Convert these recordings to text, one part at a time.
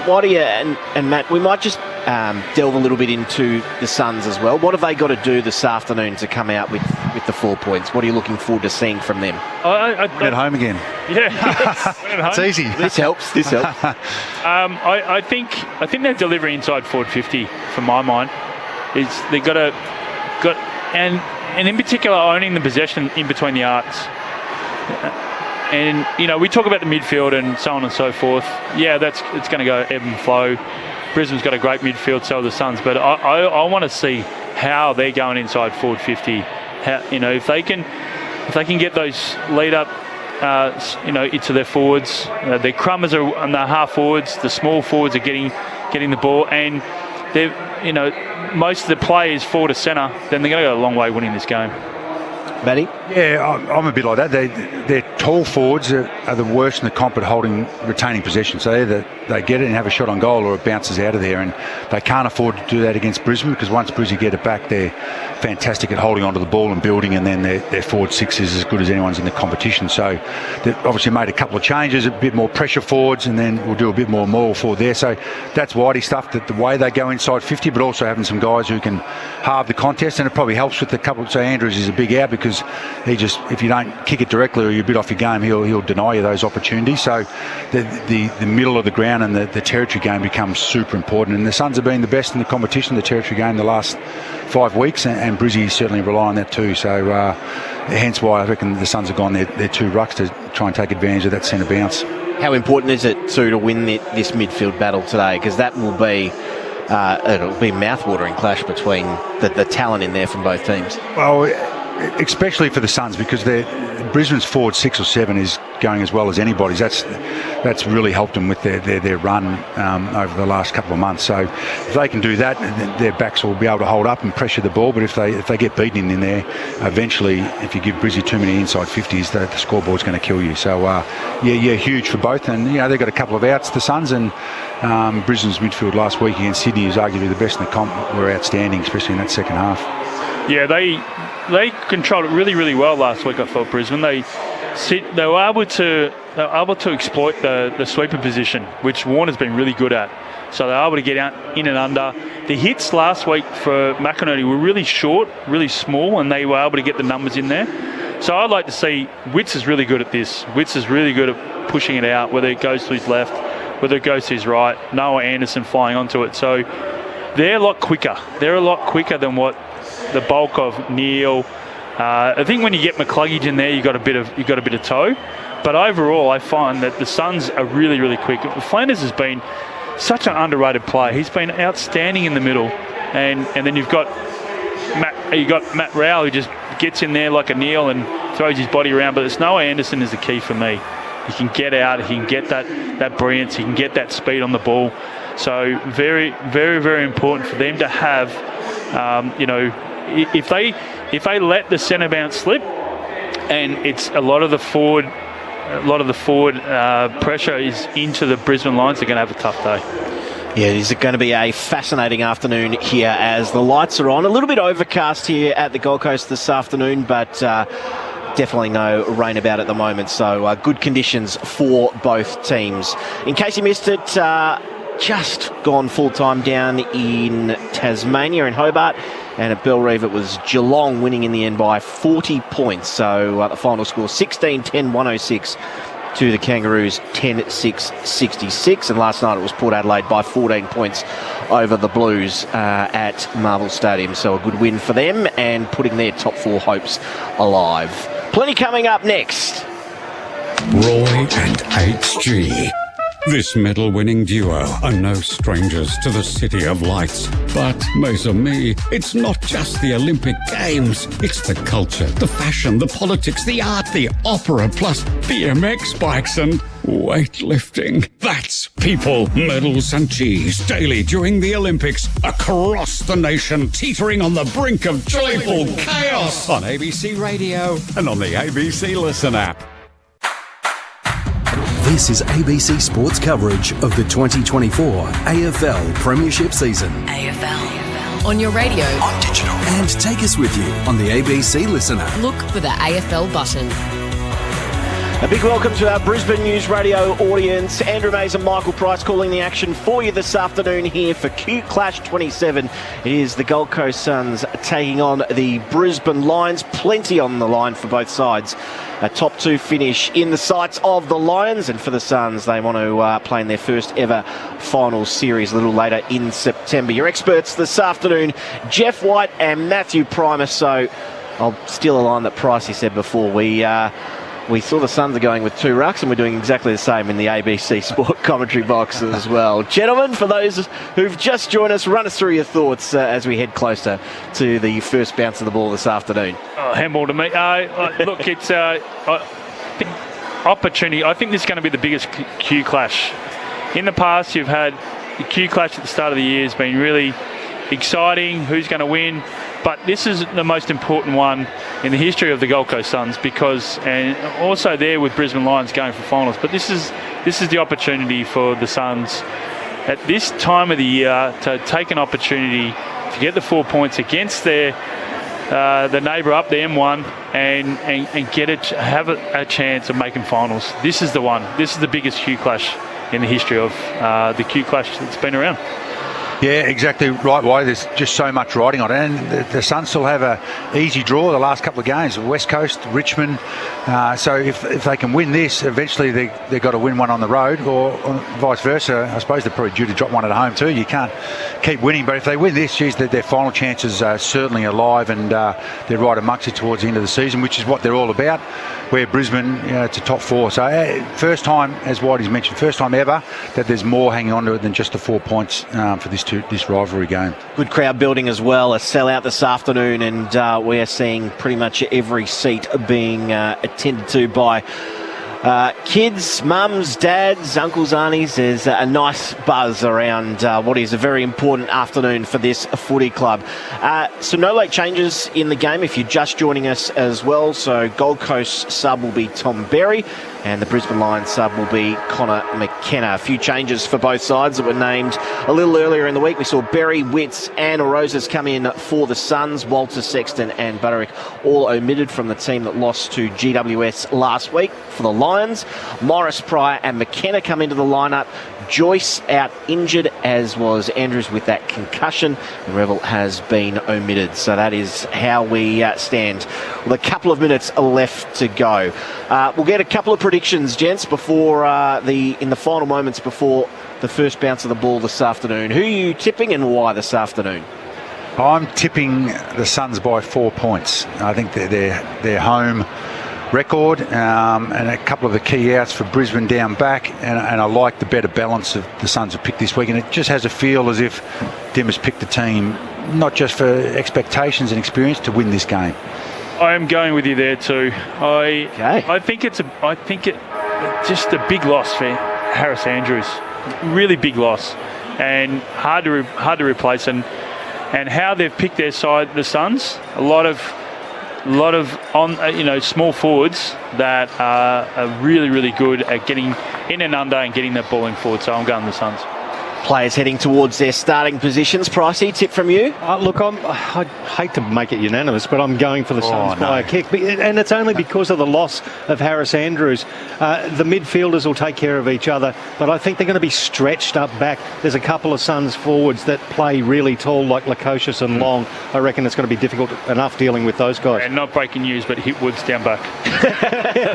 Whitey and Matt, we might just delve a little bit into the Suns as well. What have they got to do this afternoon to come out with the 4 points? What are you looking forward to seeing from them? At home again. Yeah, it's easy. This helps. I think they're delivering inside forward 50. From my mind, they got and in particular owning the possession in between the arcs. And we talk about the midfield and so on and so forth. Yeah, it's going to go ebb and flow. Brisbane's got a great midfield, so the Suns. But I want to see how they're going inside forward 50. How, if they can get those lead up, into their forwards. Their crummers are on the half forwards. The small forwards are getting the ball, and they're most of the play is forward to centre. Then they're going to go a long way winning this game. Matty? Yeah, I'm a bit like that. Their tall forwards are the worst in the comp at retaining possession. So either they get it and have a shot on goal, or it bounces out of there, and they can't afford to do that against Brisbane, because once Brisbane get it back, they're fantastic at holding onto the ball and building, and then their forward six is as good as anyone's in the competition. So they've obviously made a couple of changes, a bit more pressure forwards, and then we'll do a bit more forward there. So that's Whitey stuff, that the way they go inside 50, but also having some guys who can halve the contest, and it probably helps with the couple. So Andrews is a big out, because if you don't kick it directly or you're a bit off your game, he'll deny you those opportunities. So the middle of the ground and the territory game becomes super important. And the Suns have been the best in the competition, the territory game, the last 5 weeks, and Brizzy certainly rely on that too. So hence why I reckon the Suns have gone their 2 rucks to try and take advantage of that centre bounce. How important is it to win this midfield battle today? Because that will be it'll be a mouth-watering clash between the talent in there from both teams. Well, especially for the Suns, because Brisbane's forward 6 or 7 is going as well as anybody's. That's really helped them with their run over the last couple of months. So if they can do that, their backs will be able to hold up and pressure the ball. But if they get beaten in there, eventually, if you give Brisbane too many inside 50s, the scoreboard's going to kill you. So huge for both. And they've got a couple of outs, the Suns, and Brisbane's midfield last week against Sydney is arguably the best in the comp. Were outstanding, especially in that second half. Yeah, they controlled it really, really well last week. I thought Brisbane they were able to exploit the sweeper position, which Warner's been really good at. So they were able to get out in and under. The hits last week for McInerney were really short, really small, and they were able to get the numbers in there. So I'd like to see Witts is really good at this. Witts is really good at pushing it out, whether it goes to his left, whether it goes to his right. Noah Anderson flying onto it. So they're a lot quicker. They're a lot quicker than what the bulk of Neil. I think when you get McCluggage in there, you got a bit of toe. But overall, I find that the Suns are really, really quick. Flanders has been such an underrated player. He's been outstanding in the middle, and then you've got Matt Rowell, who just gets in there like a Neil and throws his body around. But it's Noah Anderson is the key for me. He can get out. He can get that brilliance. He can get that speed on the ball. So very, very, very important for them to have. If they let the centre bounce slip, and it's a lot of the forward pressure is into the Brisbane lines, they're going to have a tough day. Yeah, it is going to be a fascinating afternoon here as the lights are on. A little bit overcast here at the Gold Coast this afternoon, but definitely no rain about at the moment. So good conditions for both teams. In case you missed it, just gone full-time down in Tasmania in Hobart, and at Bellerive it was Geelong winning in the end by 40 points. So the final score 16-10-106 to the Kangaroos 10-6-66, and last night it was Port Adelaide by 14 points over the Blues at Marvel Stadium. So a good win for them and putting their top 4 hopes alive. Plenty coming up next. Roy and HG. This medal-winning duo are no strangers to the City of Lights. But, mes amis, it's not just the Olympic Games. It's the culture, the fashion, the politics, the art, the opera, plus BMX bikes and weightlifting. That's people, medals and cheese daily during the Olympics across the nation, teetering on the brink of joyful chaos on ABC Radio and on the ABC Listen app. This is ABC Sports coverage of the 2024 AFL Premiership season. AFL. On your radio. On digital. And take us with you on the ABC Listen app. Look for the AFL button. A big welcome to our Brisbane News Radio audience. Andrew Mays and Michael Price calling the action for you this afternoon here for Q Clash 27. It is the Gold Coast Suns taking on the Brisbane Lions. Plenty on the line for both sides. A top two finish in the sights of the Lions, and for the Suns, they want to play in their first ever final series a little later in September. Your experts this afternoon, Jeff White and Matthew Primus. So I'll steal a line that Pricey said before. We saw the Suns are going with two rucks, and we're doing exactly the same in the ABC Sport commentary box as well. Gentlemen, for those who've just joined us, run us through your thoughts as we head closer to the first bounce of the ball this afternoon. Handball to me. Look, it's opportunity. I think this is going to be the biggest Q Clash. In the past, you've had the Q Clash at the start of the year has been really exciting, who's going to win. But this is the most important one in the history of the Gold Coast Suns, because, and also there with Brisbane Lions going for finals. But this is the opportunity for the Suns at this time of the year to take an opportunity to get the 4 points against the neighbour up, the M1, and get it, have a chance of making finals. This is the one. This is the biggest Q Clash in the history of the Q Clash that's been around. Yeah, exactly right, Why. There's just so much riding on it. And the Suns still have a easy draw the last couple of games. West Coast, Richmond. So if they can win this, eventually they've got to win one on the road, or vice versa. I suppose they're probably due to drop one at home too. You can't keep winning. But if they win this, geez, their final chances are certainly alive, and they're right amongst it towards the end of the season, which is what they're all about. Where Brisbane, to top four. So first time, as Whitey's mentioned, first time ever that there's more hanging on to it than just the 4 points for this rivalry game. Good crowd building as well. A sellout this afternoon, and we're seeing pretty much every seat being attended to by kids, mums, dads, uncles, aunties. There's a nice buzz around what is a very important afternoon for this footy club. So no late changes in the game if you're just joining us as well. So Gold Coast sub will be Tom Berry, and the Brisbane Lions sub will be Connor McKenna. A few changes for both sides that were named a little earlier in the week. We saw Berry, Witts and Roses come in for the Suns. Walter, Sexton and Butterick all omitted from the team that lost to GWS last week. For the Lions, Morris, Pryor and McKenna come into the lineup. Joyce out injured, as was Andrews with that concussion. Revel has been omitted. So that is how we stand with a couple of minutes left to go. We'll get a couple of predictions, gents, before in the final moments before the first bounce of the ball this afternoon. Who are you tipping and why this afternoon? I'm tipping the Suns by 4 points. I think they're home record, and a couple of the key outs for Brisbane down back, and I like the better balance of the Suns have picked this week, and it just has a feel as if Dim has picked the team not just for expectations and experience to win this game. I am going with you there too. I think it's just a big loss for Harris Andrews, really big loss, and hard to replace. And how they've picked their side, the Suns, a lot of small forwards that are really, really good at getting in and under and getting that ball in forward. So I'm going the Suns. Players heading towards their starting positions. Pricey, tip from you? Look, I hate to make it unanimous, but I'm going for the Suns by a kick. And it's only because of the loss of Harris Andrews. The midfielders will take care of each other, but I think they're going to be stretched up back. There's a couple of Suns forwards that play really tall, like Lukosius and Long. I reckon it's going to be difficult enough dealing with those guys. And not breaking news, but hit Woods down back.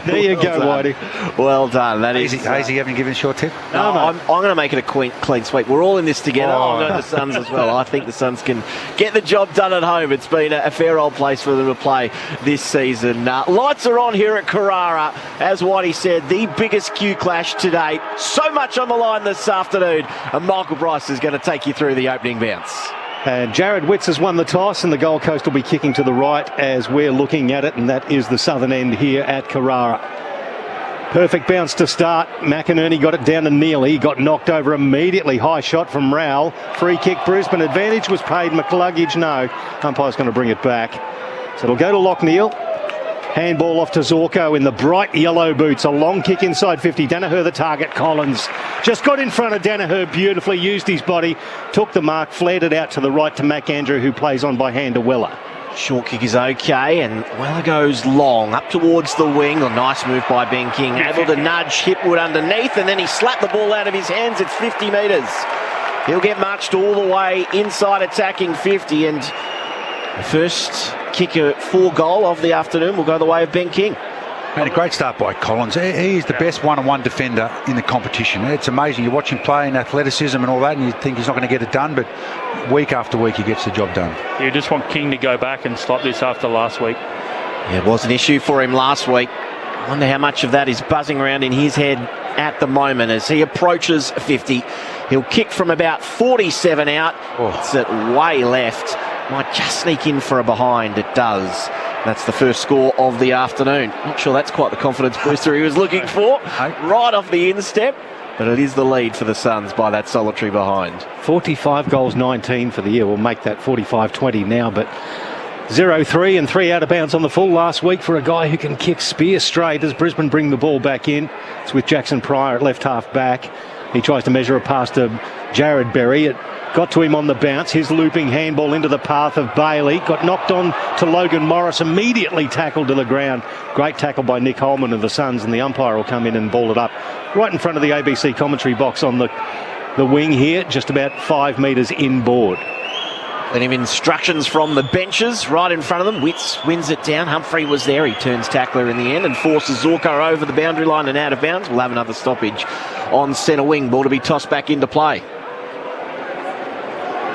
There you go, Whitey. Well done. That is Hazy, haven't given a short tip? No, I'm going to make it a clean sweep. We're all in this together. I'm going the Suns as well. I think the Suns can get the job done at home. It's been a fair old place for them to play this season. Lights are on here at Carrara. As Whitey said, the biggest Q Clash to date. So much on the line this afternoon. And Michael Bryce is going to take you through the opening bounce. And Jared Witts has won the toss, and the Gold Coast will be kicking to the right as we're looking at it, and that is the southern end here at Carrara. Perfect bounce to start. McInerney got it down to Neil. He got knocked over immediately. High shot from Rowell. Free kick Brisbane. Advantage was paid. McCluggage, no. Umpire's going to bring it back. So it'll go to Lockneil. Handball off to Zorko in the bright yellow boots. A long kick inside 50. Danaher the target. Collins just got in front of Danaher beautifully. Used his body. Took the mark. Flared it out to the right to McAndrew, who plays on by hand to Weller. Short kick is okay, and Weller goes long up towards the wing. A nice move by Ben King, able to nudge Hipwood underneath, and then he slapped the ball out of his hands. It's 50 metres. He'll get marched all the way inside attacking 50, and the first kicker for goal of the afternoon will go the way of Ben King. And a great start by Collins. He is the best one-on-one defender in the competition. It's amazing. You watch him play in athleticism and all that, and you think he's not going to get it done, but week after week he gets the job done. You just want King to go back and stop this after last week. Yeah, it was an issue for him last week. I wonder how much of that is buzzing around in his head at the moment as he approaches 50. He'll kick from about 47 out. It's at way left. Might just sneak in for a behind. It does. That's the first score of the afternoon. Not sure that's quite the confidence booster he was looking for. Right off the instep. But it is the lead for the Suns by that solitary behind. 45 goals, 19 for the year. We'll make that 45-20 now, but 0-3 and 3 out of bounds on the full last week for a guy who can kick spear straight as Brisbane bring the ball back in. It's with Jackson Pryor at left half back. He tries to measure a pass to Jared Berry. It got to him on the bounce. His looping handball into the path of Bailey. Got knocked on to Logan Morris. Immediately tackled to the ground. Great tackle by Nick Holman of the Suns, and the umpire will come in and ball it up right in front of the ABC commentary box on the wing here, just about 5 metres inboard. Plenty of instructions from the benches right in front of them. Witts wins it down. Humphrey was there. He turns tackler in the end and forces Zorko over the boundary line and out of bounds. We'll have another stoppage on centre wing. Ball to be tossed back into play.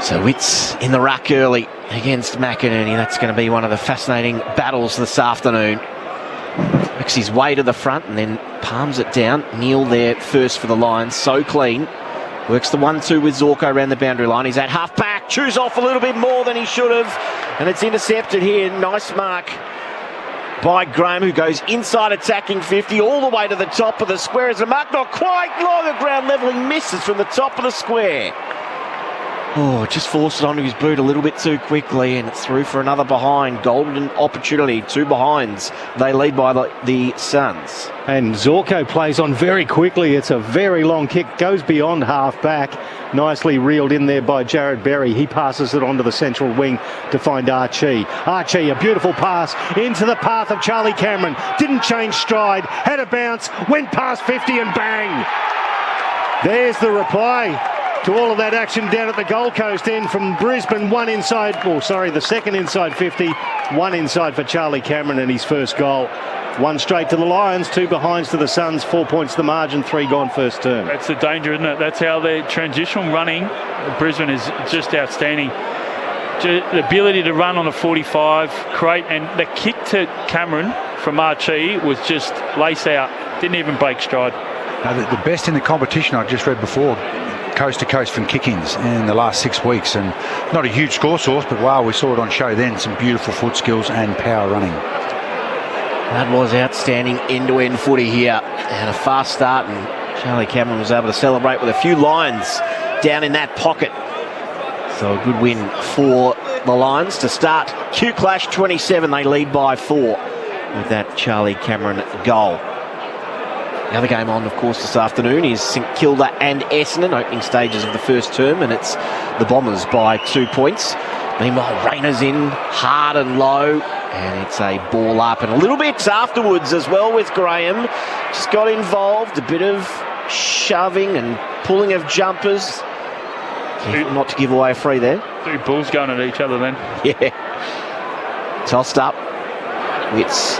So Witts in the ruck early against McInerney. That's going to be one of the fascinating battles this afternoon. Makes his way to the front and then palms it down. Neil there first for the Lions. So clean. Works the 1-2 with Zorko around the boundary line. He's at half back. Chews off a little bit more than he should have. And it's intercepted here. Nice mark by Graham, who goes inside attacking 50 all the way to the top of the square. As the mark not quite low the ground level. He misses from the top of the square. Oh, just forced it onto his boot a little bit too quickly, and it's through for another behind. Golden opportunity, 2 behinds. They lead by the Suns. And Zorko plays on very quickly. It's a very long kick, goes beyond half back. Nicely reeled in there by Jared Berry. He passes it onto the central wing to find Archie. Archie, a beautiful pass into the path of Charlie Cameron. Didn't change stride, had a bounce, went past 50 and bang. There's the reply to all of that action down at the Gold Coast end from Brisbane. The second inside 50, 1 inside for Charlie Cameron and his first goal. 1 straight to the Lions, 2 behinds to the Suns, 4 points the margin, 3 gone first term. That's the danger, isn't it? That's how their transitional running, Brisbane, is just outstanding. The ability to run on a 45, create, and the kick to Cameron from Archie was just lace out, didn't even break stride. Now, the best in the competition, I just read before, coast to coast from kick-ins in the last 6 weeks, and not a huge score source, but wow, we saw it on show then. Some beautiful foot skills and power running. That was outstanding end-to-end footy here, and a fast start, and Charlie Cameron was able to celebrate with a few lines down in that pocket. So a good win for the Lions to start Q Clash 27. They lead by 4 with that Charlie Cameron goal. The other game on, of course, this afternoon is St Kilda and Essendon, opening stages of the first term, and it's the Bombers by 2 points. Meanwhile, Rayner's in hard and low, and it's a ball up, and a little bit afterwards as well with Graham. Just got involved, a bit of shoving and pulling of jumpers. Careful not to give away a free there. 2 bulls going at each other then. Yeah. Tossed up. Witts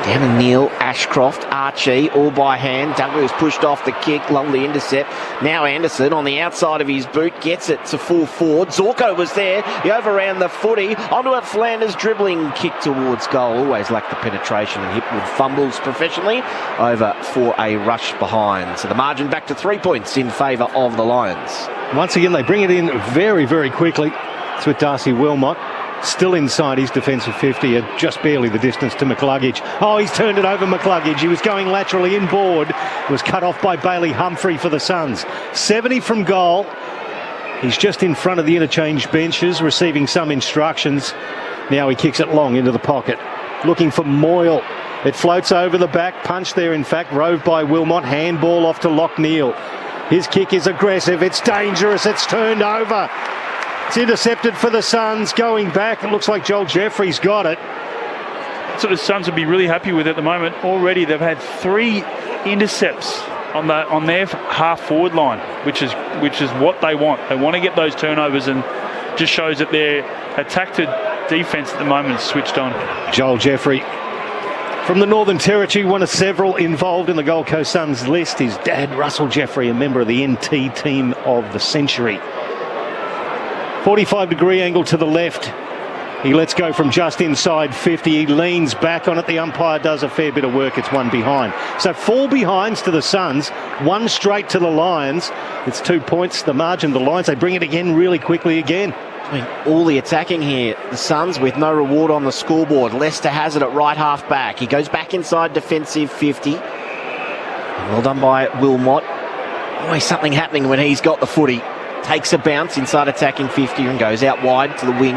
down to Neil, Ashcroft, Archie, all by hand. Douglas pushed off the kick, lovely intercept. Now Anderson on the outside of his boot gets it to full forward. Zorko was there. He overran the footy. Onto it, Flanders dribbling kick towards goal. Always lacked the penetration, and Hipwood fumbles professionally over for a rush behind. So the margin back to 3 points in favour of the Lions. Once again, they bring it in very, very quickly. It's with Darcy Wilmot. Still inside his defensive 50, at just barely the distance to McCluggage. Oh, he's turned it over McCluggage. He was going laterally inboard. It was cut off by Bailey Humphrey for the Suns. 70 from goal. He's just in front of the interchange benches, receiving some instructions. Now he kicks it long into the pocket. Looking for Moyle. It floats over the back. Punch there, in fact. Rove by Wilmot. Handball off to Lockneil. His kick is aggressive. It's dangerous. It's turned over. It's intercepted for the Suns. Going back, it looks like Joel Jeffrey's got it. So the Suns would be really happy with at the moment. Already they've had 3 intercepts on their half forward line, which is what they want. They want to get those turnovers, and just shows that their attack to defence at the moment is switched on. Joel Jeffrey from the Northern Territory, one of several involved in the Gold Coast Suns list. His dad, Russell Jeffrey, a member of the NT team of the century. 45-degree angle to the left. He lets go from just inside 50. He leans back on it. The umpire does a fair bit of work. It's 1 behind. So 4 behinds to the Suns, 1 straight to the Lions. It's 2 points, the margin. The Lions, they bring it again really quickly again. I mean, all the attacking here, the Suns with no reward on the scoreboard. Lester has it at right half back. He goes back inside defensive 50. Well done by Wilmot. Always something happening when he's got the footy. Takes a bounce inside attacking 50 and goes out wide to the wing,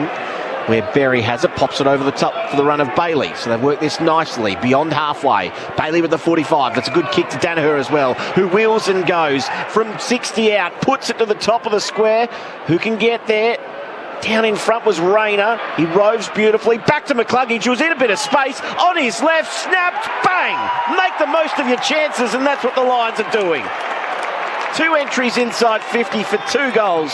where Berry has it, pops it over the top for the run of Bailey. So they've worked this nicely, beyond halfway. Bailey with the 45. That's a good kick to Danaher as well, who wheels and goes from 60 out, puts it to the top of the square. Who can get there? Down in front was Rayner. He roves beautifully. Back to McCluggage, who was in a bit of space. On his left, snapped, bang! Make the most of your chances, and that's what the Lions are doing. 2 entries inside 50 for 2 goals.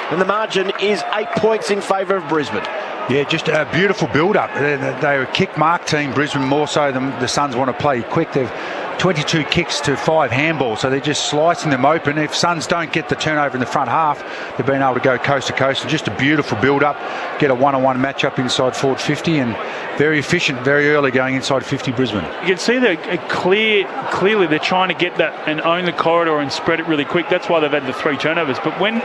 And the margin is 8 points in favour of Brisbane. Yeah, just a beautiful build-up. They're a kick-mark team, Brisbane, more so than the Suns want to play quick. They've 22 kicks to 5 handballs, so they're just slicing them open. If Suns don't get the turnover in the front half, they've been able to go coast to coast. And just a beautiful build-up, get a one-on-one matchup inside forward 50, and very efficient, very early going inside 50 Brisbane. You can see that clearly they're trying to get that and own the corridor and spread it really quick. That's why they've had the 3 turnovers. But when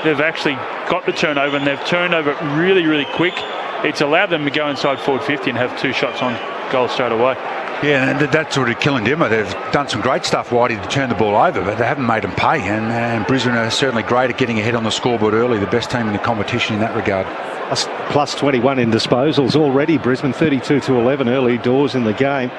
they've actually got the turnover and they've turned over really, really quick, it's allowed them to go inside forward 50 and have 2 shots on goal straight away. Yeah, and that's sort of killing Dimmer. They've done some great stuff, Whitey, to turn the ball over, but they haven't made them pay. And Brisbane are certainly great at getting ahead on the scoreboard early, the best team in the competition in that regard. Plus 21 in disposals already. Brisbane 32-11 early doors in the game.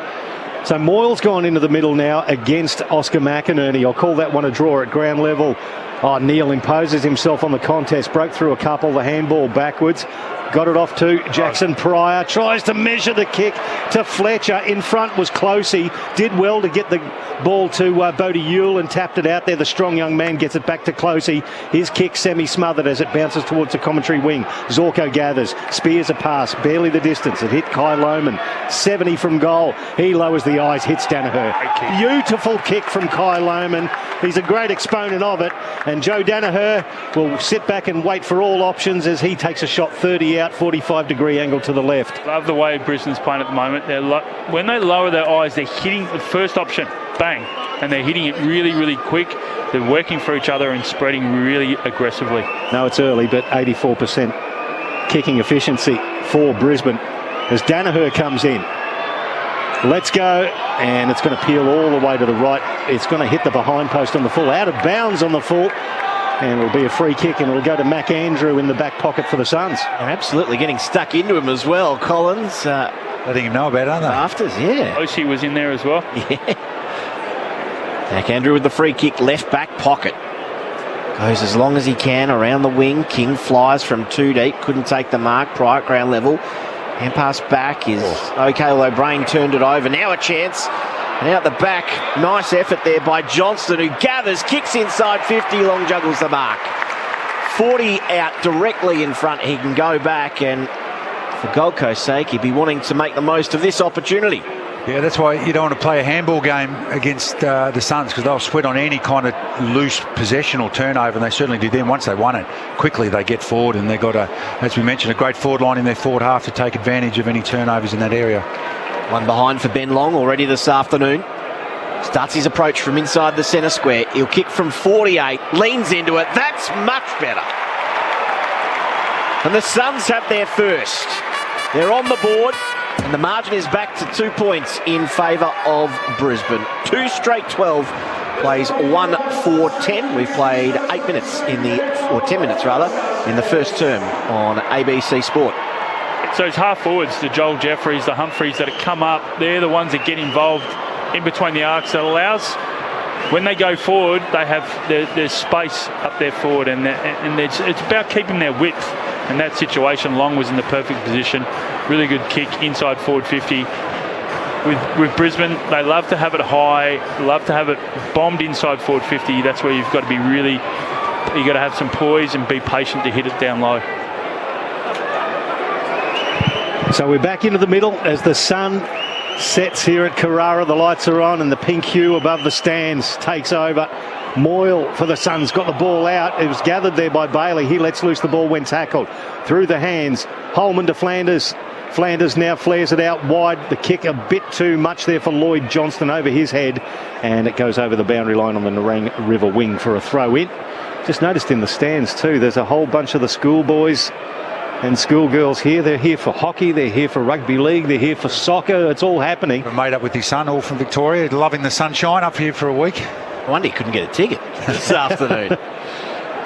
So Moyle's gone into the middle now against Oscar McInerney. I'll call that one a draw at ground level. Oh, Neil imposes himself on the contest, broke through a couple, the handball backwards. Got it off to Jackson Pryor, tries to measure the kick to Fletcher. In front was Closey, did well to get the ball to Bodie Yule and tapped it out there. The strong young man gets it back to Closey. His kick semi-smothered as it bounces towards the commentary wing. Zorko gathers, spears a pass, barely the distance. It hit Kai Lohman, 70 from goal. He lowers the eyes, hits Danaher. Beautiful kick from Kai Lohman. He's a great exponent of it. And Joe Danaher will sit back and wait for all options as he takes a shot 30 out, 45-degree angle to the left. Love the way Brisbane's playing at the moment. When they lower their eyes, they're hitting the first option, bang, and they're hitting it really, really quick. They're working for each other and spreading really aggressively. No, it's early, but 84% kicking efficiency for Brisbane as Danaher comes in. Let's go, and it's going to peel all the way to the right. It's going to hit the behind post on the full, out of bounds on the full, and it'll be a free kick, and it'll go to Mac Andrew in the back pocket for the Suns. They're absolutely getting stuck into him as well, Collins. Letting him know about it, aren't they? Afters, yeah. Oshie was in there as well. Yeah. Mac Andrew with the free kick, left back pocket. Goes as long as he can around the wing. King flies from 2 deep, couldn't take the mark. Prior at ground level. Hand pass back is okay, although Brain turned it over. Now a chance. And out the back, nice effort there by Johnston, who gathers, kicks inside 50, long juggles the mark. 40 out directly in front. He can go back, and for Gold Coast's sake, he'd be wanting to make the most of this opportunity. Yeah, that's why you don't want to play a handball game against the Suns, because they'll sweat on any kind of loose possession or turnover, and they certainly did then. Once they won it, quickly they get forward, and they've got, as we mentioned, a great forward line in their forward half to take advantage of any turnovers in that area. One behind for Ben Long already this afternoon. Starts his approach from inside the centre square. He'll kick from 48, leans into it. That's much better. And the Suns have their first. They're on the board. And the margin is back to 2 points in favour of Brisbane. 2 straight 12 plays 1-4-10. We've played 8 minutes or 10 minutes rather, in the first term on ABC Sport. So it's half forwards, the Joel Jeffreys, the Humphreys that have come up. They're the ones that get involved in between the arcs. That allows when they go forward, they have there's space up there forward, and it's about keeping their width. In that situation, Long was in the perfect position. Really good kick inside forward 50. With Brisbane, they love to have it high, love to have it bombed inside forward 50. That's where you've got to be really, you've got to have some poise and be patient to hit it down low. So we're back into the middle as the sun sets here at Carrara. The lights are on and the pink hue above the stands takes over. Moyle for the Suns got the ball out. It was gathered there by Bailey. He lets loose the ball when tackled. Through the hands, Holman to Flanders. Flanders now flares it out wide. The kick a bit too much there for Lloyd Johnston over his head. And it goes over the boundary line on the Nerang River wing for a throw in. Just noticed in the stands too, there's a whole bunch of the schoolboys and schoolgirls here. They're here for hockey, they're here for rugby league, they're here for soccer. It's all happening. We're made up with his son, all from Victoria, loving the sunshine, up here for a week. I wonder he couldn't get a ticket this afternoon.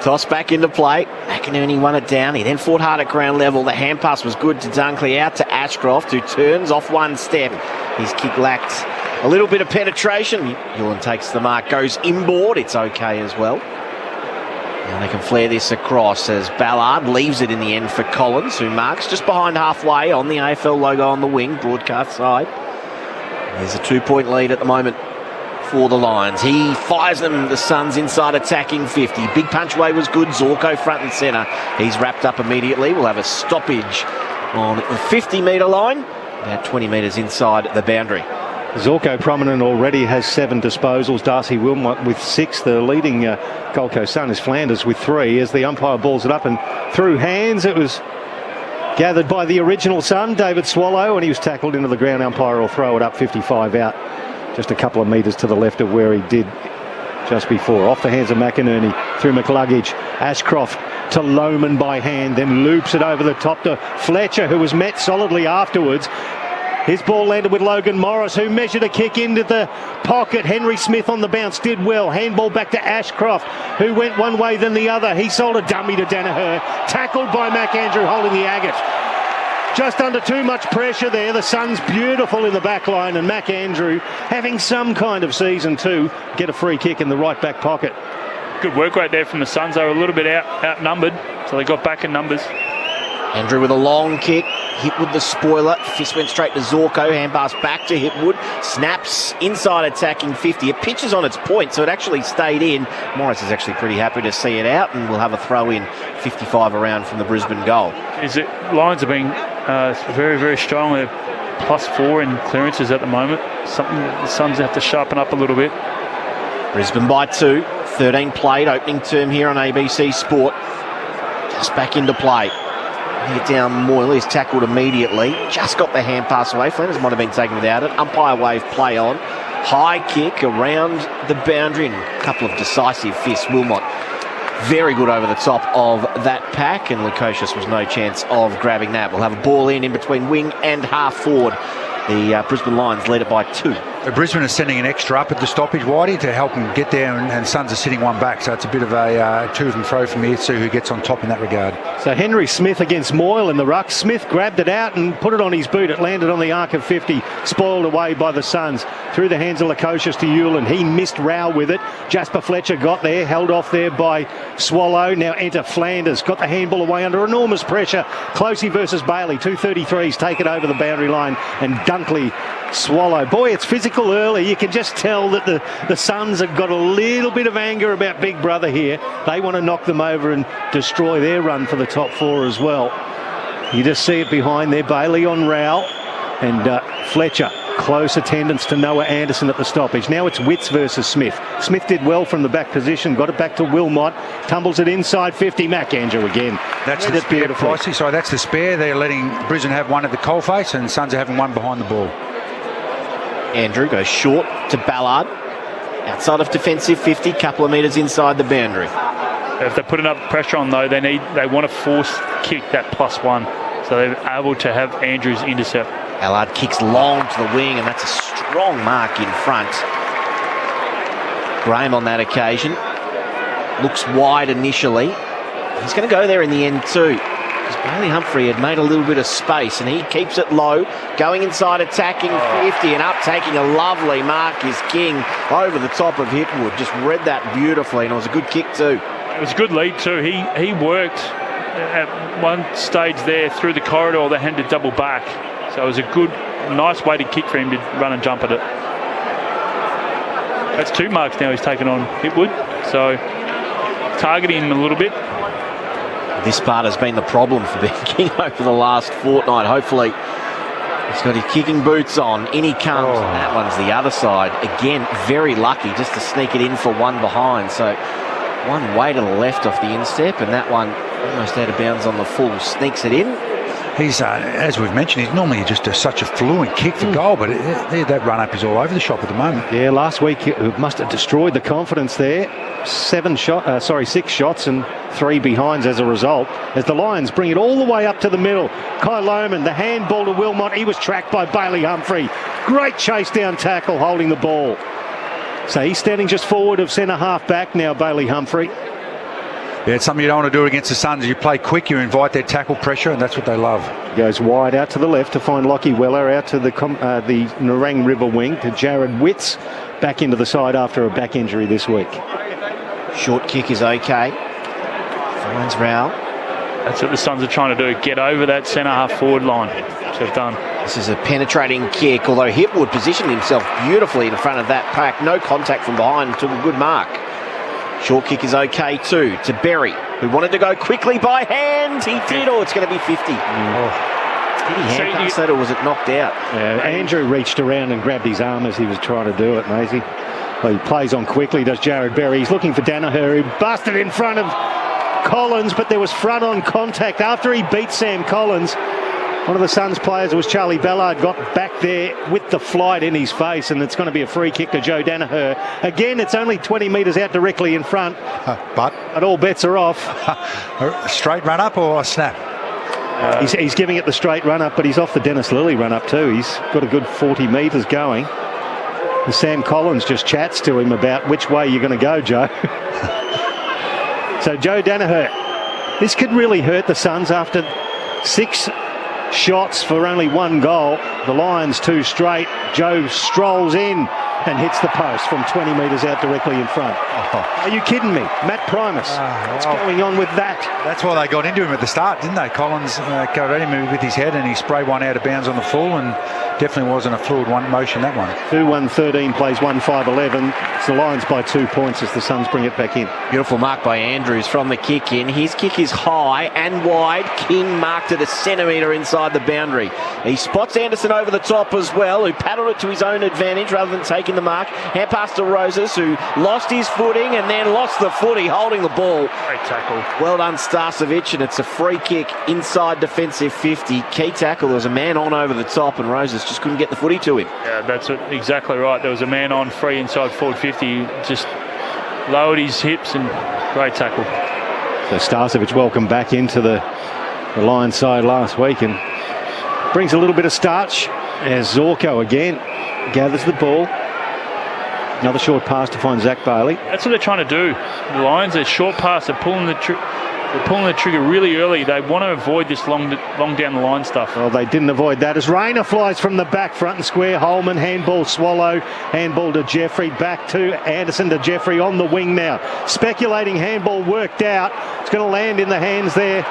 Toss back into play. McInerney won it down. He then fought hard at ground level. The hand pass was good to Dunkley, out to Ashcroft, who turns off one step. His kick lacked a little bit of penetration. Hewlin takes the mark, goes inboard. It's okay as well. And they can flare this across as Ballard leaves it in the end for Collins, who marks just behind halfway on the AFL logo on the wing, broadcast side. There's a 2-point lead at the moment for the Lions. He fires them, the Suns, inside attacking 50. Big punch away was good. Zorko front and centre. He's wrapped up immediately. We'll have a stoppage on the 50-metre line, about 20 metres inside the boundary. Zorko prominent already, has 7 disposals. Darcy Wilmot with 6. The leading Gold Coast Sun is Flanders with 3 as the umpire balls it up and through hands. It was gathered by the original Sun, David Swallow, and he was tackled into the ground. Umpire will throw it up 55 out, just a couple of metres to the left of where he did just before. Off the hands of McInerney through McCluggage. Ashcroft to Lohman by hand, then loops it over the top to Fletcher, who was met solidly afterwards. His ball landed with Logan Morris, who measured a kick into the pocket. Henry Smith on the bounce did well. Handball back to Ashcroft, who went one way then the other. He sold a dummy to Danaher. Tackled by McAndrew holding the agate. Just under too much pressure there. The Suns beautiful in the back line, and McAndrew having some kind of season too. Get a free kick in the right back pocket. Good work right there from the Suns. They were a little bit outnumbered, so they got back in numbers. Andrew with a long kick. Hipwood the spoiler. Fist went straight to Zorko. Hand pass back to Hipwood. Snaps inside attacking 50. It pitches on its point, so it actually stayed in. Morris is actually pretty happy to see it out, and we'll have a throw in 55 around from the Brisbane goal. Lions have been very, very strong. They're +4 in clearances at the moment. Something that the Suns have to sharpen up a little bit. Brisbane by 2. 13 played. Opening term here on ABC Sport. Just back into play. Get down Moyle, he's tackled immediately. Just got the hand pass away. Flanders might have been taken without it. Umpire wave play on. High kick around the boundary and a couple of decisive fists. Wilmot very good over the top of that pack, and Lukosius was no chance of grabbing that. We'll have a ball in between wing and half forward. The Brisbane Lions lead it by 2. Brisbane is sending an extra up at the stoppage, Whitey, to help them get there, and Suns are sitting one back, so it's a bit of a to and fro from here to see who gets on top in that regard. So Henry Smith against Moyle in the ruck. Smith grabbed it out and put it on his boot. It landed on the arc of 50, spoiled away by the Suns. Through the hands of Lukosius to Hewlin. He missed Rao with it. Jasper Fletcher got there, held off there by Swallow. Now enter Flanders. Got the handball away under enormous pressure. Closey versus Bailey. 2:33s take it over the boundary line, and Dunkley Swallow. Boy, it's physical early. You can just tell that the Suns have got a little bit of anger about Big Brother here. They want to knock them over and destroy their run for the top 4 as well. You just see it behind there. Bailey on Rao, and Fletcher. Close attendance to Noah Anderson at the stoppage. Now it's Witts versus Smith. Smith did well from the back position. Got it back to Wilmot. Tumbles it inside 50. McAndrew again. That's the spare, Pricey. Sorry, that's the spare. They're letting Brisbane have one at the coalface, and Suns are having one behind the ball. Andrew goes short to Ballard. Outside of defensive 50, couple of metres inside the boundary. If they put enough pressure on, though, they want to force kick that +1, so they're able to have Andrews intercept. Ballard kicks long to the wing, and that's a strong mark in front. Graham on that occasion looks wide initially. He's going to go there in the end too. because Bailey Humphrey had made a little bit of space, and he keeps it low, going inside, attacking 50 and up, taking a lovely mark is King over the top of Hipwood. Just read that beautifully, and it was a good kick too. It was a good lead too. He worked at one stage there through the corridor. They had to double back, so it was a good, nice weighted kick for him to run and jump at it. That's 2 marks now he's taken on Hipwood, so targeting him a little bit. This part has been the problem for Ben King over the last fortnight. Hopefully he's got his kicking boots on. In he comes, and that one's the other side. Again, very lucky just to sneak it in for one behind. So one way to the left off the instep, and that one almost out of bounds on the full. Sneaks it in. He's, as we've mentioned, he's normally just such a fluent kick for goal, but that run-up is all over the shop at the moment. Yeah, last week it must have destroyed the confidence there. 6 shots and 3 behinds as a result, as the Lions bring it all the way up to the middle. Kai Lohman, the handball to Wilmot. He was tracked by Bailey Humphrey. Great chase down tackle holding the ball. So he's standing just forward of centre half back now, Bailey Humphrey. Yeah, it's something you don't want to do against the Suns. You play quick, you invite their tackle pressure, and that's what they love. Goes wide out to the left to find Lockie Weller, out to the Nerang River wing to Jared Witts, back into the side after a back injury this week. Short kick is okay. Finds Rowell. That's what the Suns are trying to do, get over that centre half forward line, which they've done. This is a penetrating kick, although Hipwood positioned himself beautifully in front of that pack. No contact from behind, took a good mark. Short kick is okay too, to Berry, who wanted to go quickly by hand. He did, or it's going to be 50. Did he hand pass that, or was it knocked out? Yeah, Andrew reached around and grabbed his arm as he was trying to do it, Maisie. Well, he plays on quickly, does Jared Berry. He's looking for Danaher, who busted in front of Collins, but there was front-on contact after he beat Sam Collins. One of the Suns players, was Charlie Ballard, got back there with the flight in his face, and it's going to be a free kick to Joe Danaher. Again, it's only 20 metres out directly in front, but all bets are off. A straight run-up or a snap? He's giving it the straight run-up, but he's off the Dennis Lilly run-up too. He's got a good 40 metres going. And Sam Collins just chats to him about which way you're going to go, Joe. So Joe Danaher, this could really hurt the Suns after 6 shots for only 1 goal. The Lions 2 straight. Joe strolls in and hits the post from 20 metres out directly in front. Are you kidding me? Matt Primus. What's going on with that? That's why they got into him at the start, didn't they? Collins got at him with his head and he sprayed one out of bounds on the full, and definitely wasn't a fluid motion, that one. 2-1-13 plays 1-5-11. It's the Lions by 2 points as the Suns bring it back in. Beautiful mark by Andrews from the kick in. His kick is high and wide. King marked it a centimetre inside the boundary. He spots Anderson over the top as well, who paddled it to his own advantage rather than taking the mark. Hand pass to Roses, who lost his footing and then lost the footy holding the ball. Great tackle. Well done, Starcevic, and it's a free kick inside defensive 50. Key tackle. There was a man on over the top, and Roses just couldn't get the footy to him. Yeah, that's exactly right. There was a man on free inside forward 50. Just lowered his hips, and great tackle. So Starcevic welcome back into the Lions side last week, and brings a little bit of starch as Zorko again gathers the ball. Another short pass to find Zach Bailey. That's what they're trying to do. The Lions, they're short pass. They're pulling the trigger really early. They want to avoid this long down the line stuff. Well, they didn't avoid that as Rayner flies from the back, front and square. Holman, handball Swallow, handball to Jeffrey, back to Anderson to Jeffrey on the wing now. Speculating handball worked out. It's going to land in the hands there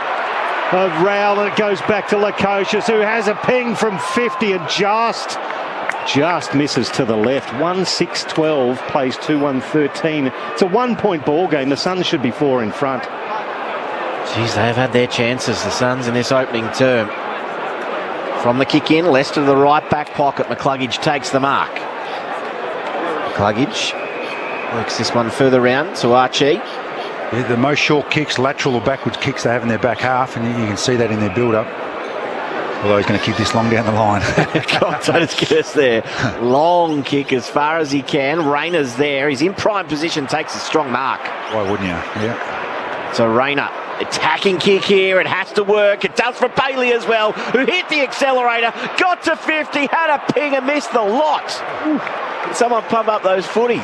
of Rowell, and it goes back to Lukosius, who has a ping from 50 and just misses to the left. 1-6-12 plays 2-1-13. It's a 1-point ball game. The Suns should be 4 in front. Jeez, they've had their chances, the Suns, in this opening term. From the kick in, Lester to the right back pocket. McCluggage takes the mark. McCluggage works this one further round to Archie. Yeah, the most short kicks, lateral or backwards kicks they have in their back half, and you can see that in their build-up. Although he's going to kick this long down the line. God, don't guess there. Long kick as far as he can. Rayner's there. He's in prime position, takes a strong mark. Why wouldn't you? Yeah. So Rayner, attacking kick here. It has to work. It does for Bailey as well, who hit the accelerator, got to 50, had a ping and missed the lot. Can someone pump up those footies?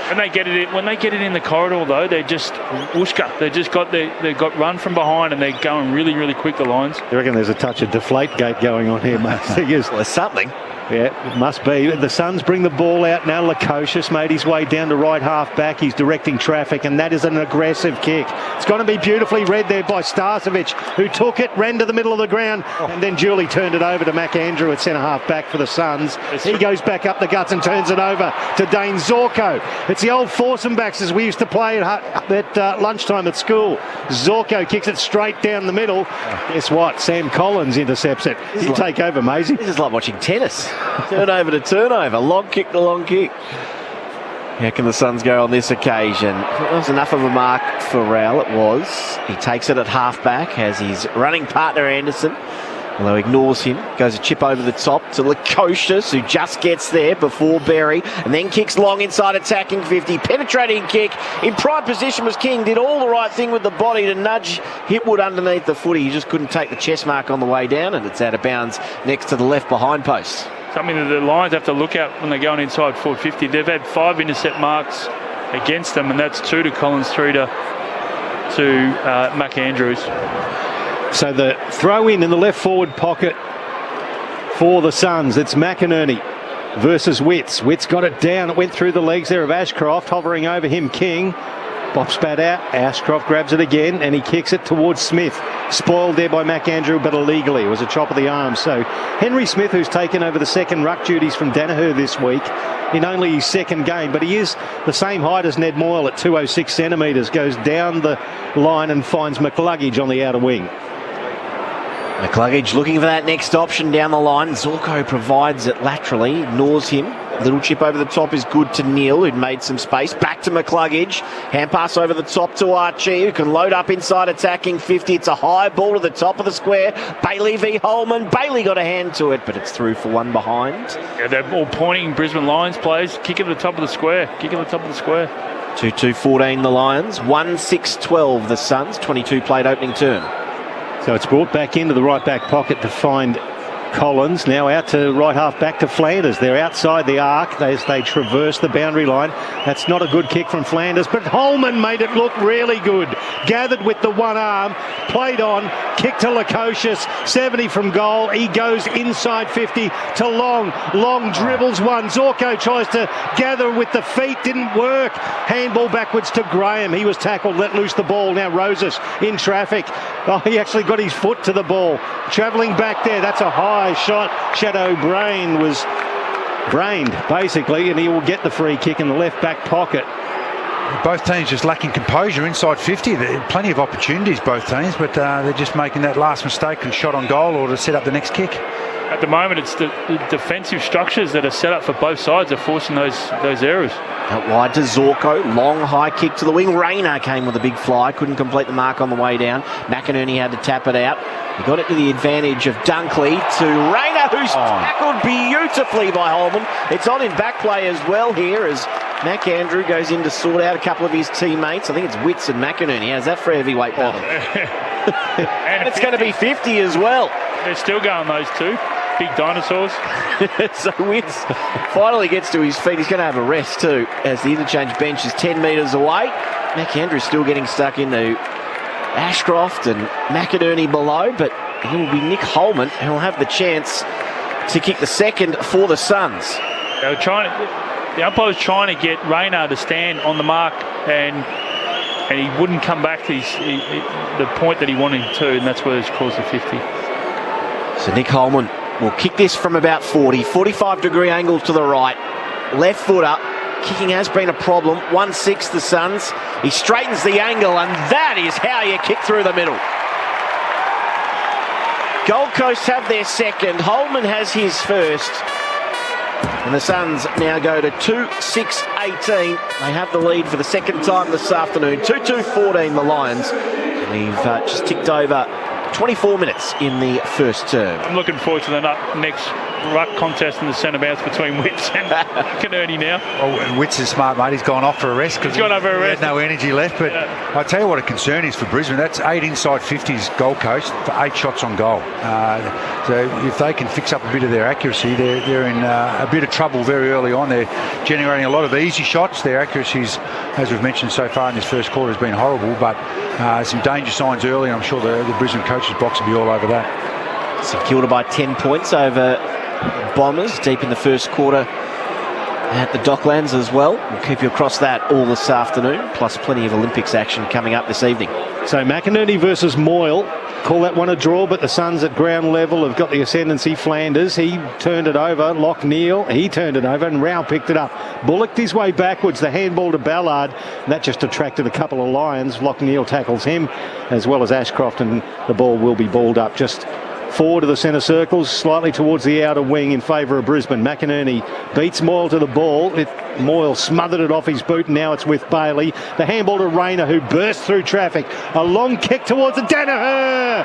When they get it in the corridor, though, they're just whooshka. They've got run from behind, and they're going really, really quick, the Lions. You reckon there's a touch of deflate gate going on here, mate? Well, there's something. Yeah, it must be. The Suns bring the ball out now. Lukosius made his way down to right half back. He's directing traffic, and that is an aggressive kick. It's going to be beautifully read there by Starcevic, who took it, ran to the middle of the ground, and then duly turned it over to McAndrew at centre half back for the Suns. He goes back up the guts and turns it over to Dane Zorko. It's the old foursome backs as we used to play at lunchtime at school. Zorko kicks it straight down the middle. Guess what? Sam Collins intercepts it. You take over, Maisie. This is like watching tennis. Turnover to turnover, long kick to long kick. How can the Suns go on this occasion? It was enough of a mark for Rowell, it was. He takes it at half-back, has his running partner Anderson, although ignores him. Goes a chip over the top to Lukosius, who just gets there before Berry, and then kicks long inside attacking 50. Penetrating kick. In prime position was King. Did all the right thing with the body to nudge Hipwood underneath the footy. He just couldn't take the chest mark on the way down, and it's out of bounds next to the left behind post. Something that the Lions have to look at when they're going inside 450. They've had 5 intercept marks against them, and that's 2 to Collins, 3 to McAndrews. So the throw in the left forward pocket for the Suns. It's McInerney versus Witts. Witts got it down. It went through the legs there of Ashcroft, hovering over him. King bops bat out. Ashcroft grabs it again, and he kicks it towards Smith. Spoiled there by McAndrew, but illegally. It was a chop of the arm. So Henry Smith, who's taken over the second ruck duties from Danaher this week in only his second game, but he is the same height as Ned Moyle at 206 centimetres, goes down the line and finds McCluggage on the outer wing. McCluggage looking for that next option down the line. Zorko provides it laterally, ignores him. Little chip over the top is good to Neil, who'd made some space. Back to McCluggage. Hand pass over the top to Archie, who can load up inside attacking 50. It's a high ball to the top of the square. Bailey v Holman. Bailey got a hand to it, but it's through for one behind. Yeah, they're all pointing Brisbane Lions players. Kick at the top of the square. 2-2-14 the Lions. 1-6-12 the Suns. 22 played opening term. So it's brought back into the right back pocket to find Collins. Now out to right half back to Flanders. They're outside the arc as they traverse the boundary line. That's not a good kick from Flanders, but Holman made it look really good. Gathered with the one arm, played on, kick to Lukosius, 70 from goal. He goes inside 50 to Long. Long dribbles one. Zorko tries to gather with the feet, didn't work. Handball backwards to Graham. He was tackled, let loose the ball. Now Rosas in traffic. Oh, he actually got his foot to the ball. Travelling back there, that's a high shot. Shadow Brain was brained basically, and he will get the free kick in the left back pocket. Both teams just lacking composure inside 50. There are plenty of opportunities, both teams, but they're just making that last mistake and shot on goal or to set up the next kick. At the moment, it's the defensive structures that are set up for both sides are forcing those errors. Out wide to Zorko, long high kick to the wing. Rayner came with a big fly, couldn't complete the mark on the way down. McInerney had to tap it out. He got it to the advantage of Dunkley to Rayner, who's tackled beautifully by Holman. It's on in back play as well here as McAndrew goes in to sort out a couple of his teammates. I think it's Witts and McInerney. How's that for a heavyweight battle? And it's going to be 50 as well. They're still going, those two. Big dinosaurs. So Witts finally gets to his feet. He's going to have a rest too, as the interchange bench is 10 metres away. McAndrew's still getting stuck into Ashcroft and McInerney below, but it will be Nick Holman who will have the chance to kick the second for the Suns. They were the umpire was trying to get Rayner to stand on the mark, and he wouldn't come back to the point that he wanted to, and that's where it's caused the 50. So Nick Holman will kick this from about 40, 45-degree angle to the right. Left foot up. Kicking has been a problem. 1-6 the Suns. He straightens the angle, and that is how you kick through the middle. Gold Coast have their second. Holman has his first. And the Suns now go to 2-6-18. They have the lead for the second time this afternoon. 2-2-14 the Lions. We've just ticked over 24 minutes in the first term. I'm looking forward to the next ruck contest in the centre bounce between Witts and McInerney now. Oh, and Witts is smart, mate. He's gone off for a rest because he had no energy left. But I tell you what a concern is for Brisbane. That's 8 inside 50s Gold Coast for 8 shots on goal. So if they can fix up a bit of their accuracy, they're in a bit of trouble very early on. They're generating a lot of easy shots. Their accuracies, as we've mentioned so far in this first quarter, has been horrible. But some danger signs early. I'm sure the Brisbane coaches box will be all over that. St Kilda by 10 points over Bombers deep in the first quarter at the Docklands as well. We'll keep you across that all this afternoon, plus plenty of Olympics action coming up this evening. So McInerney versus Moyle. Call that one a draw, but the Suns at ground level have got the ascendancy. Flanders, he turned it over. Lockneil, he turned it over, and Rao picked it up. Bullocked his way backwards. The handball to Ballard. That just attracted a couple of Lions. Lockneil tackles him, as well as Ashcroft, and the ball will be balled up just forward to the centre circles, slightly towards the outer wing in favour of Brisbane. McInerney beats Moyle to the ball. Moyle smothered it off his boot, and now it's with Bailey. The handball to Rayner, who burst through traffic. A long kick towards the Danaher.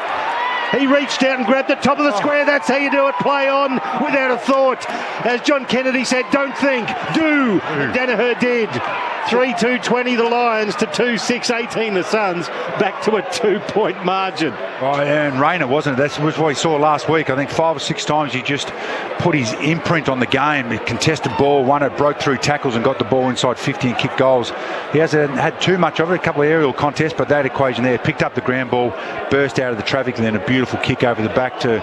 He reached out and grabbed the top of the square. That's how you do it. Play on without a thought. As John Kennedy said, don't think, do. And Danaher did. 3-2-20 the Lions to 2-6-18 the Suns, back to a 2-point margin. Oh, and Rayner, wasn't it? That was what we saw last week. I think 5 or 6 times he just put his imprint on the game. He contested ball, won it, broke through tackles and got the ball inside 50 and kicked goals. He hasn't had too much of it, a couple of aerial contests, but that equation there, picked up the ground ball, burst out of the traffic, and then a beautiful kick over the back to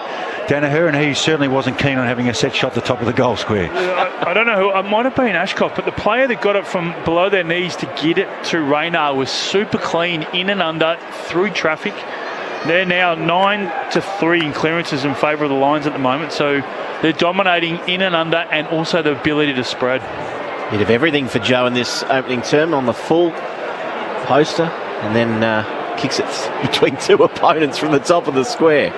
Danaher, and he certainly wasn't keen on having a set shot at the top of the goal square. I don't know who, it might have been Ashcroft, but the player that got it from below their knees to get it to Rayner was super clean, in and under, through traffic. They're now 9-3 in clearances in favour of the Lions at the moment, so they're dominating in and under, and also the ability to spread. Bit of everything for Joe in this opening term, on the full poster, and then kicks it between 2 opponents from the top of the square.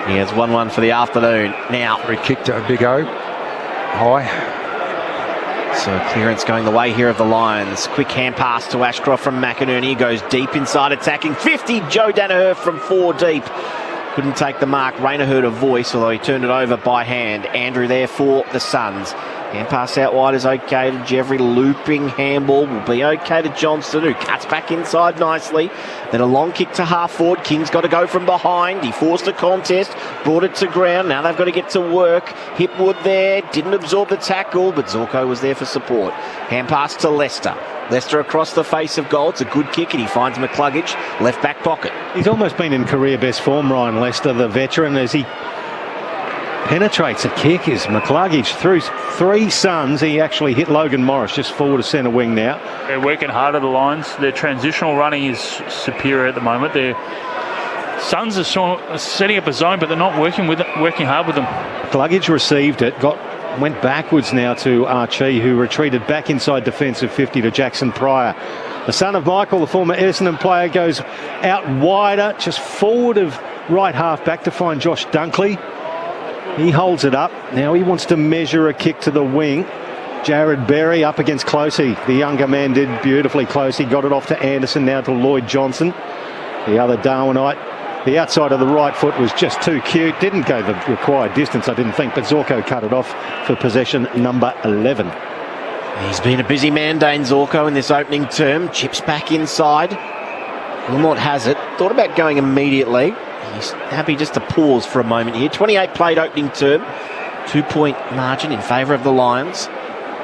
He has 1-1 for the afternoon. Now, He kicked a big O. High. so clearance going the way here of the Lions. Quick hand pass to Ashcroft from McInerney. He goes deep inside, attacking 50. Joe Danaher from 4 deep. Couldn't take the mark. Rayner heard a voice, although he turned it over by hand. Andrew there for the Suns. Hand pass out wide is okay to Jeffrey. Looping handball will be okay to Johnston, who cuts back inside nicely. Then a long kick to half forward. King's got to go from behind. He forced a contest, brought it to ground. Now they've got to get to work. Hipwood there, didn't absorb the tackle, but Zorko was there for support. Hand pass to Lester. Lester across the face of goal. It's a good kick, and he finds McCluggage, left back pocket. He's almost been in career best form, Ryan Lester, the veteran, as he penetrates a kick. Is McCluggage through 3 Suns. He actually hit Logan Morris just forward to centre wing now. They're working hard at the Lions. Their transitional running is superior at the moment. Their Suns are setting up a zone, but they're not working hard with them. McCluggage received it, went backwards now to Archie, who retreated back inside defensive 50 to Jackson Pryor. The son of Michael, the former Essendon player, goes out wider, just forward of right half back to find Josh Dunkley. He holds it up. Now he wants to measure a kick to the wing. Jared Berry up against Closey. The younger man did beautifully. Closey got it off to Anderson, now to Lloyd Johnson. The other Darwinite. The outside of the right foot was just too cute. Didn't go the required distance, I didn't think, but Zorko cut it off for possession number 11. He's been a busy man, Dane Zorko, in this opening term. Chips back inside. Wilmot has it. Thought about going immediately. He's happy just to pause for a moment here. 28 played opening term. 2-point margin in favour of the Lions.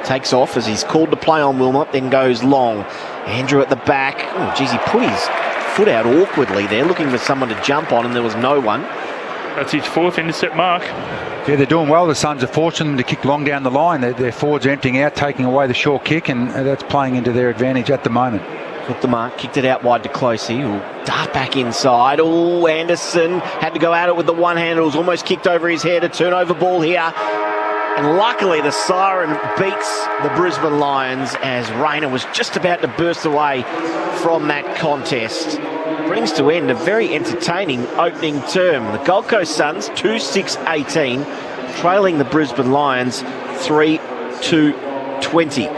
Takes off as he's called to play on Wilmot, then goes long. Andrew at the back. Oh, geez, he put his foot out awkwardly there, looking for someone to jump on, and there was no one. That's his 4th intercept mark. Yeah, they're doing well. The Suns are forcing them to kick long down the line. Their forwards emptying out, taking away the short kick, and that's playing into their advantage at the moment. Took the mark, kicked it out wide to Closey, who'll dart back inside. Oh, Anderson had to go at it with the one hand. It was almost kicked over his head. A turnover ball here. And luckily the siren beats the Brisbane Lions as Rayner was just about to burst away from that contest. Brings to end a very entertaining opening term. The Gold Coast Suns 2-6-18, trailing the Brisbane Lions 3-2-20.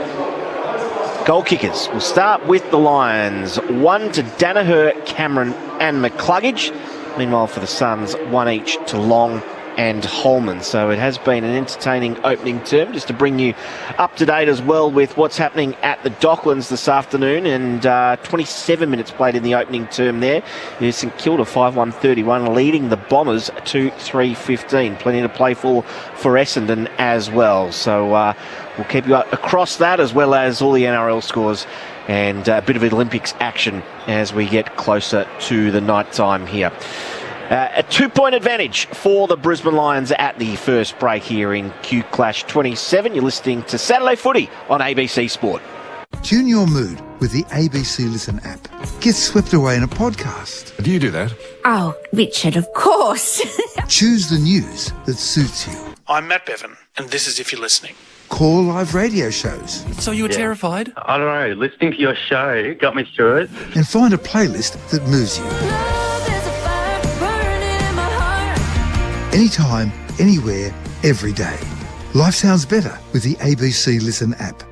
Goal kickers. We'll start with the Lions. 1 to Danaher, Cameron and McCluggage. Meanwhile for the Suns, 1 each to Long and Holman. So it has been an entertaining opening term, just to bring you up to date as well with what's happening at the Docklands this afternoon. And 27 minutes played in the opening term there. Here's St Kilda 5-1-31 leading the Bombers 2-3-15. Plenty to play for Essendon as well. So we'll keep you across that, as well as all the NRL scores and a bit of Olympics action as we get closer to the night time here. A 2-point advantage for the Brisbane Lions at the first break here in Q Clash 27. You're listening to Saturday Footy on ABC Sport. Tune your mood with the ABC Listen app. Get swept away in a podcast. Do you do that? Oh, Richard, of course. Choose the news that suits you. I'm Matt Bevan, and this is If You're Listening. Call live radio shows. So you were terrified? I don't know. Listening to your show got me through it. And find a playlist that moves you. Anytime, anywhere, every day. Life sounds better with the ABC Listen app.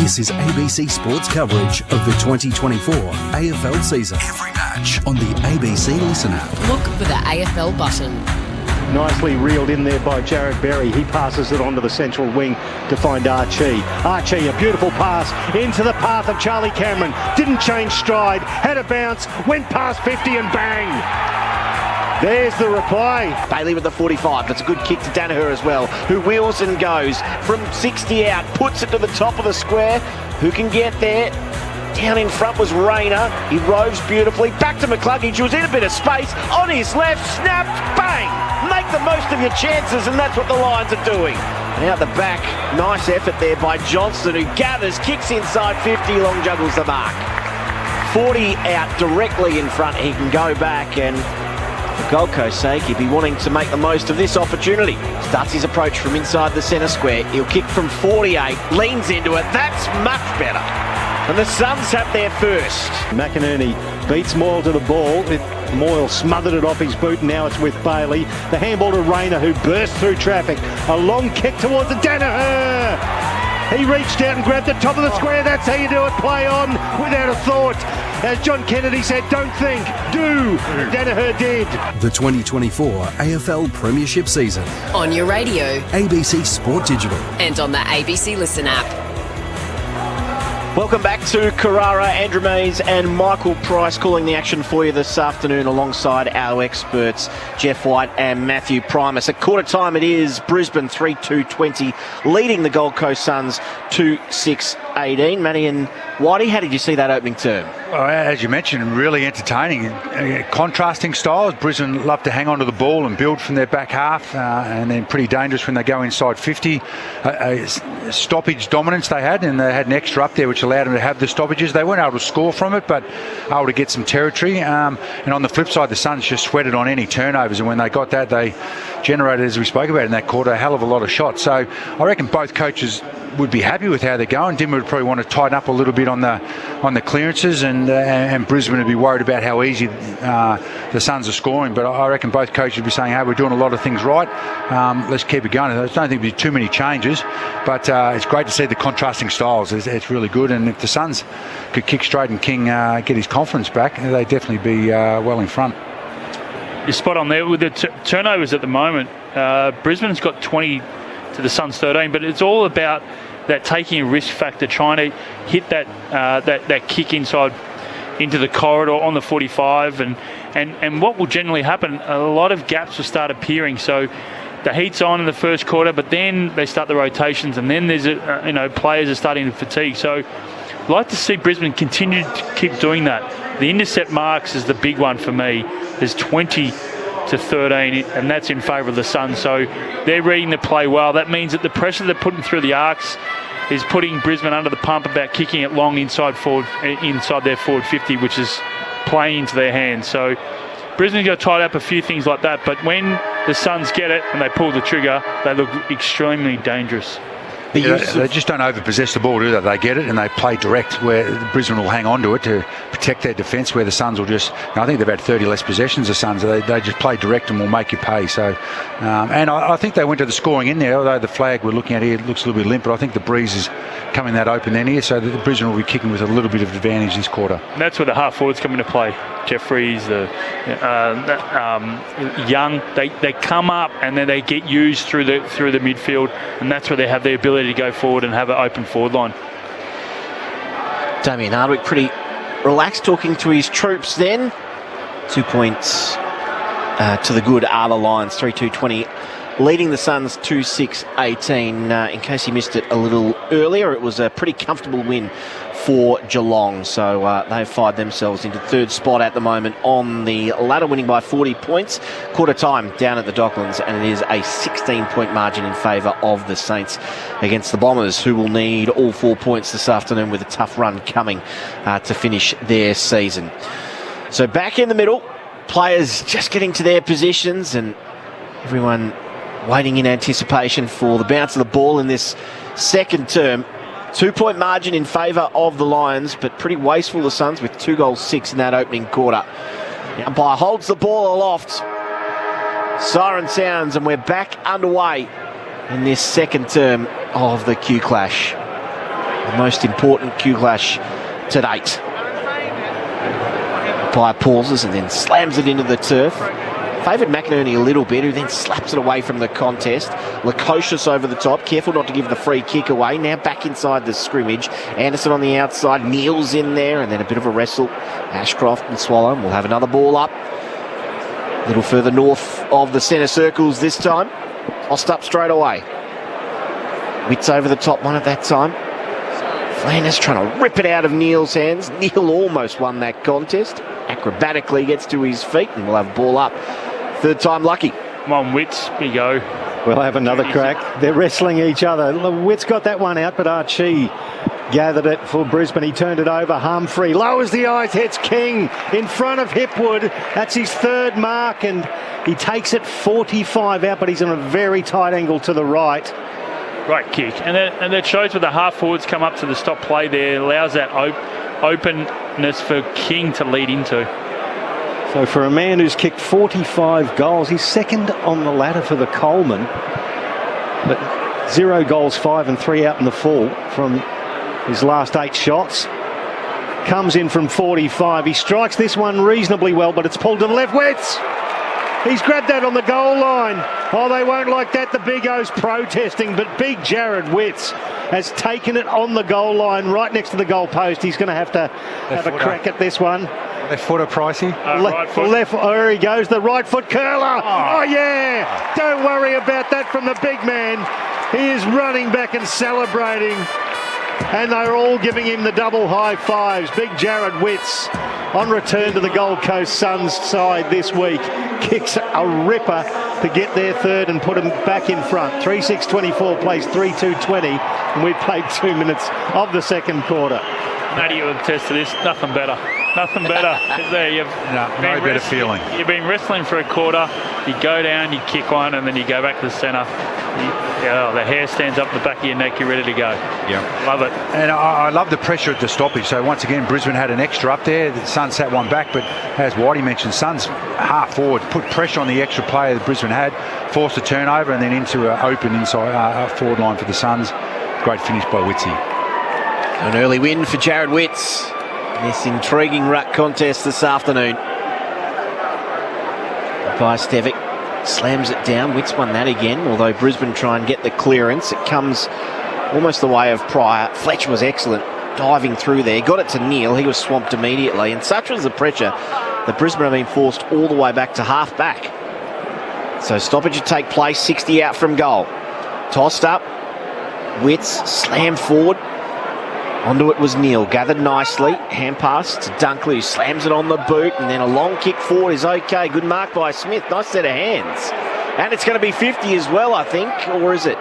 This is ABC Sports coverage of the 2024 AFL season. Every match on the ABC Listen app. Look for the AFL button. Nicely reeled in there by Jared Berry. He passes it onto the central wing to find Archie. Archie, a beautiful pass into the path of Charlie Cameron. Didn't change stride, had a bounce, went past 50 and bang. There's the reply. Bailey with the 45. That's a good kick to Danaher as well, who wheels and goes from 60 out, puts it to the top of the square. Who can get there? Down in front was Rayner. He roves beautifully. Back to McCluggage, who was in a bit of space. On his left, snap, bang! Make the most of your chances, and that's what the Lions are doing. And out the back, nice effort there by Johnston, who gathers, kicks inside 50, long juggles the mark. 40 out directly in front. He can go back, and for Gold Coast's sake, he'd be wanting to make the most of this opportunity. Starts his approach from inside the centre square. He'll kick from 48, leans into it. That's much better. And the Suns have their first. McInerney beats Moyle to the ball. Moyle smothered it off his boot. Now it's with Bailey. The handball to Rayner, who burst through traffic. A long kick towards the Danaher. He reached out and grabbed the top of the square. That's how you do it. Play on without a thought. As John Kennedy said, don't think, do. Danaher did. The 2024 AFL Premiership season. On your radio. ABC Sport Digital. And on the ABC Listen app. Welcome back to Carrara. Andrew Mays and Michael Price calling the action for you this afternoon alongside our experts Jeff White and Matthew Primus. At quarter time it is Brisbane 3-2-20 leading the Gold Coast Suns 2-6-18. Matty and Whitey, how did you see that opening term? Well, as you mentioned, really entertaining. Contrasting styles. Brisbane love to hang on to the ball and build from their back half, and then pretty dangerous when they go inside 50. Stoppage dominance they had, and they had an extra up there which allowed them to have the stoppages. They weren't able to score from it, but able to get some territory. And on the flip side, the Suns just sweated on any turnovers, and when they got that, they generated, as we spoke about in that quarter, a hell of a lot of shots. So I reckon both coaches would be happy with how they're going. Dimmer would probably want to tighten up a little bit on the clearances, and Brisbane would be worried about how easy the Suns are scoring. But I reckon both coaches would be saying, hey, we're doing a lot of things right. Let's keep it going. I don't think there'll be too many changes, but it's great to see the contrasting styles. It's really good, and if the Suns could kick straight and King get his confidence back, they'd definitely be well in front. You're spot on there. With the turnovers at the moment, Brisbane's got 20 to the Suns 13, but it's all about that taking a risk factor, trying to hit that kick inside into the corridor on the 45, and what will generally happen, a lot of gaps will start appearing. So the heat's on in the first quarter, but then they start the rotations, and then there's players are starting to fatigue. So I'd like to see Brisbane continue to keep doing that. The intercept marks is the big one for me. There's 20 to 13, and that's in favour of the Suns. So they're reading the play well. That means that the pressure they're putting through the arcs is putting Brisbane under the pump about kicking it long inside their forward 50, which is playing into their hands. So Brisbane's got to tie up a few things like that, but when the Suns get it and they pull the trigger, they look extremely dangerous. They just don't overpossess the ball, do they? They get it and they play direct, where Brisbane will hang on to it to protect their defence, where the Suns will just... I think they've had 30 less possessions, the Suns. They just play direct and will make you pay. So, and I think they went to the scoring in there, although the flag we're looking at here looks a little bit limp, but I think the breeze is coming that open then here, so that the Brisbane will be kicking with a little bit of advantage this quarter. And that's where the half forwards come into play. Jeffries, Young, they come up and then they get used through the midfield, and that's where they have the ability to go forward and have an open forward line. Damien Hardwick pretty relaxed talking to his troops then. 2 points to the good are the Lions, 3-2-20, leading the Suns 2-6-18. In case you missed it a little earlier, it was a pretty comfortable win for Geelong. So they've fired themselves into third spot at the moment on the ladder, winning by 40 points. Quarter time down at the Docklands, and it is a 16-point margin in favour of the Saints against the Bombers, who will need all 4 points this afternoon with a tough run coming to finish their season. So back in the middle, players just getting to their positions and everyone waiting in anticipation for the bounce of the ball in this second term. 2 point margin in favour of the Lions, but pretty wasteful the Suns with 2 goals 6 in that opening quarter. The umpire holds the ball aloft. Siren sounds and we're back underway in this second term of the Q Clash. The most important Q Clash to date. Umpire pauses and then slams it into the turf. Favoured McInerney a little bit, who then slaps it away from the contest. Lukosius over the top, careful not to give the free kick away. Now back inside the scrimmage. Anderson on the outside, Neal's in there, and then a bit of a wrestle. Ashcroft and Swallow will have another ball up. A little further north of the centre circles this time. Tossed up straight away. Witts over the top one at that time. Flanders trying to rip it out of Neal's hands. Neal almost won that contest. Acrobatically gets to his feet and we'll have ball up. Third time lucky. Come on, Witts, here you go. We'll have another crack. They're wrestling each other. Witts got that one out, but Archie gathered it for Brisbane. He turned it over. Humphrey lowers the eyes, hits King in front of Hipwood. That's his third mark, and he takes it 45 out, but he's on a very tight angle to the right. Great kick. And that shows where the half forwards come up to the stop play there, allows that openness for King to lead into. So for a man who's kicked 45 goals, he's second on the ladder for the Coleman. But 0 goals, 5 and 3 out in the fall from his last 8 shots. Comes in from 45. He strikes this one reasonably well, but it's pulled to the left. Witts! He's grabbed that on the goal line. Oh, they won't like that. The Big O's protesting, but big Jared Witts has taken it on the goal line right next to the goal post. He's going to have a crack at this one. Left footer, Pricey. Right foot. There he goes, the right foot curler. Oh, yeah. Don't worry about that from the big man. He is running back and celebrating. And they're all giving him the double high fives. Big Jared Witts on return to the Gold Coast Suns side this week. Kicks a ripper to get their third and put them back in front. 3-6-24 plays 3-2-20. And we've played 2 minutes of the second quarter. Matty, you attest to this. Nothing better. Nothing better. There, no better feeling. You've been wrestling for a quarter. You go down, you kick one, and then you go back to the centre. The hair stands up the back of your neck. You're ready to go. Yeah, love it. And I love the pressure at the stoppage. So once again, Brisbane had an extra up there. The Suns sat one back, but as Whitey mentioned, Suns half forward put pressure on the extra player that Brisbane had, forced a turnover, and then into an open inside forward line for the Suns. Great finish by Wittsy. An early win for Jared Witts. This intriguing ruck contest this afternoon. By Stevic slams it down. Witts won that again, although Brisbane try and get the clearance. It comes almost the way of Pryor. Fletcher was excellent diving through there. Got it to Neal. He was swamped immediately. And such was the pressure that Brisbane have been forced all the way back to half back. So stoppage would take place, 60 out from goal. Tossed up. Witts slammed forward. Onto it was Neal, gathered nicely, hand pass to Dunkley, who slams it on the boot, and then a long kick forward is okay. Good mark by Smith, nice set of hands. And it's going to be 50 as well, I think, or is it?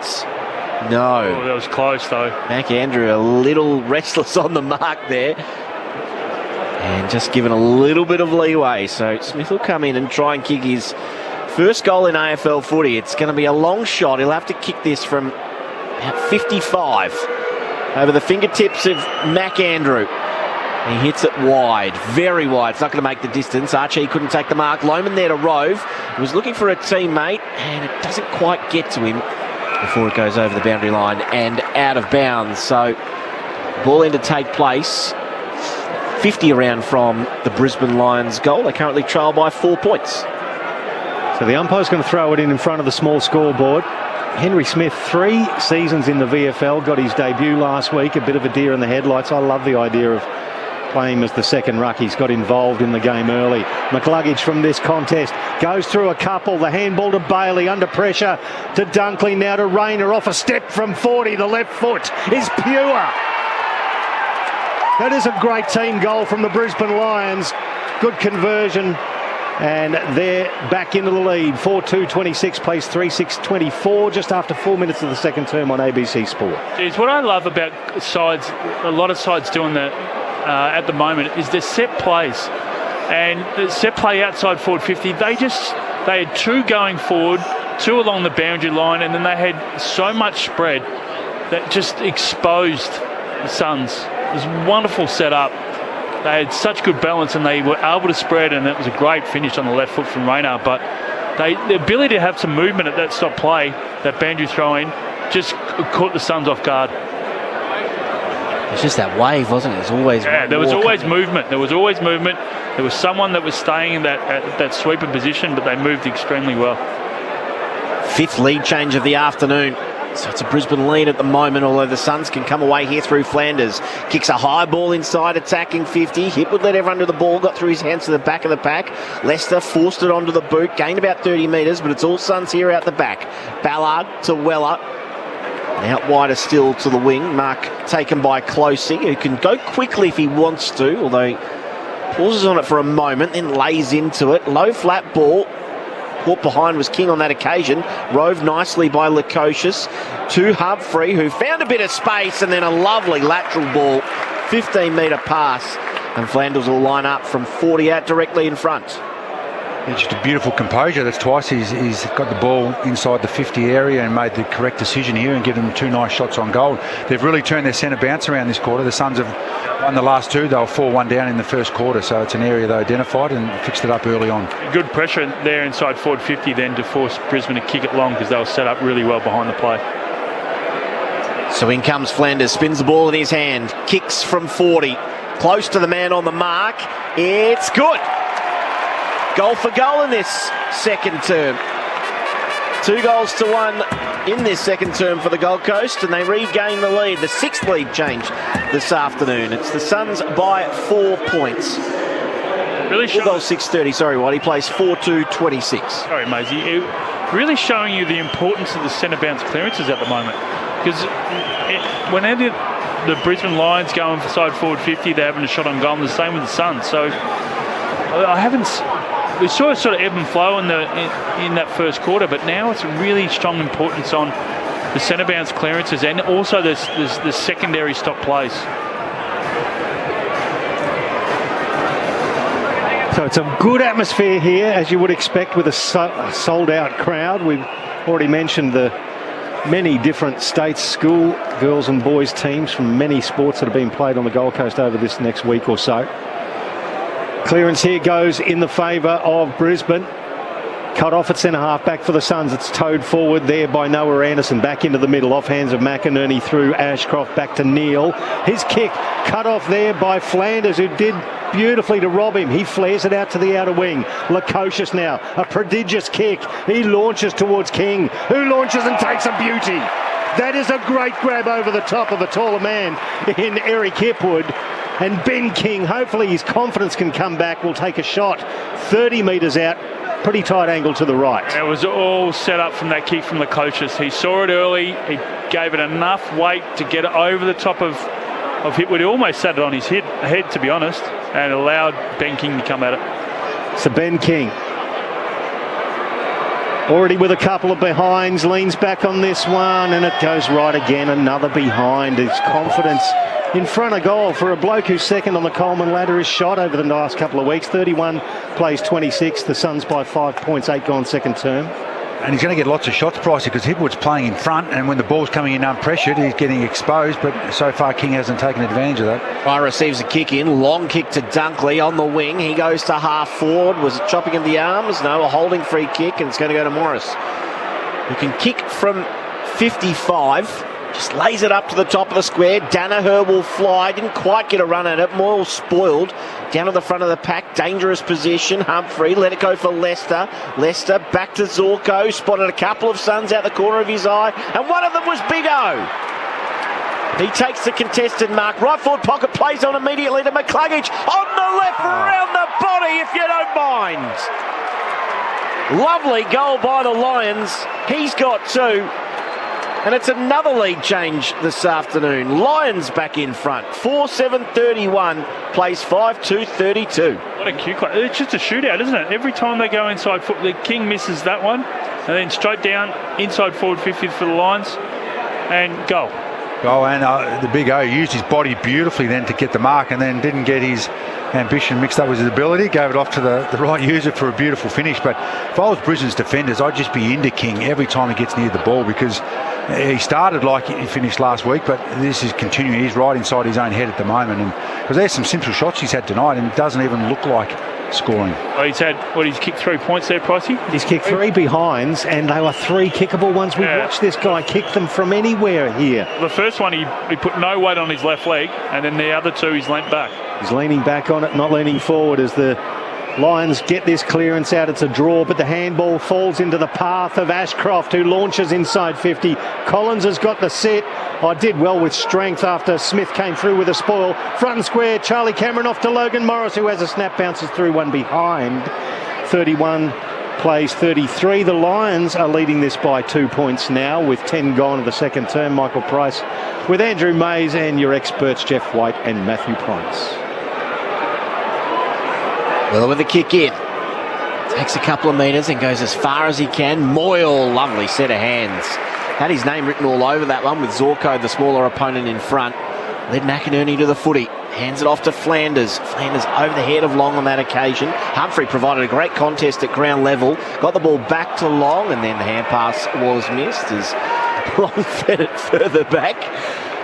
No. Oh, that was close though. McAndrew a little restless on the mark there. And just given a little bit of leeway. So Smith will come in and try and kick his first goal in AFL footy. It's going to be a long shot. He'll have to kick this from about 55. Over the fingertips of Mac Andrew. He hits it wide, very wide. It's not going to make the distance. Archie couldn't take the mark. Lohman there to Rove. He was looking for a teammate, and it doesn't quite get to him before it goes over the boundary line and out of bounds. So, ball in to take place. 50 around from the Brisbane Lions goal. They currently trail by 4 points. So the umpire's going to throw it in front of the small scoreboard. Henry Smith, 3 seasons in the VFL, got his debut last week. A bit of a deer in the headlights. I love the idea of playing him as the second ruck. He's got involved in the game early. McCluggage from this contest goes through a couple. The handball to Bailey, under pressure to Dunkley, now to Rayner, off a step from 40. The left foot is pure. That is a great team goal from the Brisbane Lions. Good conversion. And they're back into the lead. 4-2-26 plays 3-6-24 just after 4 minutes of the second term on ABC Sport. It's what I love about sides, a lot of sides doing that at the moment, is their set plays. And the set play outside forward 50, they had 2 going forward, 2 along the boundary line, and then they had so much spread that just exposed the Suns. It was a wonderful setup. They had such good balance and they were able to spread, and it was a great finish on the left foot from Rayner. But the ability to have some movement at that stop play, that boundary throw in, just caught the Suns off guard. It's just that wave, wasn't it? There was always movement. There was always movement. There was someone that was staying in that sweeper position, but they moved extremely well. 5th lead change of the afternoon. So it's a Brisbane lead at the moment, although the Suns can come away here through Flanders. Kicks a high ball inside, attacking 50. Hipwood led everyone to the ball, got through his hands to the back of the pack. Lester forced it onto the boot, gained about 30 metres, but it's all Suns here out the back. Ballard to Weller. Out wider still to the wing. Mark taken by Closey, who can go quickly if he wants to, although he pauses on it for a moment, then lays into it. Low flat ball. Caught behind was King on that occasion. Rove nicely by Lukosius to Humphrey, who found a bit of space, and then a lovely lateral ball. 15-metre pass. And Flanders will line up from 40 out directly in front. It's just a beautiful composure. That's twice he's got the ball inside the 50 area and made the correct decision here and given them 2 nice shots on goal. They've really turned their centre bounce around this quarter. The Suns have won the last 2. They were 4-1 down in the first quarter, so it's an area they identified and fixed it up early on. Good pressure there inside forward 50 then to force Brisbane to kick it long, because they were set up really well behind the play. So in comes Flanders, spins the ball in his hand, kicks from 40, close to the man on the mark. It's good. Goal for goal in this second term. 2 goals to 1 in this second term for the Gold Coast, and they regain the lead. The 6th lead change this afternoon. It's the Suns by 4 points. Really 4 goals, 6:30. Sorry, Whitey plays 4-2-26. Sorry, Maisie. Really showing you the importance of the centre bounce clearances at the moment. Because whenever the Brisbane Lions go inside forward 50, they're having a shot on goal, and the same with the Suns. So we saw it sort of ebb and flow in that first quarter, but now it's a really strong importance on the centre bounce clearances and also the secondary stop plays. So it's a good atmosphere here, as you would expect, with a sold-out crowd. We've already mentioned the many different states, school, girls and boys teams from many sports that have been played on the Gold Coast over this next week or so. Clearance here goes in the favour of Brisbane. Cut off at centre-half, back for the Suns. It's towed forward there by Noah Anderson. Back into the middle, off hands of McInerney through Ashcroft, back to Neal. His kick cut off there by Flanders, who did beautifully to rob him. He flares it out to the outer wing. Lukosius now, a prodigious kick. He launches towards King, who launches and takes a beauty. That is a great grab over the top of a taller man in Eric Hipwood. And Ben King, hopefully his confidence can come back, will take a shot 30 metres out. Pretty tight angle to the right. It was all set up from that kick from Lukosius. He saw it early. He gave it enough weight to get it over the top of Hipwood. He almost sat it on his head, to be honest, and allowed Ben King to come at it. So Ben King, already with a couple of behinds, leans back on this one, and it goes right again. Another behind. His confidence in front of goal for a bloke who's second on the Coleman ladder is shot over the last couple of weeks. 31 plays 26. The Suns by 5 points, 8 gone second term. and he's going to get lots of shots, Pricey, because Hipwood's playing in front, and when the ball's coming in unpressured, he's getting exposed, but so far King hasn't taken advantage of that. Fry receives a kick in, long kick to Dunkley on the wing. He goes to half forward. Was it chopping of the arms? No, a holding free kick, and it's going to go to Morris, who can kick from 55. Just lays it up to the top of the square. Danaher will fly. Didn't quite get a run at it. Moyle spoiled. Down to the front of the pack. Dangerous position. Humphrey let it go for Leicester. Leicester back to Zorko. Spotted a couple of Suns out the corner of his eye. And one of them was Big O. He takes the contested mark. Right forward pocket. Plays on immediately to McCluggage. On the left, around the body, if you don't mind. Lovely goal by the Lions. He's got two. And it's another lead change this afternoon. Lions back in front. 4-7-31, plays 5-2-32. What a cue. It's just a shootout, isn't it? Every time they go inside foot, the King misses that one. And then straight down, inside forward 50th for the Lions. And goal. And the Big O used his body beautifully then to get the mark, and then didn't get his ambition mixed up with his ability. Gave it off to the right user for a beautiful finish. But if I was Brisbane's defenders, I'd just be into King every time he gets near the ball, because he started like he finished last week, but this is continuing. He's right inside his own head at the moment, and because there's some simple shots he's had tonight, and it doesn't even look like scoring. Well, he's kicked 3 points there, Pricey? He's kicked 3 behinds, and they were 3 kickable ones. We've watched this guy kick them from anywhere here. The first one, he put no weight on his left leg, and then the other 2, he's leant back. He's leaning back on it, not leaning forward as the Lions get this clearance out. It's a draw, but the handball falls into the path of Ashcroft, who launches inside 50. Collins has got the set. Did well with strength after Smith came through with a spoil. Front and square, Charlie Cameron off to Logan Morris, who has a snap, bounces through one behind. 31 plays 33. The Lions are leading this by 2 points now, with 10 gone of the second term. Michael Price with Andrew Mays and your experts Jeff White and Matthew Price. Well, with the kick in, takes a couple of metres and goes as far as he can. Moyle, lovely set of hands. Had his name written all over that one, with Zorko, the smaller opponent, in front. Led McInerney to the footy. Hands it off to Flanders. Flanders over the head of Long on that occasion. Humphrey provided a great contest at ground level. Got the ball back to Long, and then the hand pass was missed as Long fed it further back.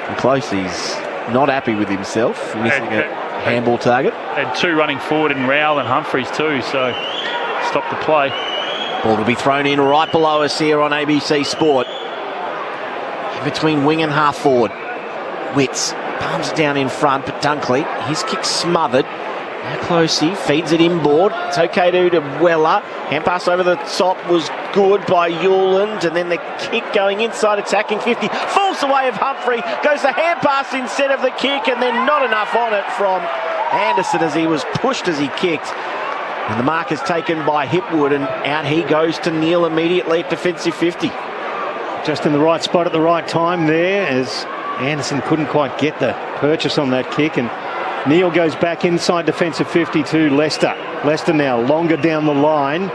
And Close, he's not happy with himself, missing a handball target. And 2 running forward in Rowell and Humphreys too, so stop the play. Ball to be thrown in right below us here on ABC Sport. In between wing and half forward. Witts palms it down in front, but Dunkley, his kick smothered. Now Closey feeds it inboard. It's okay to Weller. Hand pass over the top was good by Yuland, and then the kick going inside, attacking 50. Falls away of Humphrey. Goes the hand pass instead of the kick, and then not enough on it from Anderson as he was pushed as he kicked. And the mark is taken by Hipwood, and out he goes to Neil immediately at defensive 50. Just in the right spot at the right time there, as Anderson couldn't quite get the purchase on that kick, and Neil goes back inside defensive 50 to Leicester. Leicester now longer down the line.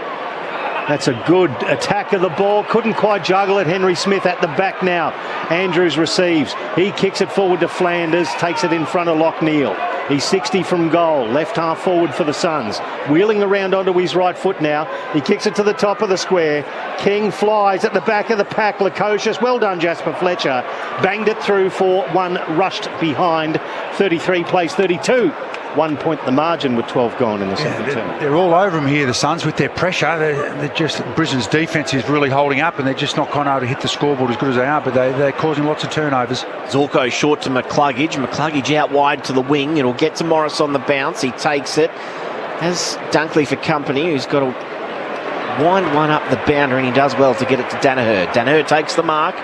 That's a good attack of the ball. Couldn't quite juggle it. Henry Smith at the back now. Andrews receives. He kicks it forward to Flanders. Takes it in front of Lockneil. He's 60 from goal. Left half forward for the Suns. Wheeling around onto his right foot now. He kicks it to the top of the square. King flies at the back of the pack. Lukosius. Well done, Jasper Fletcher. Banged it through for one, rushed behind. 33 plays 32. 1 point the margin with 12 gone in the second term. They're all over him here, the Suns, with their pressure. They're just, Brisbane's defence is really holding up, and they're just not kind of able to hit the scoreboard as good as they are, but they're causing lots of turnovers. Zorko short to McCluggage. McCluggage out wide to the wing. It'll get to Morris on the bounce. He takes it. Has Dunkley for company, who's got to wind one up the boundary, and he does well to get it to Danaher. Danaher takes the mark.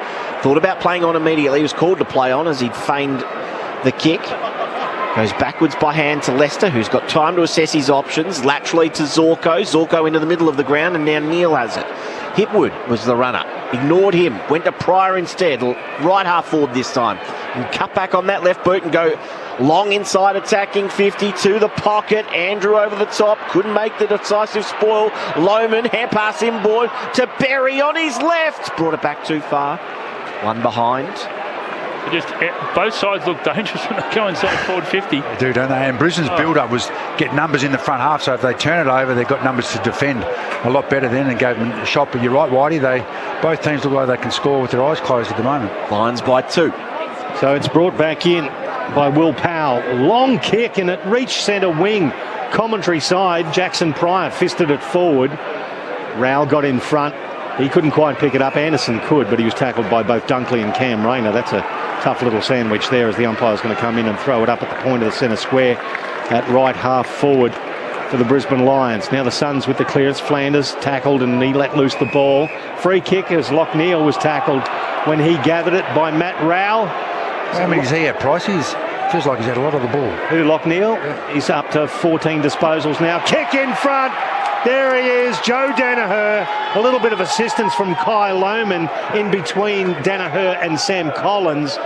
Thought about playing on immediately. He was called to play on as he'd feigned the kick. Goes backwards by hand to Leicester, who's got time to assess his options. Laterally to Zorko. Zorko into the middle of the ground, and now Neil has it. Hipwood was the runner. Ignored him. Went to Pryor instead. Right half forward this time. And cut back on that left boot and go long inside, attacking 50 to the pocket. Andrew over the top. Couldn't make the decisive spoil. Lohman, hand pass inboard to Berry on his left. Brought it back too far. One behind. Just both sides look dangerous when they go inside forward 50. They do, don't they? And Brisbane's build-up was get numbers in the front half, so if they turn it over, they've got numbers to defend a lot better then and gave them a shot. But you're right, Whitey, both teams look like they can score with their eyes closed at the moment. Lions by 2. So it's brought back in by Will Powell. Long kick and it reached centre wing. Commentary side, Jackson Pryor fisted it forward. Rowell got in front. He couldn't quite pick it up. Anderson could, but he was tackled by both Dunkley and Cam Rayner. That's a tough little sandwich there as the umpire's going to come in and throw it up at the point of the centre square at right half forward for the Brisbane Lions. Now the Suns with the clearance. Flanders tackled and he let loose the ball. Free kick as Lockneil was tackled when he gathered it by Matt Rowell. How many does he have, Price? Feels like he's had a lot of the ball. Who, Lockneil? Yeah. He's up to 14 disposals now. Kick in front. There he is, Joe Danaher. A little bit of assistance from Kai Lohman in between Danaher and Sam Collins.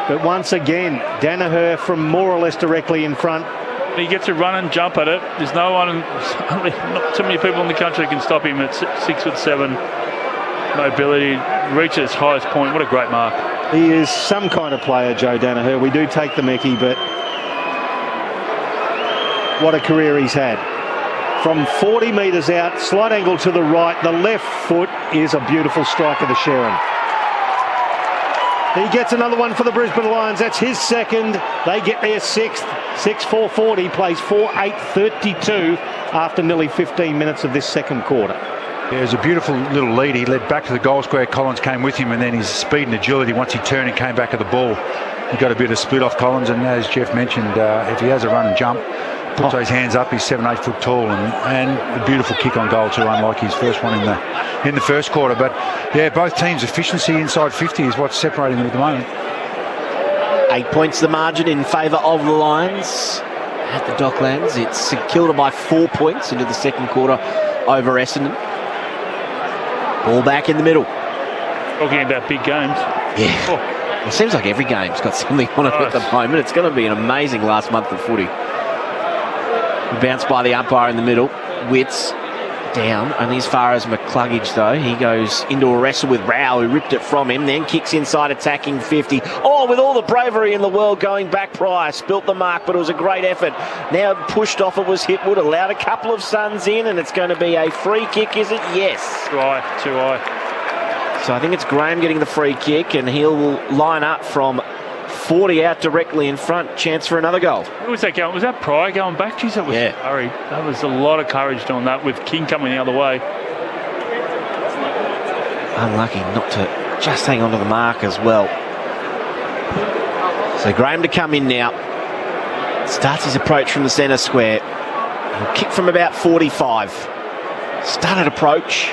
But once again, Danaher from more or less directly in front. He gets a run and jump at it. There's not too many people in the country can stop him at 6'7", mobility, reaches highest point. What a great mark. He is some kind of player, Joe Danaher. We do take the mickey, but what a career he's had. From 40 metres out, slight angle to the right, the left foot is a beautiful strike of the Sharon. He gets another one for the Brisbane Lions. That's his second. They get their sixth. 6-4-40, plays 4-8-32 after nearly 15 minutes of this second quarter. Yeah, it was a beautiful little lead. He led back to the goal square. Collins came with him, and then his speed and agility, once he turned and came back at the ball, he got a bit of split off Collins. And as Jeff mentioned, if he has a run and jump, puts those hands up, he's 7-8 foot tall, and a beautiful kick on goal too, unlike his first one in the first quarter. But yeah, both teams' efficiency inside 50 is what's separating them at the moment. 8 points the margin in favour of the Lions at the Docklands. It's St Kilda by 4 points into the second quarter over Essendon. Ball back in the middle. Talking about big games. Yeah. Oh. It seems like every game's got something on it at the moment. It's going to be an amazing last month of footy. Bounced by the umpire in the middle. Witts down, only as far as McCluggage though. He goes into a wrestle with Rowell, who ripped it from him, then kicks inside attacking 50. Oh, with all the bravery in the world going back, Price spilt the mark, but it was a great effort. Now pushed off, it was Hitwood, allowed a couple of Suns in, and it's going to be a free kick, is it? Yes. Too high. So I think it's Graham getting the free kick, and he'll line up from 40 out directly in front. Chance for another goal. Who was that going? Was that Pryor going back? Jeez, that was hurry. That was a lot of courage doing that with King coming the other way. Unlucky not to just hang on to the mark as well. So Graham to come in now. Starts his approach from the centre square. He'll kick from about 45. Started approach.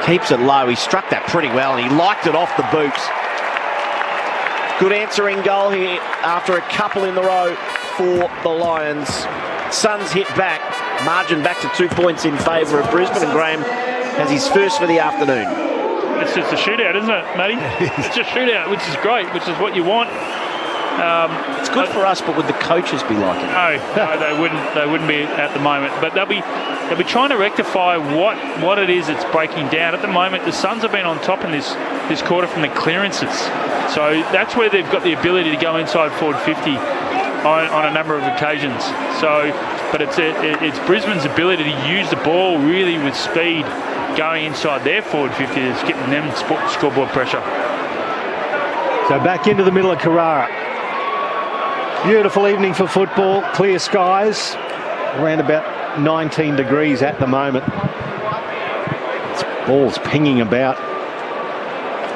Keeps it low. He struck that pretty well and he liked it off the boot. Good answering goal here after a couple in the row for the Lions. Suns hit back. Margin back to 2 points in favour of Brisbane, and Graham has his first for the afternoon. It's just a shootout, isn't it, Matty? It's just a shootout, which is great, which is what you want. It's good for us, but would the coaches be like it? No, they wouldn't. They wouldn't be at the moment. But they'll be trying to rectify what it is that's breaking down. At the moment, the Suns have been on top in this quarter from the clearances. So that's where they've got the ability to go inside forward 50 on a number of occasions. So, but it's Brisbane's ability to use the ball really with speed going inside their forward 50 that's getting them scoreboard pressure. So back into the middle of Carrara. Beautiful evening for football, clear skies, around about 19 degrees at the moment. Ball's pinging about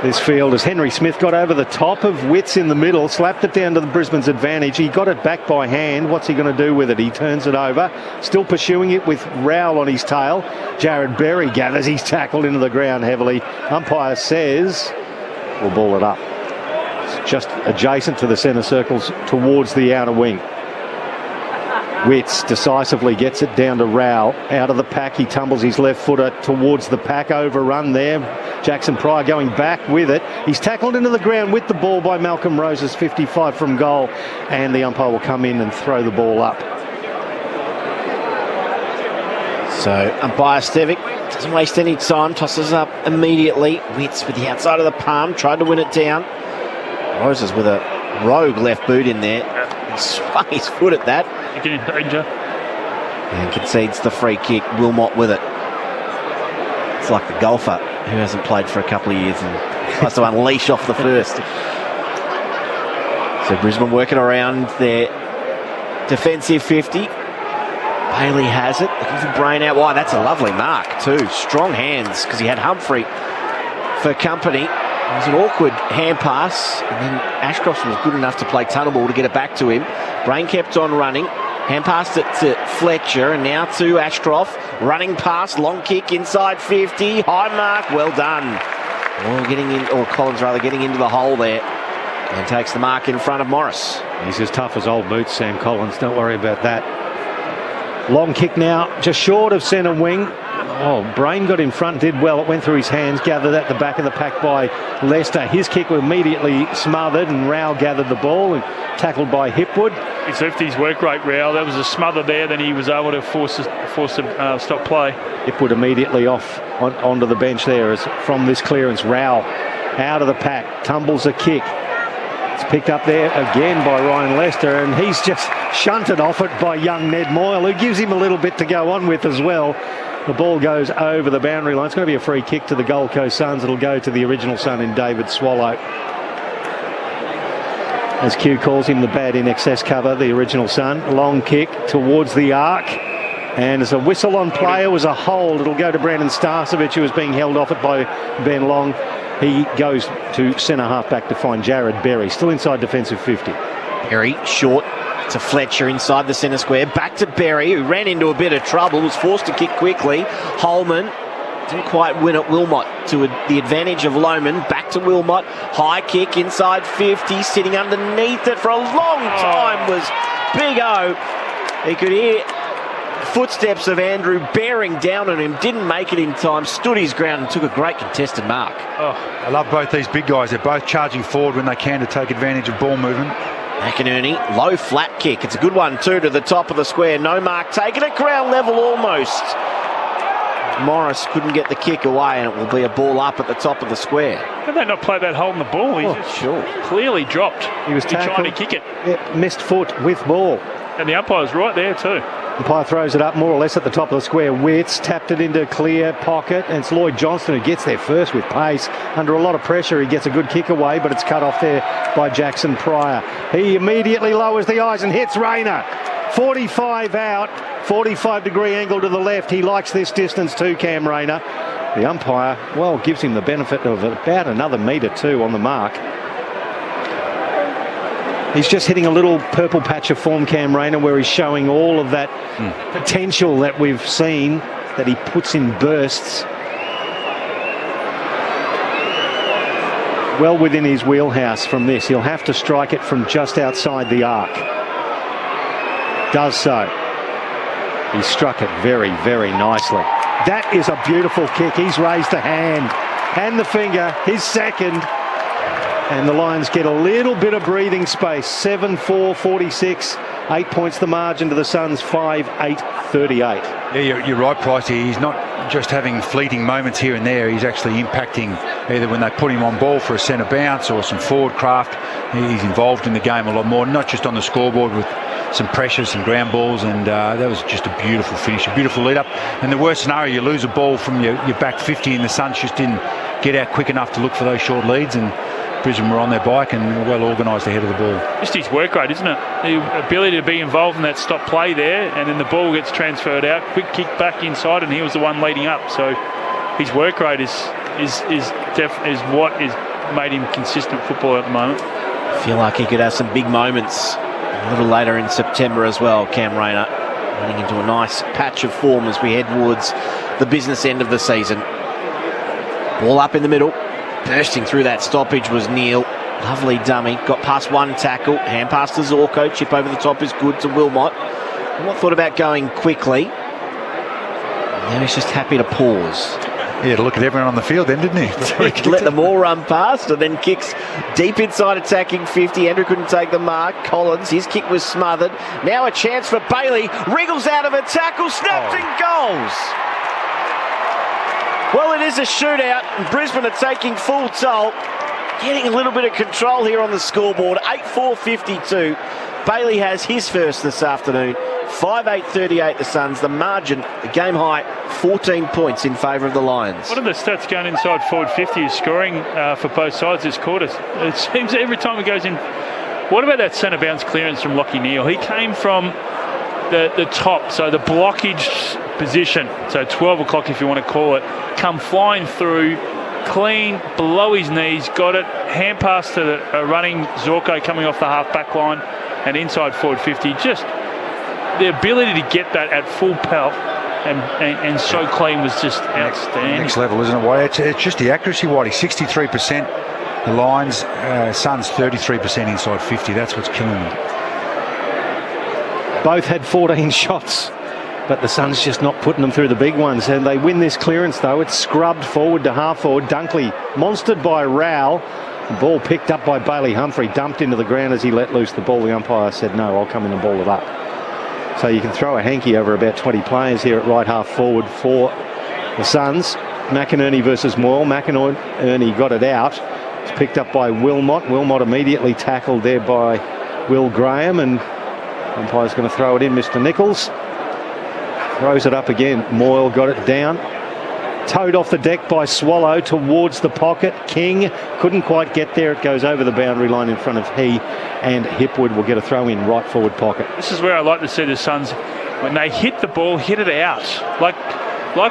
this field as Henry Smith got over the top of Witts in the middle, slapped it down to the Brisbane's advantage. He got it back by hand. What's he going to do with it? He turns it over, still pursuing it with Rowell on his tail. Jared Berry gathers, he's tackled into the ground heavily. Umpire says we'll ball it up. It's just adjacent to the centre circles towards the outer wing. Witts decisively gets it down to Rowell. Out of the pack, he tumbles his left footer towards the pack. Overrun there. Jackson Pryor going back with it. He's tackled into the ground with the ball by Malcolm Rose's 55 from goal. And the umpire will come in and throw the ball up. So umpire Stevic doesn't waste any time. Tosses up immediately. Witts with the outside of the palm. Tried to win it down. Roses with a rogue left boot in there. He swung his foot at that. Getting in danger. And concedes the free kick. Wilmot with it. It's like the golfer who hasn't played for a couple of years and tries to unleash off the first. So Brisbane working around their defensive 50. Bailey has it. Looking for Brain out wide. That's a lovely mark too. Strong hands because he had Humphrey for company. It was an awkward hand pass, and then Ashcroft was good enough to play tunnel ball to get it back to him. Brain kept on running. Hand passed it to Fletcher, and now to Ashcroft. Running pass, long kick inside 50. High mark, well done. Collins getting into the hole there. And takes the mark in front of Morris. He's as tough as old boots, Sam Collins. Don't worry about that. Long kick now, just short of centre wing. Oh, Brain got in front, did well. It went through his hands, gathered at the back of the pack by Lester. His kick was immediately smothered, and Rao gathered the ball and tackled by Hipwood. He's left his work rate, Rao. That was a smother there. Then he was able to force a stop play. Hipwood immediately off onto the bench there as from this clearance. Rao out of the pack, tumbles a kick. It's picked up there again by Ryan Lester, and he's just shunted off it by young Ned Moyle, who gives him a little bit to go on with as well. The ball goes over the boundary line. It's going to be a free kick to the Gold Coast Suns. It'll go to the original son in David Swallow. As Q calls him the bad in excess cover, the original son. Long kick towards the arc. And as a whistle on play, it was a hold. It'll go to Brandon Starcevich, who was being held off it by Ben Long. He goes to centre half back to find Jared Berry, still inside defensive 50. Berry short to Fletcher inside the centre square. Back to Berry, who ran into a bit of trouble, was forced to kick quickly. Holman didn't quite win at Wilmot to the advantage of Lohman. Back to Wilmot. High kick inside 50, sitting underneath it for a long time was Big O. He could hear footsteps of Andrew bearing down on him, didn't make it in time, stood his ground and took a great contested mark. I love both these big guys. They're both charging forward when they can to take advantage of ball movement. McInerney, low flat kick. It's a good one too, to the top of the square. No mark taken at ground level almost. Morris couldn't get the kick away, and it will be a ball up at the top of the square. How did they not play that hole in the ball? He just clearly dropped. He was trying to kick it. Yeah, missed foot with ball. And the umpire's right there too. Umpire throws it up more or less at the top of the square. Witts tapped it into clear pocket, and it's Lloyd Johnston who gets there first with pace. Under a lot of pressure, he gets a good kick away, but it's cut off there by Jackson Pryor. He immediately lowers the eyes and hits Rayner. 45 out, 45-degree angle to the left. He likes this distance too, Cam Rayner. The umpire, well, gives him the benefit of about another metre too on the mark. He's just hitting a little purple patch of form, Cam Rayner, where he's showing all of that potential that we've seen, that he puts in bursts. Well within his wheelhouse from this. He'll have to strike it from just outside the arc. Does so. He struck it very, very nicely. That is a beautiful kick. He's raised the hand and the finger, his second. And the Lions get a little bit of breathing space. 7-4, 46. 8 points the margin to the Suns. 5-8, 38. Yeah, you're right, Pricey. He's not just having fleeting moments here and there. He's actually impacting either when they put him on ball for a centre bounce or some forward craft. He's involved in the game a lot more, not just on the scoreboard with some pressure, some ground balls, and that was just a beautiful finish, a beautiful lead up. And the worst scenario, you lose a ball from your back 50 and the Suns just didn't get out quick enough to look for those short leads, and Brisbane were on their bike and well organised ahead of the ball. Just his work rate, isn't it? The ability to be involved in that stop play there, and then the ball gets transferred out, quick kick back inside, and he was the one leading up. So his work rate is what is made him consistent footballer at the moment. I feel like he could have some big moments a little later in September as well, Cam Rayner, running into a nice patch of form as we head towards the business end of the season. Ball up in the middle. Bursting through that stoppage was Neil. Lovely dummy. Got past one tackle. Hand pass to Zorko. Chip over the top is good to Wilmot. Wilmot thought about going quickly. Now he's just happy to pause. He had to look at everyone on the field then, didn't he? Let them all run past and then kicks deep inside attacking 50. Andrew couldn't take the mark. Collins, his kick was smothered. Now a chance for Bailey. Wriggles out of a tackle. Snaps and goals. Well, it is a shootout, and Brisbane are taking full toll. getting a little bit of control here on the scoreboard. 8-4-52. Bailey has his first this afternoon. 5-8-38 the Suns. The margin, the game high, 14 points in favour of the Lions. What are the stats going inside forward 50 is scoring for both sides this quarter? It seems every time it goes in. What about that centre bounce clearance from Lachie Neale? He came from the top, so the blockage position, so 12 o'clock if you want to call it, come flying through, clean, below his knees, got it, hand pass to the running Zorko coming off the half-back line and inside forward 50. Just the ability to get that at full pelt and so clean was just outstanding. Next level, isn't it, Whitey? It's just the accuracy, Whitey. 63%. The Lions, Suns 33% inside 50. That's what's killing them. Both had 14 shots, but the Suns just not putting them through the big ones. And they win this clearance, though. It's scrubbed forward to half forward. Dunkley monstered by Rowell. The ball picked up by Bailey Humphrey, dumped into the ground as he let loose the ball. The umpire said, no, I'll come in and ball it up. So you can throw a hanky over about 20 players here at right half forward for the Suns. McInerney versus Moyle. McInerney got it out. It's picked up by Wilmot. Wilmot immediately tackled there by Will Graham, and umpire's going to throw it in. Mr. Nichols throws it up again. Moyle got it down. Towed off the deck by Swallow towards the pocket. King couldn't quite get there. It goes over the boundary line in front of he, and Hipwood will get a throw in right forward pocket. This is where I like to see the Suns, when they hit the ball, hit it out. Like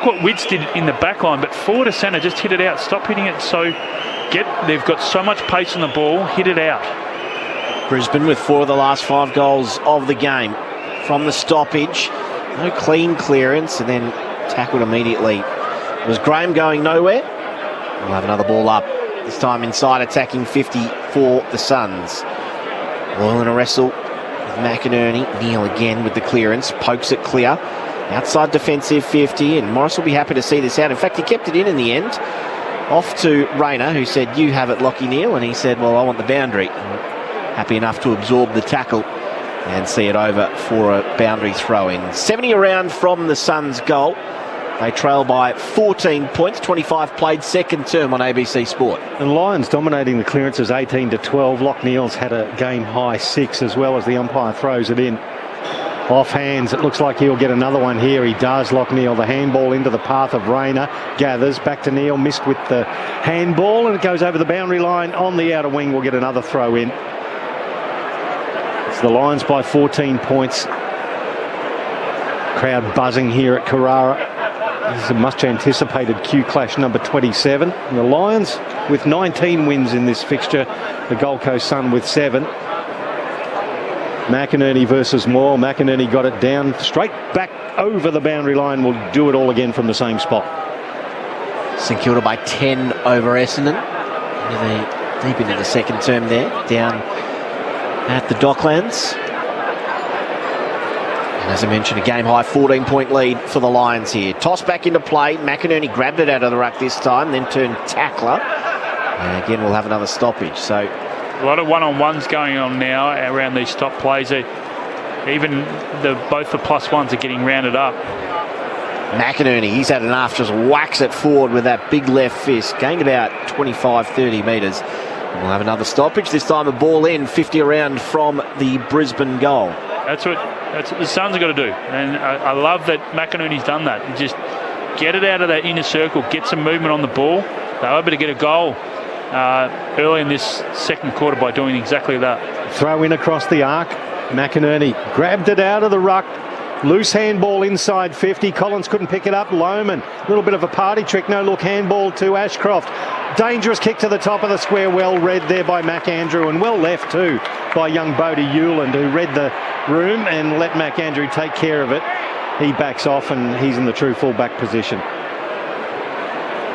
what Witts did in the back line, but forward to centre, just hit it out. Stop hitting it. So they've got so much pace on the ball, hit it out. Brisbane with 4 of the last 5 goals of the game from the stoppage. No clean clearance, and then tackled immediately. It was Graham going nowhere. We'll have another ball up, this time inside attacking 50 for the Suns. All in a wrestle with McInerney. Neale again with the clearance, pokes it clear. Outside defensive 50, and Morris will be happy to see this out. In fact, he kept it in the end. Off to Rayner, who said, you have it, Lachie Neale, and he said, well, I want the boundary. Happy enough to absorb the tackle and see it over for a boundary throw-in. 70 around from the Suns' goal. They trail by 14 points, 25 played, second term on ABC Sport. And Lions dominating the clearances 18-12. Lachie Neale's had a game high 6 as well as the umpire throws it in. Off hands, it looks like he'll get another one here. He does, Lachie Neale. The handball into the path of Rayner. Gathers back to Neale, missed with the handball, and it goes over the boundary line on the outer wing. We'll get another throw in. It's the Lions by 14 points. Crowd buzzing here at Carrara. This is a much anticipated Q clash number 27. And the Lions with 19 wins in this fixture. The Gold Coast Sun with 7. McInerney versus Moore. McInerney got it down straight back over the boundary line. We'll do it all again from the same spot. St Kilda by 10 over Essendon. Deep into the second term there, down at the Docklands. And as I mentioned, a game-high 14-point lead for the Lions here. Toss back into play. McInerney grabbed it out of the ruck this time, then turned tackler. And again, we'll have another stoppage. So a lot of one-on-ones going on now around these stop plays. Even both the plus ones are getting rounded up. McInerney, he's had enough, just whacks it forward with that big left fist. Gained about 25-30 metres. And we'll have another stoppage. This time a ball in, 50 around from the Brisbane goal. That's what the Suns have got to do. And I love that McInerney's done that. You just get it out of that inner circle, get some movement on the ball. They're able to get a goal early in this second quarter by doing exactly that. Throw in across the arc. McInerney grabbed it out of the ruck. Loose handball inside 50. Collins couldn't pick it up. Lohman, a little bit of a party trick. No look handball to Ashcroft. Dangerous kick to the top of the square. Well read there by McAndrew, and well left too by young Bodie Hewland, who read the room and let McAndrew take care of it. He backs off and he's in the true full-back position.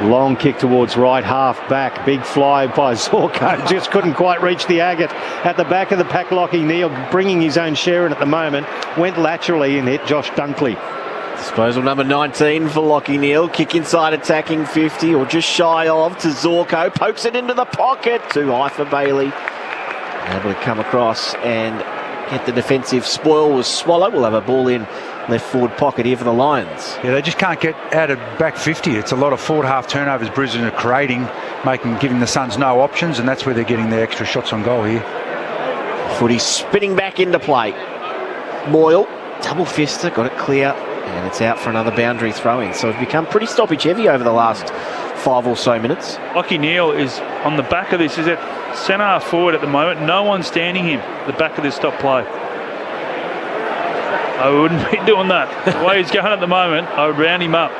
Long kick towards right half back. Big fly by Zorko. Just couldn't quite reach the agate at the back of the pack. Lachie Neale bringing his own share in at the moment. Went laterally and hit Josh Dunkley. Disposal number 19 for Lachie Neale. Kick inside attacking 50, or just shy of, to Zorko. Pokes it into the pocket. Too high for Bailey. Able to come across and get the defensive spoil was Swallow. We'll have a ball in left forward pocket here for the Lions. Yeah, they just can't get out of back 50. It's a lot of forward half turnovers Brisbane are creating, giving the Suns no options, and that's where they're getting their extra shots on goal here. Footy spinning back into play. Moyle, double fister, got it clear, and it's out for another boundary throw-in. So it's become pretty stoppage heavy over the last 5 or so minutes. Lachie Neale is on the back of this. He's at centre half forward at the moment. No one's standing him at the back of this stop play. I wouldn't be doing that. The way he's going at the moment, I would round him up.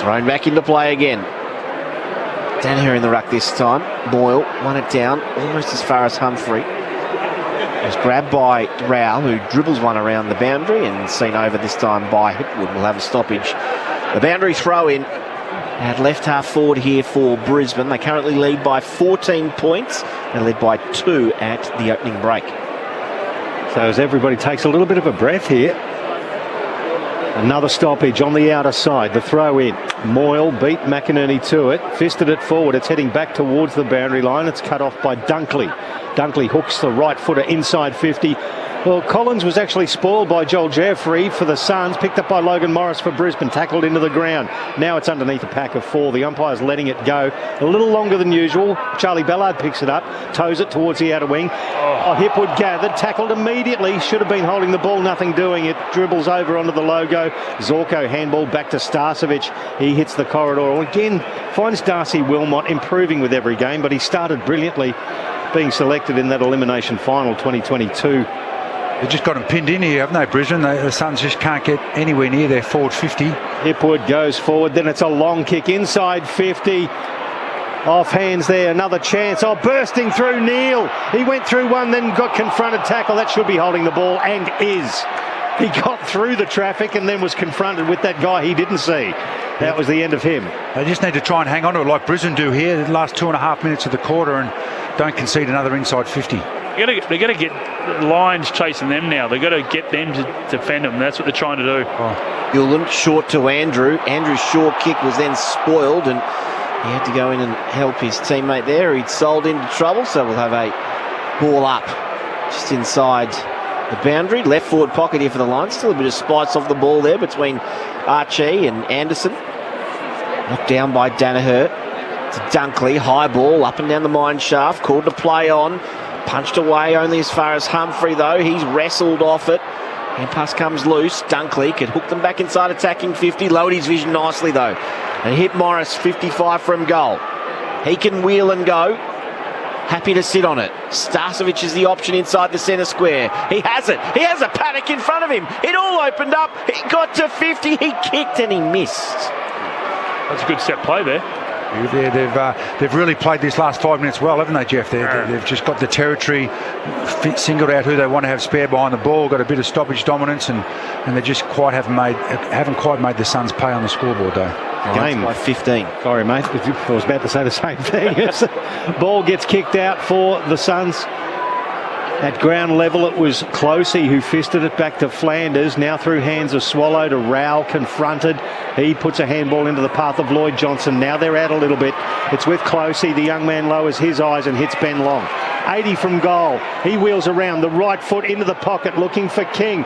Thrown back into play again. Danaher in the ruck this time. Boyle won it down almost as far as Humphrey. It was grabbed by Rowell, who dribbles one around the boundary and seen over this time by Hipwood. Will have a stoppage. The boundary throw in at left half forward here for Brisbane. They currently lead by 14 points. They led by 2 at the opening break. So as everybody takes a little bit of a breath here. Another stoppage on the outer side. The throw in. Moyle beat McInerney to it. Fisted it forward. It's heading back towards the boundary line. It's cut off by Dunkley. Dunkley hooks the right footer inside 50. Well, Collins was actually spoiled by Joel Jeffrey for the Suns. Picked up by Logan Morris for Brisbane. Tackled into the ground. Now it's underneath a pack of 4. The umpire's letting it go a little longer than usual. Charlie Ballard picks it up. Toes it towards the outer wing. Hipwood gathered. Tackled immediately. Should have been holding the ball. Nothing doing it. Dribbles over onto the logo. Zorko handball back to Starcevic. He hits the corridor. Again, finds Darcy Wilmot improving with every game, but he started brilliantly, being selected in that elimination final 2022. They've just got them pinned in here, haven't they, Brisbane? The Suns just can't get anywhere near their forward 50. Hipwood goes forward, then it's a long kick inside 50. Off hands there, another chance. Bursting through Neale. He went through one, then got confronted, tackle. That should be holding the ball, and is. He got through the traffic and then was confronted with that guy he didn't see. That was the end of him. They just need to try and hang on to it like Brisbane do here the last 2.5 minutes of the quarter and don't concede another inside 50. They've got to get the Lions chasing them now. They've got to get them to defend them. That's what they're trying to do. Gillen short to Andrew. Andrew's short kick was then spoiled and he had to go in and help his teammate there. He'd sold into trouble, so we'll have a ball up just inside the boundary. Left forward pocket here for the Lions. Still a bit of spice off the ball there between Archie and Anderson. Knocked down by Danaher to Dunkley. High ball up and down the mine shaft. Called to play on. Punched away only as far as Humphrey, though. He's wrestled off it. And pass comes loose. Dunkley could hook them back inside attacking 50. Lowered his vision nicely, though. And hit Morris 55 from goal. He can wheel and go. Happy to sit on it. Starcevic is the option inside the centre square. He has it. He has a paddock in front of him. It all opened up. He got to 50. He kicked and he missed. That's a good set play there. They've really played this last 5 minutes well, haven't they, Jeff? They've just got the territory, singled out who they want to have spare behind the ball, got a bit of stoppage dominance, and they just haven't quite made the Suns pay on the scoreboard, though. Game by 15. Sorry, mate. I was about to say the same thing. Ball gets kicked out for the Suns. At ground level, it was Closey who fisted it back to Flanders. Now through hands of Swallow to Rowell, confronted. He puts a handball into the path of Lloyd Johnson. Now they're out a little bit. It's with Closey. The young man lowers his eyes and hits Ben Long. 80 from goal. He wheels around the right foot into the pocket looking for King.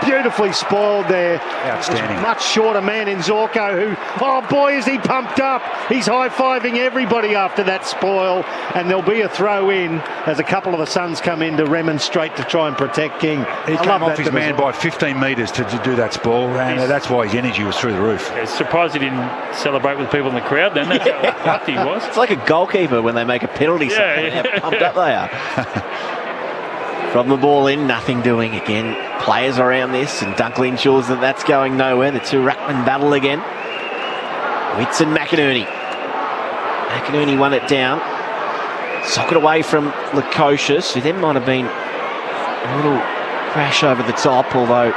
Beautifully spoiled there. Outstanding. Much shorter man in Zorko who, boy, is he pumped up. He's high-fiving everybody after that spoil. And there'll be a throw in as a couple of the Suns come in to remonstrate to try and protect King. He came off his man by 15 metres to do that spoil, and that's why his energy was through the roof. Yeah, surprised he didn't celebrate with people in the crowd then. That's how pumped he was. It's like a goalkeeper when they make a penalty. Yeah. How pumped up they are. From the ball in, nothing doing again. Players around this, and Dunkley ensures that that's going nowhere. The two ruckmen battle again. Witts and McInerney. McInerney won it down. Socket away from Lukosius, who then might have been a little crash over the top, although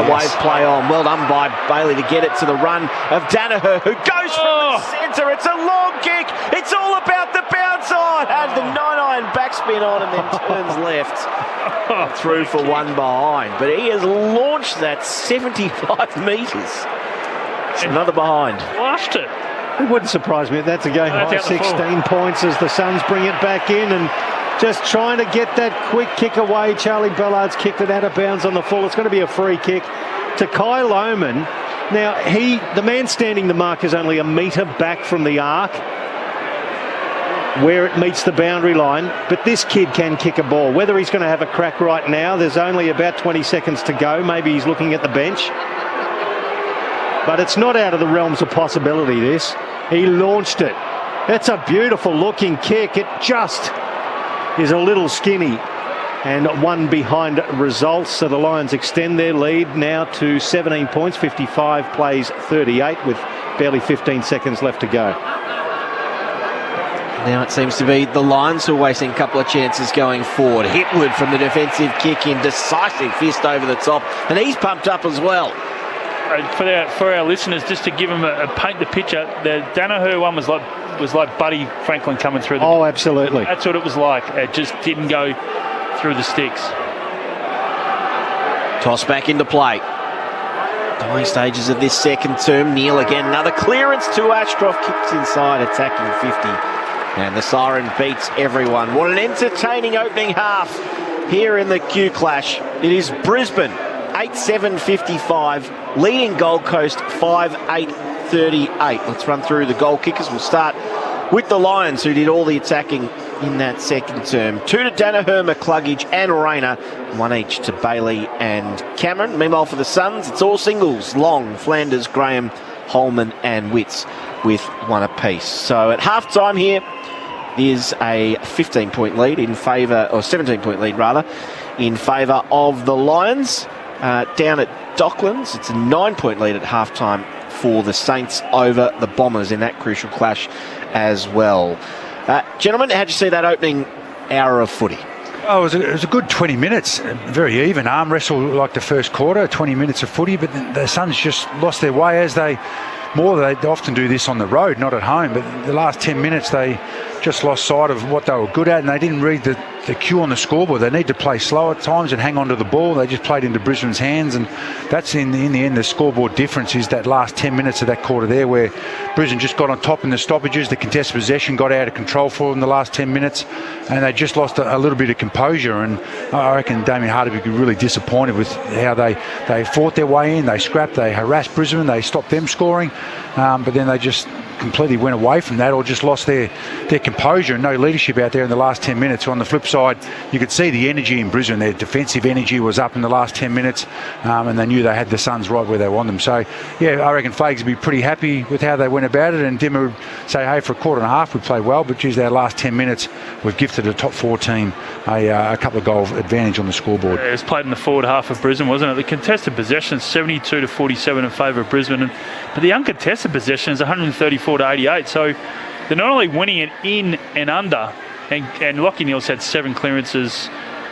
wave play on. Well done by Bailey to get it to the run of Danaher, who goes from the centre. It's a long kick. It's all about the bounce on. Had the 9-iron backspin on and then turns left. Through for one behind. But he has launched that 75 metres. It's another behind. Flushed it. It wouldn't surprise me if that's a game high. 16 points as the Suns bring it back in, and just trying to get that quick kick away. Charlie Ballard's kicked it out of bounds on the full. It's going to be a free kick to Kai Lohman. Now, the man standing the mark is only a metre back from the arc where it meets the boundary line, but this kid can kick a ball. Whether he's going to have a crack right now, there's only about 20 seconds to go. Maybe he's looking at the bench. But it's not out of the realms of possibility, this. He launched it. It's a beautiful looking kick. It just is a little skinny. And one behind results. So the Lions extend their lead now to 17 points. 55 plays 38 with barely 15 seconds left to go. Now it seems to be the Lions who are wasting a couple of chances going forward. Hitwood from the defensive kick in, decisive fist over the top, and he's pumped up as well. For our listeners, just to give them paint the picture, the Danaher one was like Buddy Franklin coming through. Oh, absolutely. That's what it was like. It just didn't go through the sticks. Toss back into play. Dying stages of this second term. Neil again, another clearance to Ashcroft, kicks inside, attacking 50. And the siren beats everyone. What an entertaining opening half here in the Q Clash. It is Brisbane 8-7-55, leading Gold Coast 5-8-38. Let's run through the goal kickers. We'll start with the Lions, who did all the attacking in that second term. 2 to Danaher, McCluggage and Rayner, 1 each to Bailey and Cameron. Meanwhile for the Suns, it's all singles. Long, Flanders, Graham, Holman and Witts with 1 apiece. So at half-time here is a 15-point lead in favour, or 17-point lead rather, in favour of the Lions. Down at Docklands, it's a 9-point lead at half-time for the Saints over the Bombers in that crucial clash as well. Gentlemen, how'd you see that opening hour of footy? Oh, it was a good 20 minutes, very even. Arm wrestle like the first quarter, 20 minutes of footy, but the Suns just lost their way as they often do this on the road, not at home. But the last 10 minutes, they just lost sight of what they were good at, and they didn't read the cue on the scoreboard. They need to play slow at times and hang on to the ball. They just played into Brisbane's hands, and that's in the end the scoreboard difference is that last 10 minutes of that quarter there where Brisbane just got on top in the stoppages. The contested possession got out of control for them the last 10 minutes, and they just lost a little bit of composure. And I reckon Damien Hardie would be really disappointed with how they fought their way in. They scrapped, they harassed Brisbane, they stopped them scoring, but then they just completely went away from that, or just lost their composure and no leadership out there in the last 10 minutes. On the flip side, you could see the energy in Brisbane. Their defensive energy was up in the last 10 minutes, and they knew they had the Suns right where they want them. So, yeah, I reckon Fags would be pretty happy with how they went about it, and Dimmer would say, hey, for a quarter and a half we played well, but geez, our last 10 minutes we've gifted a top 4 team a couple of goal advantage on the scoreboard. Yeah, it was played in the forward half of Brisbane, wasn't it? The contested possession 72 to 47 in favour of Brisbane, but the uncontested possession is 134 to 88. So they're not only winning it in and under, and Lockie Neal's had 7 clearances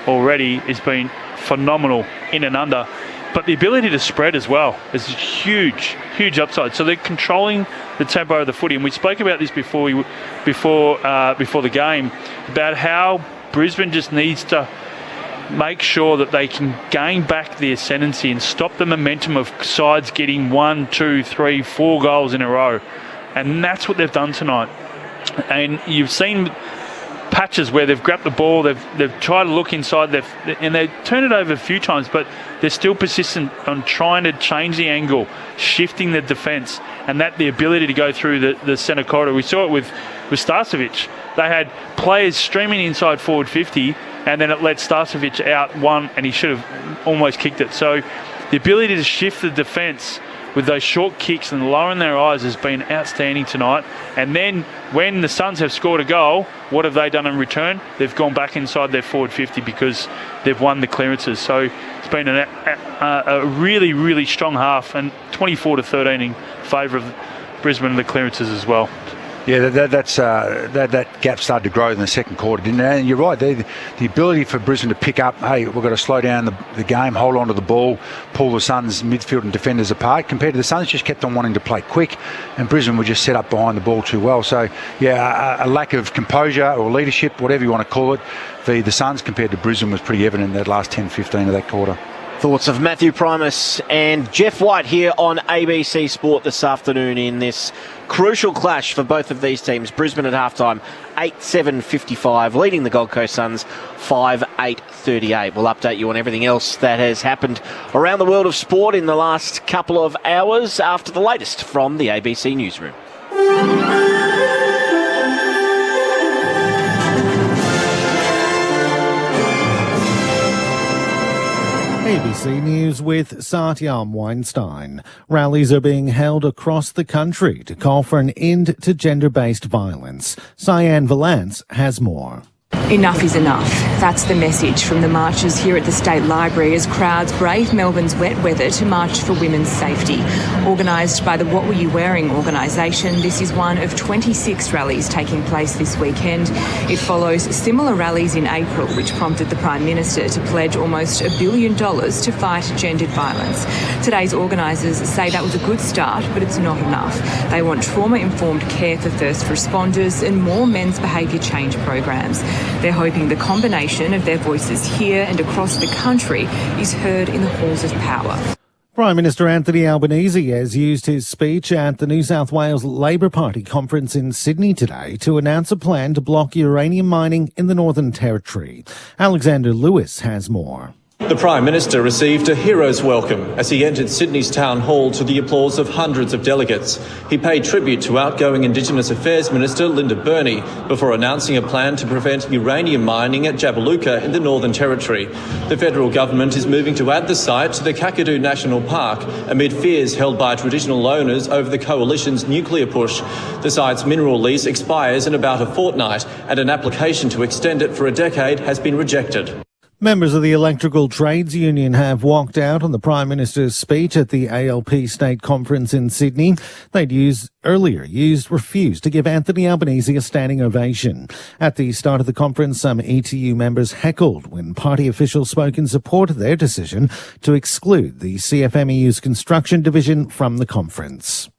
already. Has been phenomenal in and under, but the ability to spread as well is huge upside. So they're controlling the tempo of the footy, and we spoke about this before the game about how Brisbane just needs to make sure that they can gain back the ascendancy and stop the momentum of sides getting 1, 2, 3, 4 goals in a row. And that's what they've done tonight. And you've seen patches where they've grabbed the ball, they've tried to look inside, and they've turned it over a few times, but they're still persistent on trying to change the angle, shifting the defence, and that the ability to go through the centre corridor. We saw it with Starcevic. They had players streaming inside forward 50, and then it let Starcevic out one, and he should have almost kicked it. So the ability to shift the defence with those short kicks and lowering their eyes has been outstanding tonight. And then when the Suns have scored a goal, what have they done in return? They've gone back inside their forward 50 because they've won the clearances. So it's been a really, really strong half, and 24 to 13 in favour of Brisbane and the clearances as well. Yeah, that gap started to grow in the second quarter, didn't it? And you're right, the ability for Brisbane to pick up, hey, we've got to slow down the game, hold on to the ball, pull the Suns' midfield and defenders apart, compared to the Suns just kept on wanting to play quick, and Brisbane were just set up behind the ball too well. So, yeah, a lack of composure or leadership, whatever you want to call it, for the Suns compared to Brisbane was pretty evident in that last 10-15 of that quarter. Thoughts of Matthew Primus and Jeff White here on ABC Sport this afternoon in this crucial clash for both of these teams. Brisbane at halftime, 8-7-55, leading the Gold Coast Suns 5-8-38. We'll update you on everything else that has happened around the world of sport in the last couple of hours after the latest from the ABC Newsroom. ABC News with Satyam Weinstein. Rallies are being held across the country to call for an end to gender-based violence. Cyan Valance has more. Enough is enough. That's the message from the marchers here at the State Library as crowds brave Melbourne's wet weather to march for women's safety. Organised by the What Were You Wearing organisation, this is one of 26 rallies taking place this weekend. It follows similar rallies in April, which prompted the Prime Minister to pledge almost $1 billion to fight gendered violence. Today's organisers say that was a good start, but it's not enough. They want trauma-informed care for first responders and more men's behaviour change programs. They're hoping the combination of their voices here and across the country is heard in the halls of power. Prime Minister Anthony Albanese has used his speech at the New South Wales Labor Party conference in Sydney today to announce a plan to block uranium mining in the Northern Territory. Alexander Lewis has more. The Prime Minister received a hero's welcome as he entered Sydney's Town Hall to the applause of hundreds of delegates. He paid tribute to outgoing Indigenous Affairs Minister Linda Burney before announcing a plan to prevent uranium mining at Jabiluka in the Northern Territory. The federal government is moving to add the site to the Kakadu National Park amid fears held by traditional owners over the coalition's nuclear push. The site's mineral lease expires in about a fortnight and an application to extend it for a decade has been rejected. Members of the Electrical Trades Union have walked out on the Prime Minister's speech at the ALP State Conference in Sydney. They'd refused to give Anthony Albanese a standing ovation. At the start of the conference, some ETU members heckled when party officials spoke in support of their decision to exclude the CFMEU's construction division from the conference.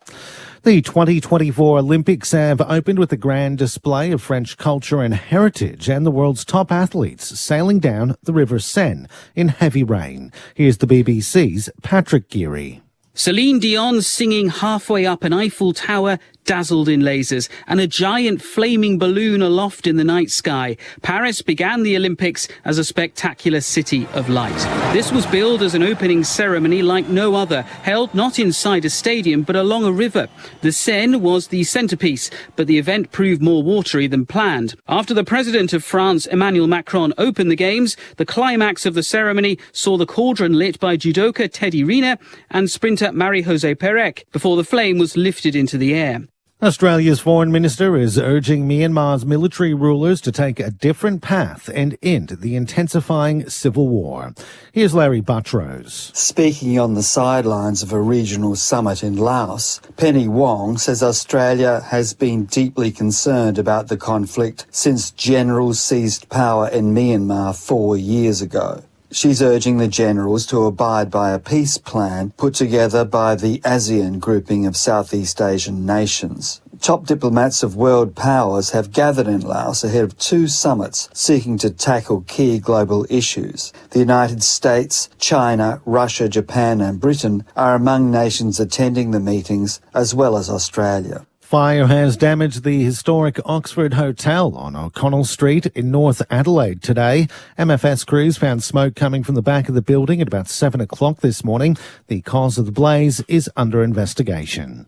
The 2024 Olympics have opened with a grand display of French culture and heritage and the world's top athletes sailing down the River Seine in heavy rain. Here's the BBC's Patrick Geary. Celine Dion singing halfway up an Eiffel Tower, dazzled in lasers, and a giant flaming balloon aloft in the night sky. Paris began the Olympics as a spectacular city of light. This was billed as an opening ceremony like no other, held not inside a stadium but along a river. The Seine was the centrepiece, but the event proved more watery than planned. After the President of France, Emmanuel Macron, opened the Games, the climax of the ceremony saw the cauldron lit by judoka Teddy Riner and sprinter Marie-José Pérec before the flame was lifted into the air. Australia's Foreign Minister is urging Myanmar's military rulers to take a different path and end the intensifying civil war. Here's Larry Buttrose. Speaking on the sidelines of a regional summit in Laos, Penny Wong says Australia has been deeply concerned about the conflict since generals seized power in Myanmar 4 years ago. She's urging the generals to abide by a peace plan put together by the ASEAN grouping of Southeast Asian nations. Top diplomats of world powers have gathered in Laos ahead of 2 summits seeking to tackle key global issues. The United States, China, Russia, Japan and Britain are among nations attending the meetings, as well as Australia. Fire has damaged the historic Oxford Hotel on O'Connell Street in North Adelaide today. MFS crews found smoke coming from the back of the building at about 7 o'clock this morning. The cause of the blaze is under investigation.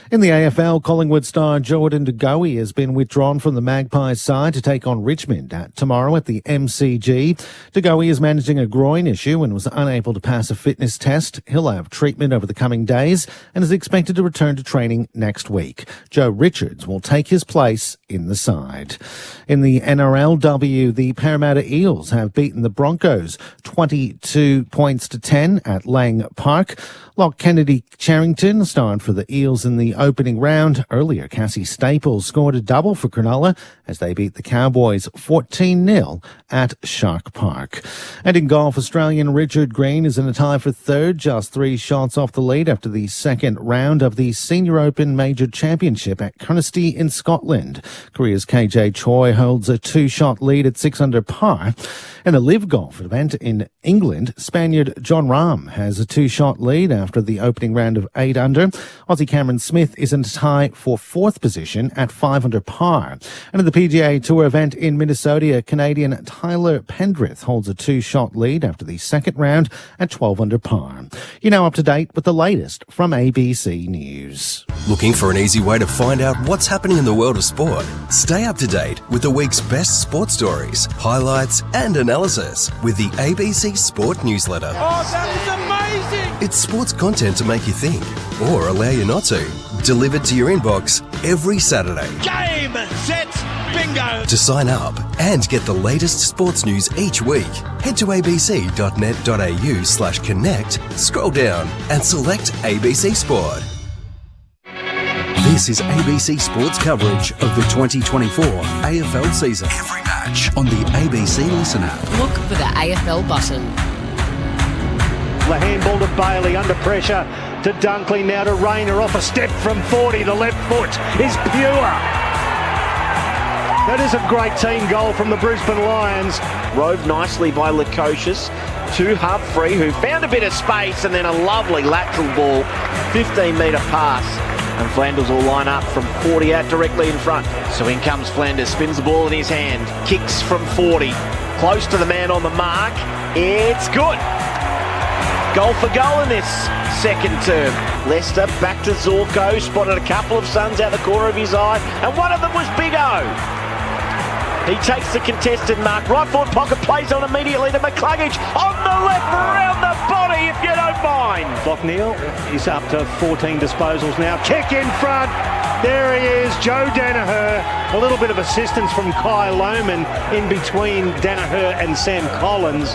In the AFL, Collingwood star Jordan De Goey has been withdrawn from the Magpies side to take on Richmond tomorrow at the MCG. De Goey is managing a groin issue and was unable to pass a fitness test. He'll have treatment over the coming days and is expected to return to training next week. Joe Richards will take his place in the side. In the NRLW, the Parramatta Eels have beaten the Broncos 22 points to 10 at Lang Park. Lock Kennedy Charrington starred for the Eels in the opening round. Earlier, Cassie Staples scored a double for Cronulla as they beat the Cowboys 14-0 at Shark Park. And in golf, Australian Richard Green is in a tie for third, just 3 shots off the lead after the second round of the Senior Open Major Championship at Carnoustie in Scotland. Korea's KJ Choi holds a 2-shot lead at 6 under par. In a live golf event in England, Spaniard John Rahm has a 2-shot lead after the opening round of 8 under. Aussie Cameron Smith is in a tie for 4th position at 5 under par. And in the PGA Tour event in Minnesota, Canadian Tyler Pendrith holds a 2-shot lead after the second round at 12 under par. You're now up to date with the latest from ABC News. Looking for an easy way to find out what's happening in the world of sport? Stay up to date with the week's best sports stories, highlights and analysis with the ABC Sport newsletter. Oh, that is amazing! It's sports content to make you think or allow you not to. Delivered to your inbox every Saturday. Game, set, bingo! To sign up and get the latest sports news each week, head to abc.net.au/connect, scroll down and select ABC Sport. This is ABC Sports coverage of the 2024 AFL season. Every match on the ABC Listen app. Look for the AFL button. The handball to Bailey under pressure to Dunkley, now to Rayner off a step from 40. The left foot is pure. That is a great team goal from the Brisbane Lions. Rove nicely by Lukosius to Humphrey, who found a bit of space, and then a lovely lateral ball, 15-metre pass. And Flanders will line up from 40 out directly in front. So in comes Flanders, spins the ball in his hand, kicks from 40, close to the man on the mark. It's good. Goal for goal in this second term. Leicester back to Zorko, spotted a couple of suns out the corner of his eye, and one of them was Big O. He takes the contested mark, right forward pocket, plays on immediately to McCluggage, on the left, around the body if you don't mind. Lockneil is up to 14 disposals now, kick in front, there he is, Joe Danaher. A little bit of assistance from Kai Lohman in between Danaher and Sam Collins.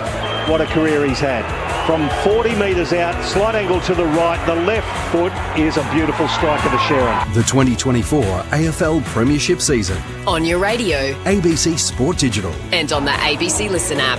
What a career he's had. From 40 metres out, slight angle to the right, the left foot is a beautiful striker to Sharon. The 2024 AFL Premiership season. On your radio. ABC Sport Digital. And on the ABC Listen app.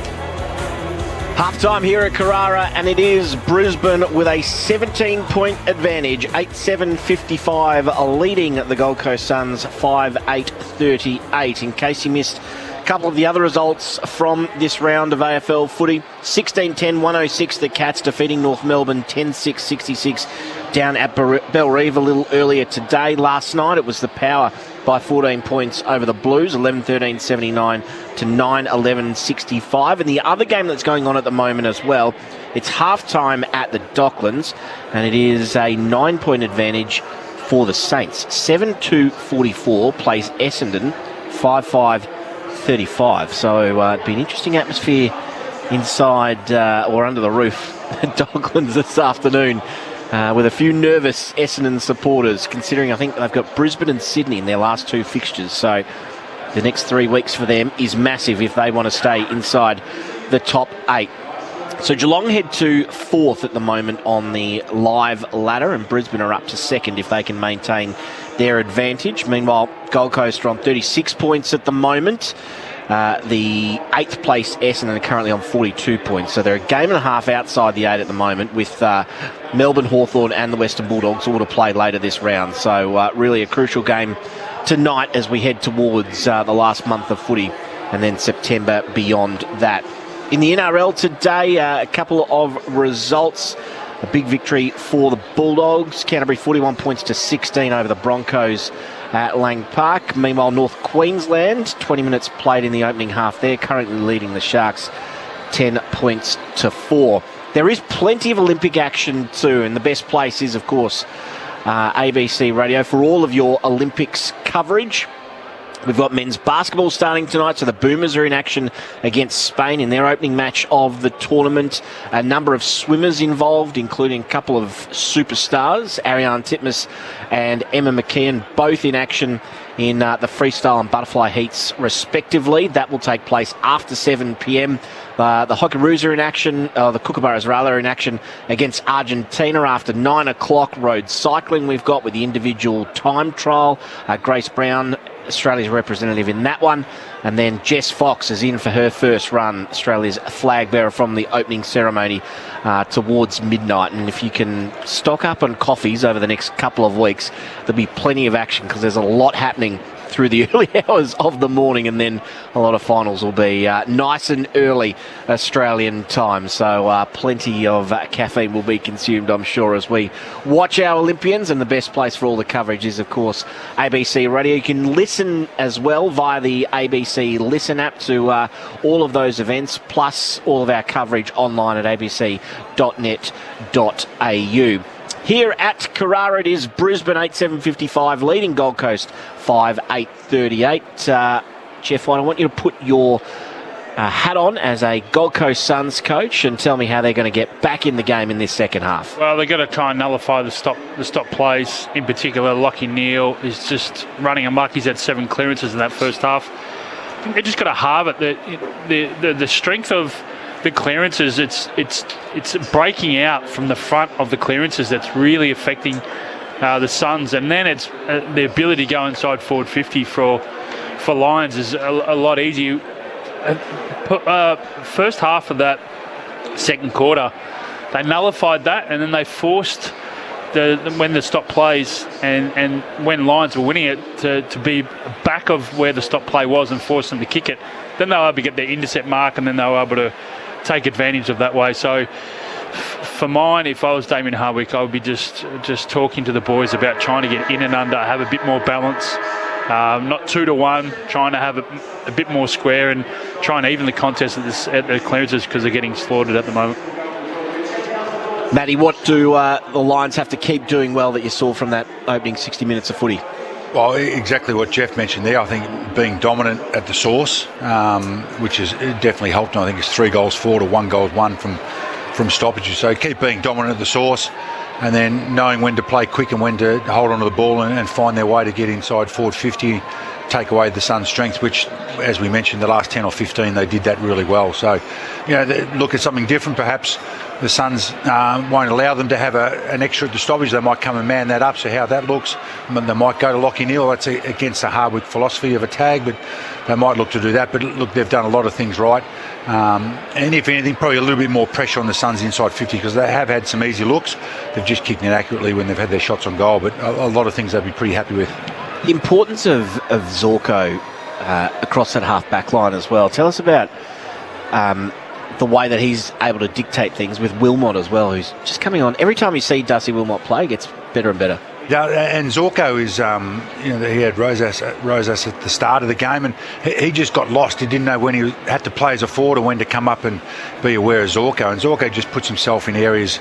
Half-time here at Carrara, and it is Brisbane with a 17-point advantage, 8-7-55, leading the Gold Coast Suns 5-8-38. In case you missed a couple of the other results from this round of AFL footy, 16-10-106, the Cats defeating North Melbourne 10-6-66 down at Bellerive a little earlier today. Last night it was the Power by 14 points over the Blues, 11-13-79 to 9-11-65. And the other game that's going on at the moment as well, it's half-time at the Docklands, and it is a 9-point advantage for the Saints. 7-2-44 plays Essendon, 5-5-35. So it'd be an interesting atmosphere inside or under the roof at Docklands this afternoon. With a few nervous Essendon supporters, considering I think they've got Brisbane and Sydney in their last 2 fixtures. So the next 3 weeks for them is massive if they want to stay inside the top 8. So Geelong head to 4th at the moment on the live ladder, and Brisbane are up to 2nd if they can maintain their advantage. Meanwhile, Gold Coast are on 36 points at the moment. The 8th place Essendon are currently on 42 points, so they're a game and a half outside the 8 at the moment, with Melbourne, Hawthorn and the Western Bulldogs all to play later this round. So really a crucial game tonight as we head towards the last month of footy and then September beyond that. In the NRL today, a couple of results. A big victory for the Bulldogs. Canterbury 41 points to 16 over the Broncos at Lang Park. Meanwhile, North Queensland, 20 minutes played in the opening half there, currently leading the Sharks 10 points to 4. There is plenty of Olympic action too, and the best place is, of course, ABC Radio for all of your Olympics coverage. We've got men's basketball starting tonight, so the Boomers are in action against Spain in their opening match of the tournament. A number of swimmers involved, including a couple of superstars, Ariane Titmus and Emma McKeon, both in action in the freestyle and butterfly heats, respectively. That will take place after 7 p.m. The Hokaroos are in action, the Kookaburras rather, are in action against Argentina after 9 o'clock. Road cycling we've got with the individual time trial. Grace Brown, Australia's representative in that one. And then Jess Fox is in for her first run, Australia's flag bearer, from the opening ceremony towards midnight. And if you can stock up on coffees over the next couple of weeks, there'll be plenty of action because there's a lot happening through the early hours of the morning, and then a lot of finals will be nice and early Australian time. So plenty of caffeine will be consumed, I'm sure, as we watch our Olympians. And the best place for all the coverage is, of course, ABC Radio. You can listen as well via the ABC Listen app to all of those events, plus all of our coverage online at abc.net.au. Here at Carrara, it is Brisbane 8:7:55, leading Gold Coast 5:8:38. Jeff White, I want you to put your hat on as a Gold Coast Suns coach and tell me how they're going to get back in the game in this second half. Well, they've got to try and nullify the stop plays. In particular, Lachie Neale is just running amok. He's had 7 clearances in that first half. I think they've just got to halve it. The strength of the clearances, it's breaking out from the front of the clearances that's really affecting the Suns, and then it's the ability to go inside forward 50 for Lions is a lot easier. First half of that second quarter, they nullified that, and then they forced when the stop plays and when Lions were winning it to be back of where the stop play was and force them to kick it. Then they were able to get their intercept mark, and then they were able to take advantage of that way. So for mine, if I was Damien Hardwick, I would be just talking to the boys about trying to get in and under, have a bit more balance, not 2-1, trying to have a bit more square and try and even the contest at the clearances because they're getting slaughtered at the moment. Matty, what do the Lions have to keep doing well that you saw from that opening 60 minutes of footy? Well, exactly what Jeff mentioned there. I think being dominant at the source, which has definitely helped. I think it's 3 goals for to 1 goal won from stoppages. So keep being dominant at the source, and then knowing when to play quick and when to hold on to the ball and find their way to get inside forward 50, take away the Suns' strength, which, as we mentioned, the last 10 or 15, they did that really well. So, look at something different. Perhaps the Suns won't allow them to have an extra at the stoppage. They might come and man that up, so how that looks. They might go to Lachie Neale. That's against the Hardwick philosophy of a tag, but they might look to do that. But look, they've done a lot of things right. And if anything, probably a little bit more pressure on the Suns inside 50 because they have had some easy looks. They've just kicked it accurately when they've had their shots on goal, but a lot of things they'd be pretty happy with. The importance of Zorko across that half-back line as well. Tell us about the way that he's able to dictate things with Wilmot as well, who's just coming on. Every time you see Dusty Wilmot play, it gets better and better. Yeah, and Zorko is, he had Rosas at the start of the game, and he just got lost. He didn't know when he had to play as a forward or when to come up and be aware of Zorko. And Zorko just puts himself in areas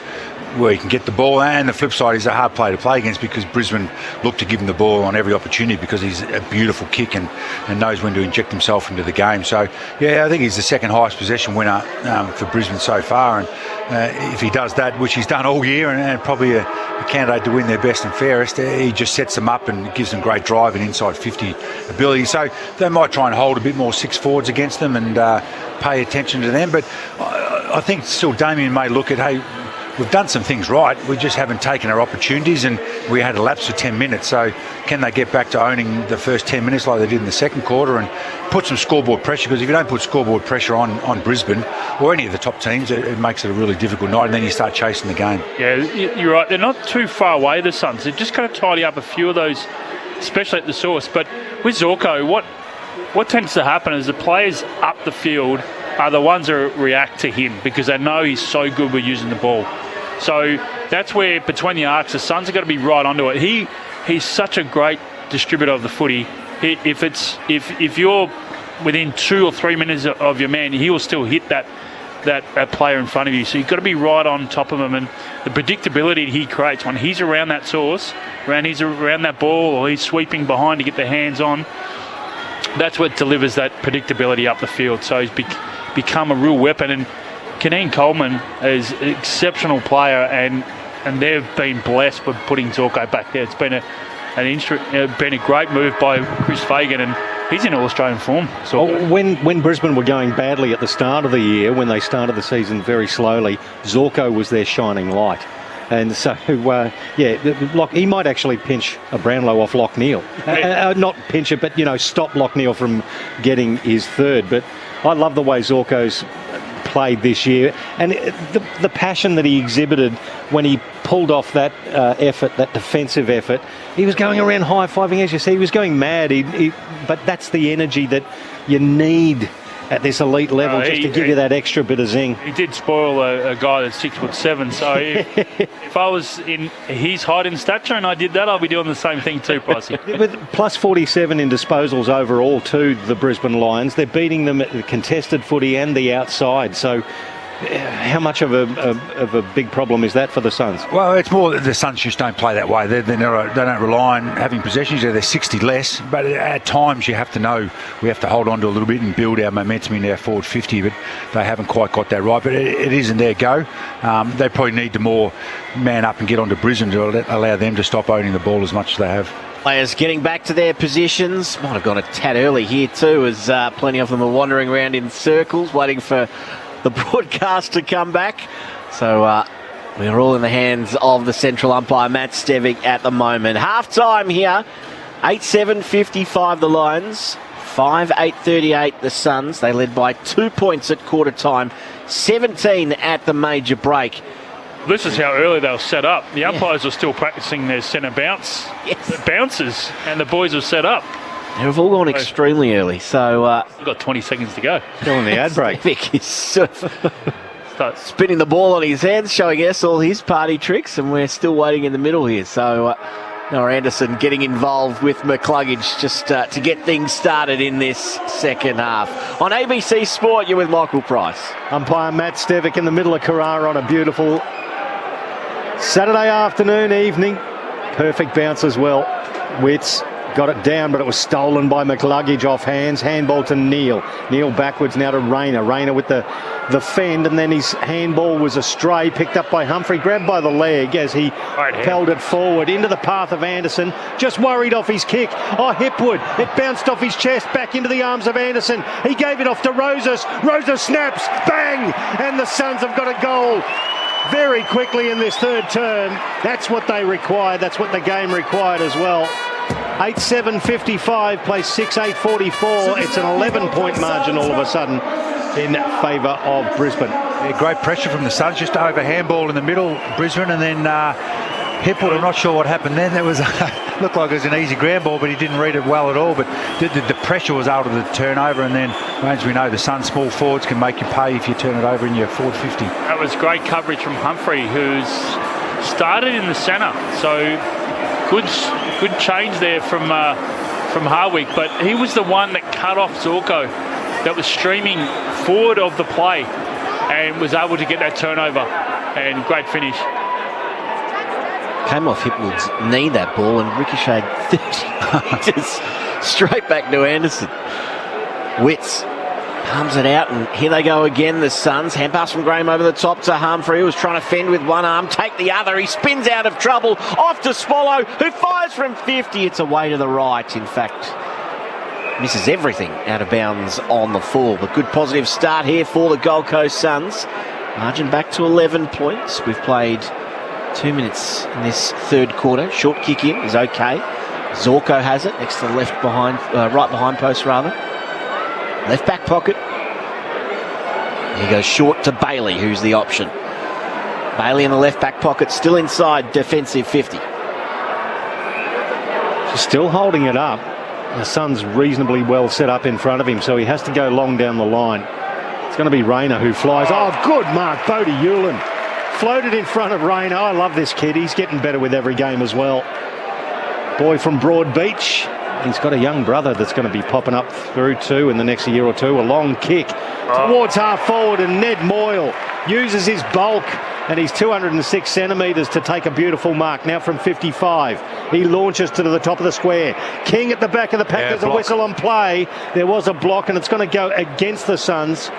where he can get the ball, and the flip side is a hard player to play against because Brisbane look to give him the ball on every opportunity because he's a beautiful kick and knows when to inject himself into the game. So, yeah, I think he's the second highest possession winner for Brisbane so far, and if he does that, which he's done all year, and probably a candidate to win their best and fairest, he just sets them up and gives them great drive and inside 50 ability. So they might try and hold a bit more 6 forwards against them and pay attention to them, but I think still Damien may look at, hey, we've done some things right, we just haven't taken our opportunities, and we had a lapse for 10 minutes. So can they get back to owning the first 10 minutes like they did in the second quarter and put some scoreboard pressure? Because if you don't put scoreboard pressure on Brisbane or any of the top teams, it makes it a really difficult night, and then you start chasing the game. Yeah, you're right. They're not too far away, the Suns. They've just got to tidy up a few of those, especially at the source. But with Zorko, what tends to happen is the players up the field are the ones that react to him because they know he's so good with using the ball. So that's where between the arcs, the Suns have got to be right onto it. He's such a great distributor of the footy. If you're within 2 or 3 minutes of your man, he will still hit that player in front of you. So you've got to be right on top of him, and the predictability he creates when he's around that source, around that ball, or he's sweeping behind to get the hands on. that's what delivers that predictability up the field. So he's become a real weapon. And Kaneen Coleman is an exceptional player, and they've been blessed with putting Zorko back there. It's been a great move by Chris Fagan, and he's in All-Australian form. So when Brisbane were going badly at the start of the year, when they started the season very slowly, Zorko was their shining light. And so, he might actually pinch a Brownlow off Lockneil. Not pinch it, but, stop Lockneil from getting his third. But I love the way Zorko's played this year, and the passion that he exhibited when he pulled off that effort, that defensive effort. He was going around high-fiving, as you see. He was going mad. But that's the energy that you need at this elite level, just to give you that extra bit of zing. He did spoil a guy that's 6'7", so if I was in his height and stature and I did that, I'll be doing the same thing too, Pricey. With plus 47 in disposals overall to the Brisbane Lions, they're beating them at the contested footy and the outside. So how much of a big problem is that for the Suns? Well, it's more that the Suns just don't play that way. They don't rely on having possessions. They're 60 less, but at times you have to know we have to hold on to a little bit and build our momentum in our forward 50, but they haven't quite got that right. But it isn't their go. They probably need to more man up and get onto Brisbane to allow them to stop owning the ball as much as they have. Players getting back to their positions. Might have gone a tad early here too, as plenty of them are wandering around in circles waiting for the broadcast to come back. So we're all in the hands of the central umpire, Matt Stevic, at the moment. Half-time here, 8-7-55 the Lions, 5-8-38 the Suns. They led by 2 points at quarter time, 17 at the major break. This is how early they were set up. The umpires are still practicing their centre bounces, and the boys have set up. They've all gone extremely early, so... We've got 20 seconds to go. Still in the ad break. Vic is sort of spinning the ball on his hands, showing us all his party tricks, and we're still waiting in the middle here. So Noah Anderson getting involved with McCluggage just to get things started in this second half. On ABC Sport, you're with Michael Price. Umpire Matt Stevic in the middle of Carrara on a beautiful Saturday afternoon, evening. Perfect bounce as well. Wits got it down, but it was stolen by McCluggage off hands. Handball to Neil. Neil backwards now to Rayner. Rayner with the fend, and then his handball was astray, picked up by Humphrey, grabbed by the leg as he propelled it forward into the path of Anderson. Just worried off his kick. Oh, Hipwood. It bounced off his chest back into the arms of Anderson. He gave it off to Rosas. Rosas snaps. Bang! And the Suns have got a goal very quickly in this third term. That's what they required. That's what the game required as well. 8-7-55 plays 6-8-44. It's an 11-point margin all of a sudden in favour of Brisbane. Yeah, great pressure from the Suns, just over handball in the middle, Brisbane, and then Hipwood, I'm not sure what happened then. That was looked like it was an easy ground ball, but he didn't read it well at all. But the pressure was able to turn over, and then, as we know, the Suns small forwards can make you pay if you turn it over in your forward 50. That was great coverage from Humphrey, who's started in the centre. So good change there from Harwick, but he was the one that cut off Zorko, that was streaming forward of the play and was able to get that turnover, and great finish. Came off Hipwood's knee, that ball, and ricocheted 30 metres straight back to Anderson. Wits palms it out, and here they go again, the Suns. Hand pass from Graham over the top to Humphrey, who was trying to fend with one arm, take the other. He spins out of trouble, off to Swallow, who fires from 50. It's away to the right. In fact, misses everything out of bounds on the full. But good positive start here for the Gold Coast Suns. Margin back to 11 points. We've played 2 minutes in this third quarter. Short kick in is okay. Zorko has it next to the right behind post rather. Left back pocket. He goes short to Bailey, who's the option. Bailey in the left back pocket, still inside defensive 50. Still holding it up. The Suns reasonably well set up in front of him, so he has to go long down the line. It's going to be Rayner who flies. Oh, good mark, Bodie Hewlin. Floated in front of Rayner. I love this kid. He's getting better with every game as well. Boy from Broadbeach. He's got a young brother that's going to be popping up through too in the next year or two. A long kick towards half forward, and Ned Moyle uses his bulk and he's 206 centimetres to take a beautiful mark. Now from 55, he launches to the top of the square. King at the back of the pack. There's a whistle on play. There was a block, and it's going to go against the Suns.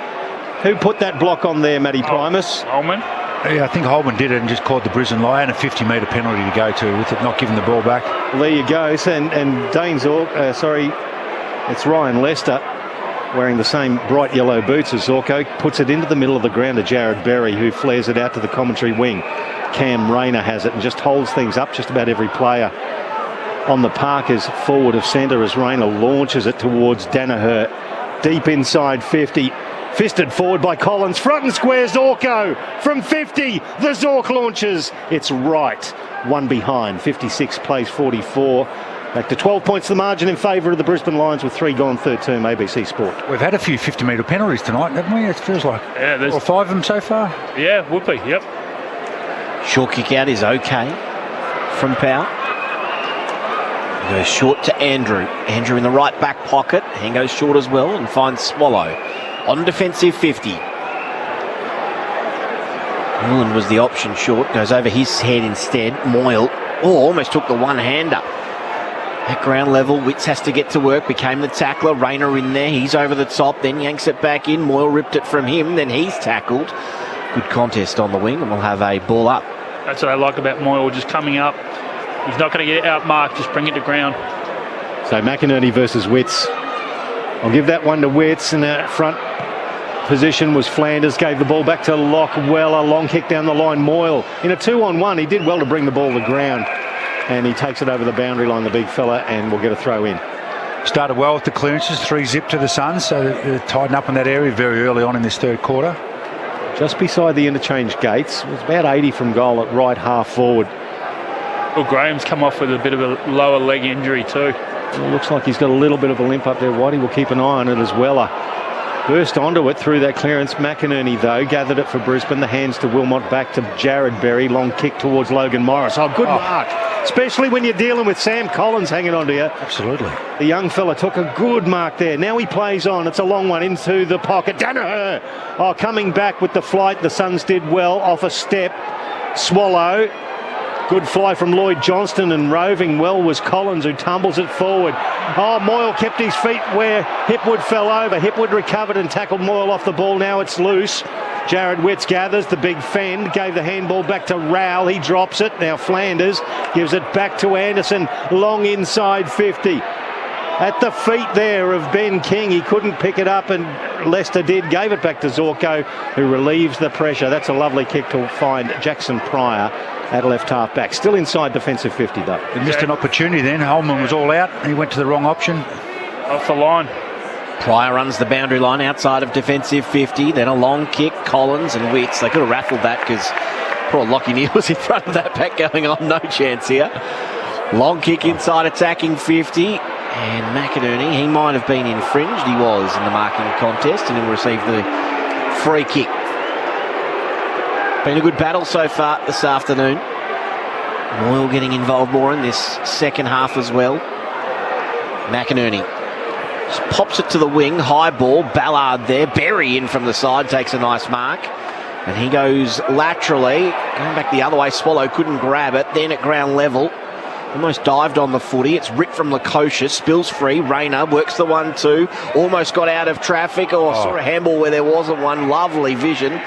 Who put that block on there, Matty Primus? Holman. Yeah, I think Holman did it and just caught the Brisbane Lion a 50-metre penalty to go to with it, not giving the ball back. Well, there you go. And Dane's, it's Ryan Lester wearing the same bright yellow boots as Zorko, puts it into the middle of the ground to Jared Berry, who flares it out to the commentary wing. Cam Rayner has it and just holds things up. Just about every player on the park is forward of centre as Rayner launches it towards Danaher. Deep inside 50. Fisted forward by Collins. Front and square Zorko from 50. The Zork launches. It's right. One behind. 56 plays 44. Back to 12 points the margin in favour of the Brisbane Lions with 3 gone, third term ABC Sport. We've had a few 50-metre penalties tonight, haven't we? It feels like 4 or 5 of them so far. Yeah, would be, yep. Short kick out is okay from Powell. He goes short to Andrew. Andrew in the right back pocket. He goes short as well and finds Swallow on defensive 50. Newland was the option short. Goes over his head instead. Moyle almost took the one-hander. At ground level, Witts has to get to work. Became the tackler. Rayner in there. He's over the top. Then yanks it back in. Moyle ripped it from him. Then he's tackled. Good contest on the wing, and we'll have a ball up. That's what I like about Moyle, just coming up. He's not going to get outmarked, just bring it to ground. So McInerney versus Witts. I'll give that one to Witts, and that front position was Flanders. Gave the ball back to Lockwell. A long kick down the line. Moyle in a 2-on-1. He did well to bring the ball to ground, and he takes it over the boundary line, the big fella, and we'll get a throw in. Started well with the clearances, 3-zip to the Suns, so they're tidying up in that area very early on in this third quarter. Just beside the interchange gates. It was about 80 from goal at right half forward. Well, Graham's come off with a bit of a lower leg injury too. It looks like he's got a little bit of a limp up there. Whitey will keep an eye on it as well. Burst onto it through that clearance. McInerney, though, gathered it for Brisbane. The hands to Wilmot, back to Jared Berry. Long kick towards Logan Morris. Oh, good mark. Especially when you're dealing with Sam Collins hanging on to you. Absolutely. The young fella took a good mark there. Now he plays on. It's a long one into the pocket. Danaher. Oh, coming back with the flight. The Suns did well off a step. Swallow. Good fly from Lloyd Johnston, and roving well was Collins, who tumbles it forward. Oh, Moyle kept his feet where Hipwood fell over. Hipwood recovered and tackled Moyle off the ball. Now it's loose. Jared Witts gathers the big fend, gave the handball back to Rowell. He drops it. Now Flanders gives it back to Anderson. Long inside 50. At the feet there of Ben King. He couldn't pick it up, and Leicester did. Gave it back to Zorko, who relieves the pressure. That's a lovely kick to find Jackson Pryor at left half back. Still inside defensive 50 though. They missed an opportunity then. Holman was all out. He went to the wrong option. Off the line. Pryor runs the boundary line outside of defensive 50. Then a long kick. Collins and Witts. They could have raffled that because poor Lockie Neal was in front of that pack going on. No chance here. Long kick inside attacking 50. And McInerney, he might have been infringed. He was in the marking contest, and he'll receive the free kick. Been a good battle so far this afternoon. Moyle getting involved more in this second half as well. McInerney just pops it to the wing. High ball. Ballard there. Berry in from the side. Takes a nice mark. And he goes laterally. Going back the other way. Swallow couldn't grab it. Then at ground level. Almost dived on the footy. It's ripped from Lukosius. Spills free. Rayner works the 1-2. Almost got out of traffic. Saw a handball where there wasn't one. Lovely vision.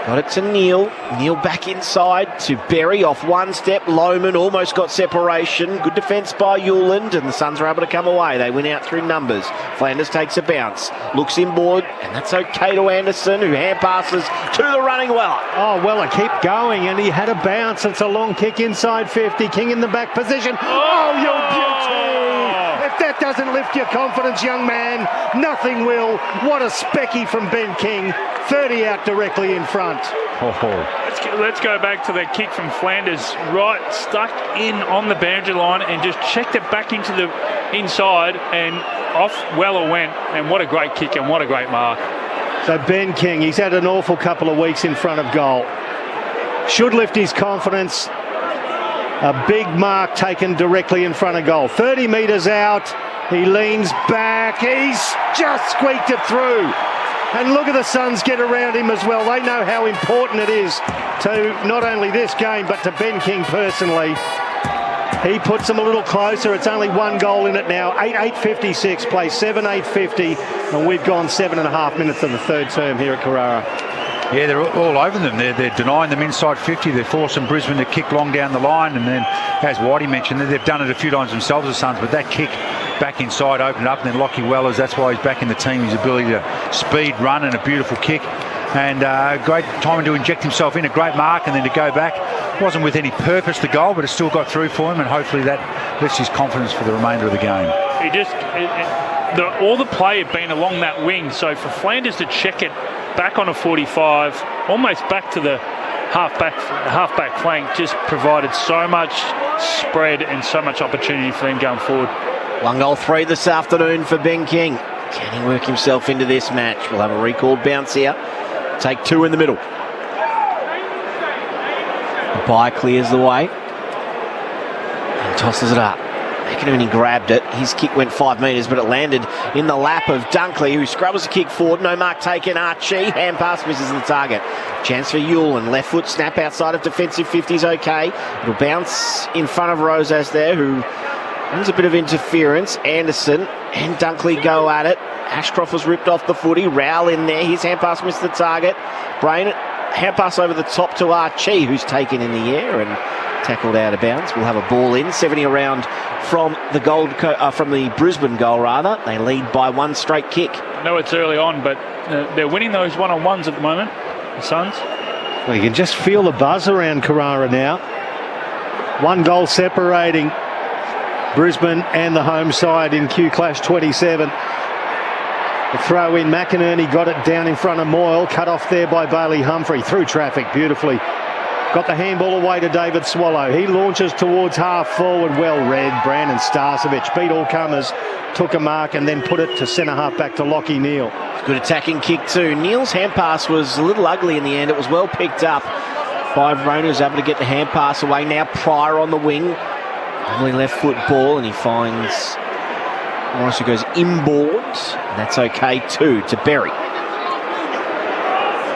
Got it to Neal. Neal back inside to Berry off one step. Lohman almost got separation. Good defence by Hewland, and the Suns are able to come away. They win out through numbers. Flanders takes a bounce. Looks inboard, and that's okay to Anderson, who hand passes to the running Weller. Oh, Weller keep going, and he had a bounce. It's a long kick inside 50. King in the back position. Oh, you beauty! If that doesn't lift your confidence, young man, nothing will. What a specky from Ben King. 30 out directly in front. Let's go back to that kick from Flanders. Right, stuck in on the boundary line and just checked it back into the inside, and off Weller went. And what a great kick and what a great mark. So Ben King, he's had an awful couple of weeks in front of goal. Should lift his confidence. A big mark taken directly in front of goal. 30 metres out. He leans back. He's just squeaked it through. And look at the Suns get around him as well. They know how important it is to not only this game, but to Ben King personally. He puts them a little closer. It's only one goal in it now. 8:56, play 7:8:50, and we've gone 7.5 minutes of the third term here at Carrara. Yeah, they're all over them. They're denying them inside 50. They're forcing Brisbane to kick long down the line. And then, as Whitey mentioned, they've done it a few times themselves, the Suns, but that kick back inside opened up. And then Lockie Wellers, that's why he's back in the team, his ability to speed, run, and a beautiful kick. And great timing to inject himself in, a great mark, and then to go back. Wasn't with any purpose, the goal, but it still got through for him, and hopefully that lifts his confidence for the remainder of the game. He just... all the play had been along that wing, so for Flanders to check it back on a 45, almost back to the half-back flank, just provided so much spread and so much opportunity for them going forward. 1-3 this afternoon for Ben King. Can he work himself into this match? We'll have a recalled bounce here. Take two in the middle. By clears the way and tosses it up. McInerney grabbed it. His kick went 5 metres, but it landed in the lap of Dunkley, who scrubbers a kick forward. No mark taken. Archie. Hand pass misses the target. Chance for Yulin. Left foot snap outside of defensive 50's okay. It'll bounce in front of Rosas there, who brings a bit of interference. Anderson and Dunkley go at it. Ashcroft was ripped off the footy. Rowell in there. His hand pass missed the target. Brain, hand pass over the top to Archie, who's taken in the air and tackled out of bounds. We'll have a ball in. 70 around from the Brisbane goal, rather. They lead by one straight kick. I know it's early on, but they're winning those one-on-ones at the moment, the Suns. Well, you can just feel the buzz around Carrara now. One goal separating Brisbane and the home side in Q Clash 27. The throw in, McInerney got it down in front of Moyle, cut off there by Bailey Humphrey, through traffic beautifully. Got the handball away to David Swallow. He launches towards half forward, well read. Brandon Starcevic beat all comers, took a mark and then put it to centre half back to Lockie Neal. Good attacking kick too. Neal's hand pass was a little ugly in the end. It was well picked up by Verona, who's able to get the hand pass away. Now Pryor on the wing. Lovely left foot ball, and he finds Morris, who goes inboard. And that's okay too, to Berry.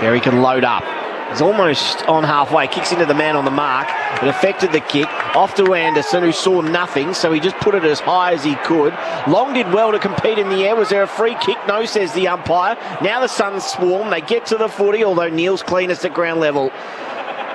Berry can load up. He's almost on halfway, kicks into the man on the mark. It affected the kick. Off to Anderson, who saw nothing, so he just put it as high as he could. Long did well to compete in the air. Was there a free kick? No, says the umpire. Now the Suns swarm. They get to the footy, although Neal's cleanest at ground level.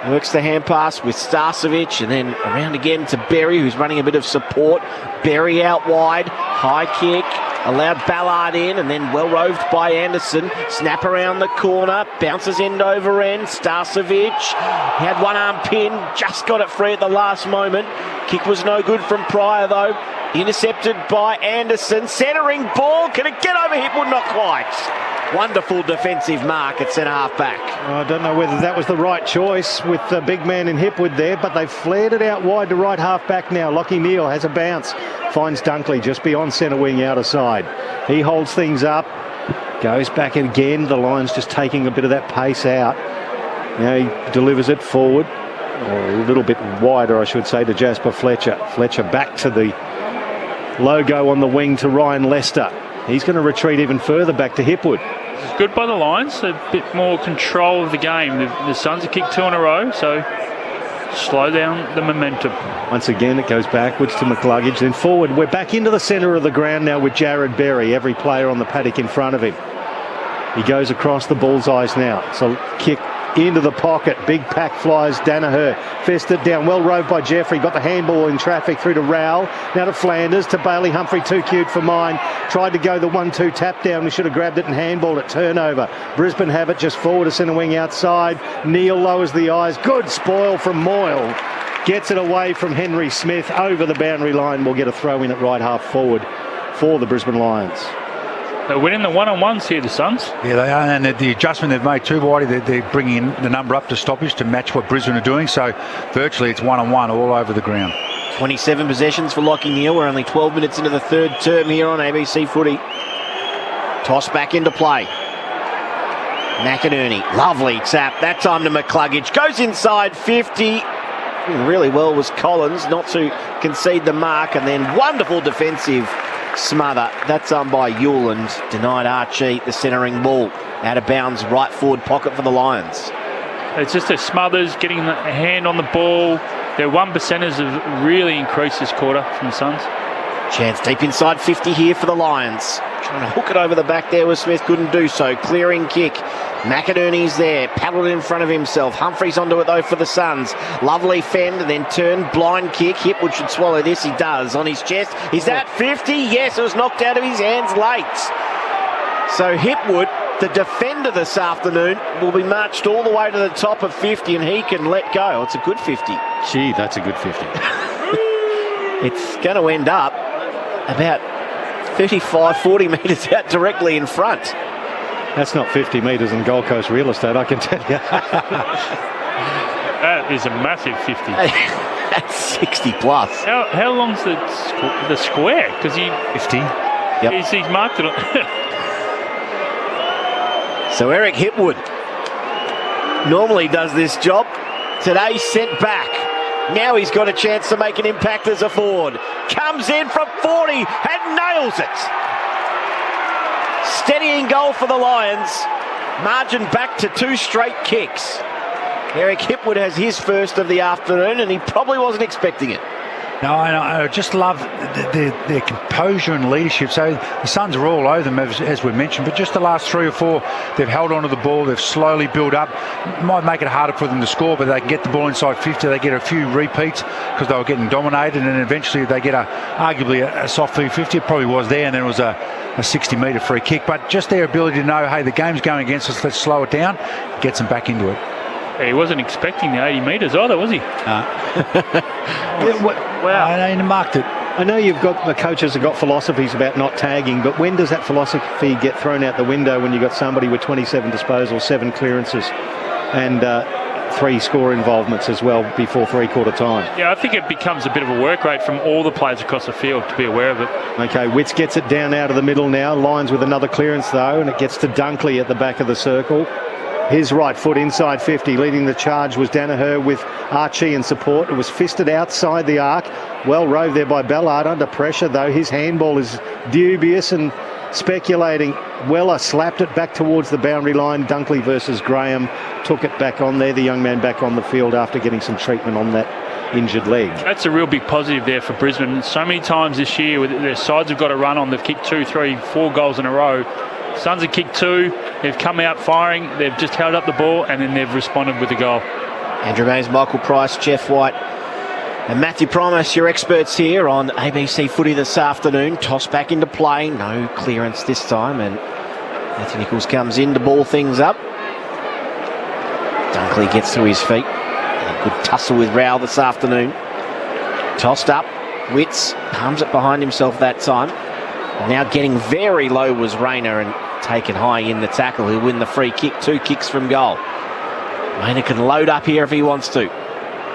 Works the hand pass with Starcevic, and then around again to Berry, who's running a bit of support. Berry out wide, high kick, allowed Ballard in, and then well roved by Anderson. Snap around the corner, bounces end over end. Starcevic, he had one arm pin, just got it free at the last moment. Kick was no good from Pryor though. Intercepted by Anderson, centering ball, can it get over Hipwood? Not quite. Wonderful defensive mark at centre half back. I don't know whether that was the right choice with the big man in Hipwood there, but they've flared it out wide to right half back now. Lockie Neal has a bounce, finds Dunkley just beyond centre wing outer side. He holds things up, goes back again. The Lions just taking a bit of that pace out. Now he delivers it forward, or a little bit wider I should say, to Jasper Fletcher. Fletcher back to the logo on the wing to Ryan Lester. He's going to retreat even further back to Hipwood. It's good by the Lions, a bit more control of the game. The Suns have kicked two in a row, so slow down the momentum. Once again, it goes backwards to McCluggage, then forward. We're back into the centre of the ground now with Jared Berry, every player on the paddock in front of him. He goes across the bullseyes now. So kick into the pocket. Big pack flies Danaher. Fested down. Well roved by Jeffrey. Got the handball in traffic through to Rowell. Now to Flanders. To Bailey Humphrey. Too cute for mine. Tried to go the 1-2 tap down. We should have grabbed it and handballed it. Turnover. Brisbane have it just forward to centre wing outside. Neal lowers the eyes. Good spoil from Moyle. Gets it away from Henry Smith. Over the boundary line. We'll get a throw in at right half forward for the Brisbane Lions. They're winning the one-on-ones here, the Suns. Yeah, they are, and the adjustment they've made too, Whitey, they're bringing the number up to stoppage to match what Brisbane are doing, so virtually it's one-on-one all over the ground. 27 possessions for Lockie Neal. We're only 12 minutes into the third term here on ABC Footy. Toss back into play. McInerney, lovely tap. That time to McCluggage. Goes inside 50. Really well was Collins not to concede the mark, and then wonderful defensive smother. That's done by Yuland. Denied Archie the centering ball. Out of bounds, right forward pocket for the Lions. It's just their smothers, getting a hand on the ball. Their 1%ers have really increased this quarter from the Suns. Chance deep inside 50 here for the Lions. Trying to hook it over the back there with Smith, couldn't do so. Clearing kick. McInerney's there, paddled in front of himself. Humphries onto it though for the Suns. Lovely fend and then turn, blind kick. Hipwood should swallow this, he does. On his chest, is that 50? Yes, it was knocked out of his hands late. So Hipwood, the defender this afternoon, will be marched all the way to the top of 50 and he can let go. It's a good 50. Gee, that's a good 50. It's going to end up about 35, 40 metres out directly in front. That's not 50 metres in Gold Coast real estate, I can tell you. That is a massive 50. That's 60 plus. How long's the square? Because 50. Yep. He's marked it on. So Eric Hipwood normally does this job. Today sent back. Now he's got a chance to make an impact as a forward. Comes in from 40 and nails it. Steadying goal for the Lions. Margin back to 2 straight kicks. Eric Hipwood has his first of the afternoon and he probably wasn't expecting it. No, I just love their composure and leadership. So the Suns are all over them, as we mentioned, but just the last 3 or 4, they've held onto the ball, they've slowly built up. Might make it harder for them to score, but they can get the ball inside 50, they get a few repeats because they were getting dominated, and eventually they get arguably a soft 50. It probably was there, and then it was a 60-metre free kick. But just their ability to know, hey, the game's going against us, let's slow it down, gets them back into it. He wasn't expecting the 80 metres either, was he? Wow. I marked it. I know the coaches have got philosophies about not tagging, but when does that philosophy get thrown out the window when you've got somebody with 27 disposals, 7 clearances, and 3 score involvements as well before three-quarter time? Yeah, I think it becomes a bit of a work rate from all the players across the field to be aware of it. Okay, Witts gets it down out of the middle now. Lions with another clearance though, and it gets to Dunkley at the back of the circle. His right foot inside 50, leading the charge was Danaher with Archie in support. It was fisted outside the arc. Well rove there by Ballard, under pressure though. His handball is dubious and speculating. Weller slapped it back towards the boundary line. Dunkley versus Graham took it back on there. The young man back on the field after getting some treatment on that injured leg. That's a real big positive there for Brisbane. So many times this year their sides have got a run on. They've kicked 2, 3, 4 goals in a row. Suns have kicked 2, they've come out firing, they've just held up the ball and then they've responded with a goal. Andrew Mays, Michael Price, Jeff White and Matthew Primus, your experts here on ABC Footy this afternoon. Toss back into play, no clearance this time, and Matthew Nichols comes in to ball things up. Dunkley gets to his feet. A good tussle with Rowell this afternoon. Tossed up, Witts palms it behind himself that time. Now getting very low was Rayner and taken high in the tackle. He'll win the free kick, 2 kicks from goal. Rayner can load up here if he wants to.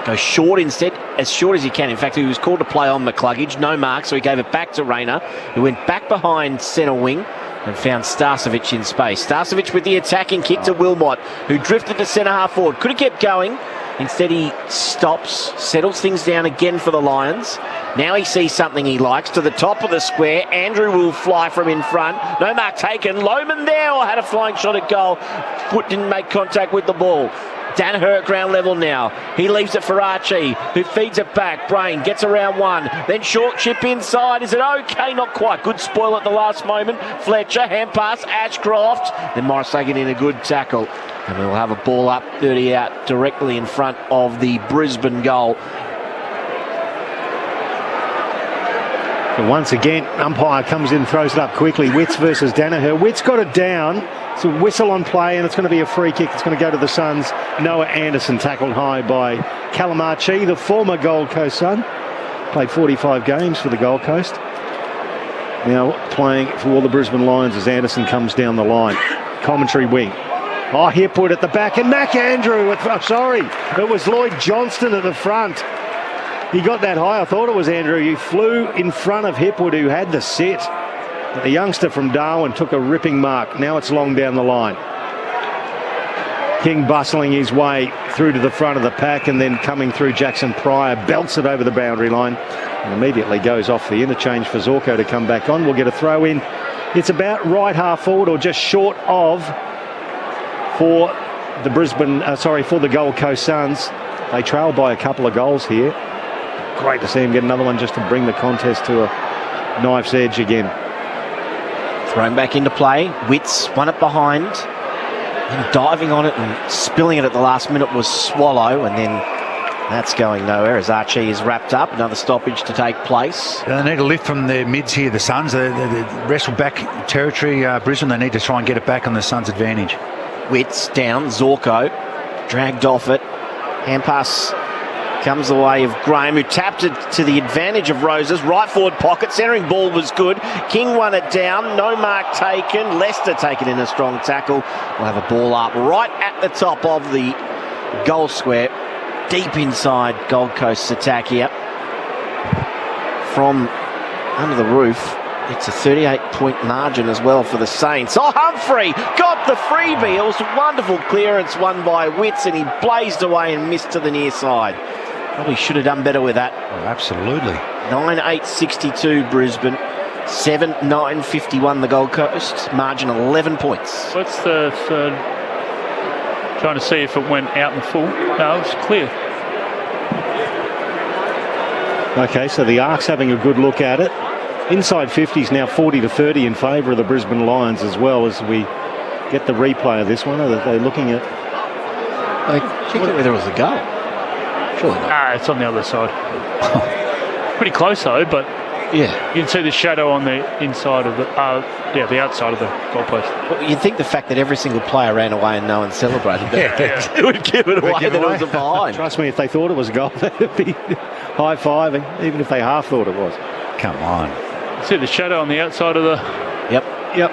Go short instead, as short as he can. In fact, he was called to play on McCluggage. No mark, so he gave it back to Rayner, who went back behind centre wing and found Starcevic in space. Starcevic with the attacking kick to Wilmot, who drifted to centre half forward. Could have kept going. Instead he stops, settles things down again for the Lions. Now he sees something he likes to the top of the square. Andrew will fly from in front. No mark taken. Loman there had a flying shot at goal. Foot didn't make contact with the ball. Danaher at ground level now. He leaves it for Archie, who feeds it back. Brain gets around 1. Then short chip inside. Is it okay? Not quite. Good spoil at the last moment. Fletcher, hand pass, Ashcroft. Then Morris taking in a good tackle. And we'll have a ball up, 30 out, directly in front of the Brisbane goal. But once again, umpire comes in, throws it up quickly. Witts versus Danaher. Witts got it down. It's a whistle on play, and it's going to be a free kick. It's going to go to the Suns. Noah Anderson tackled high by Callum Archie, the former Gold Coast Sun. Played 45 games for the Gold Coast. Now playing for all the Brisbane Lions as Anderson comes down the line. Commentary wing. Oh, Hipwood at the back, and McAndrew. It was Lloyd Johnston at the front. He got that high. I thought it was Andrew. He flew in front of Hipwood, who had the sit. But the youngster from Darwin took a ripping mark. Now it's long down the line. King bustling his way through to the front of the pack and then coming through Jackson Pryor, belts it over the boundary line and immediately goes off the interchange for Zorko to come back on. We'll get a throw in. It's about right half forward or just short of for the for the Gold Coast Suns. They trail by a couple of goals here. Great to see him get another one just to bring the contest to a knife's edge again. Thrown back into play. Witts won it behind. And diving on it and spilling it at the last minute was Swallow, and then that's going nowhere as Archie is wrapped up. Another stoppage to take place. They need a lift from their mids here, the Suns. They wrestle back territory, Brisbane. They need to try and get it back on the Suns' advantage. Witts down, Zorko dragged off it. Hand pass comes the way of Graham, who tapped it to the advantage of Roses. Right forward pocket, centering ball was good. King won it down, no mark taken. Leicester taken in a strong tackle. We'll have a ball up right at the top of the goal square, deep inside Gold Coast's attack here. From under the roof, it's a 38-point margin as well for the Saints. Oh, Humphrey got the freebie. It was a wonderful clearance won by Witts, and he blazed away and missed to the near side. Probably should have done better with that. Oh, absolutely. 9-8-62 Brisbane. 7-9-51 the Gold Coast. Margin 11 points. What's the third? Trying to see if it went out in the full. No, it's clear. Okay, so the Arcs having a good look at it. Inside 50s now 40-30 in favour of the Brisbane Lions as well as we get the replay of this one. Are they looking at... They checked whether it was a goal. Surely not. It's on the other side. Pretty close though, but yeah, you can see the shadow on the inside of the the outside of the goalpost. Well, you'd think the fact that every single player ran away and no one celebrated that it would give it away that it was a behind. Trust me, if they thought it was a goal, they'd be high-fiving, even if they half thought it was. Come on. See the shadow on the outside of the... Yep.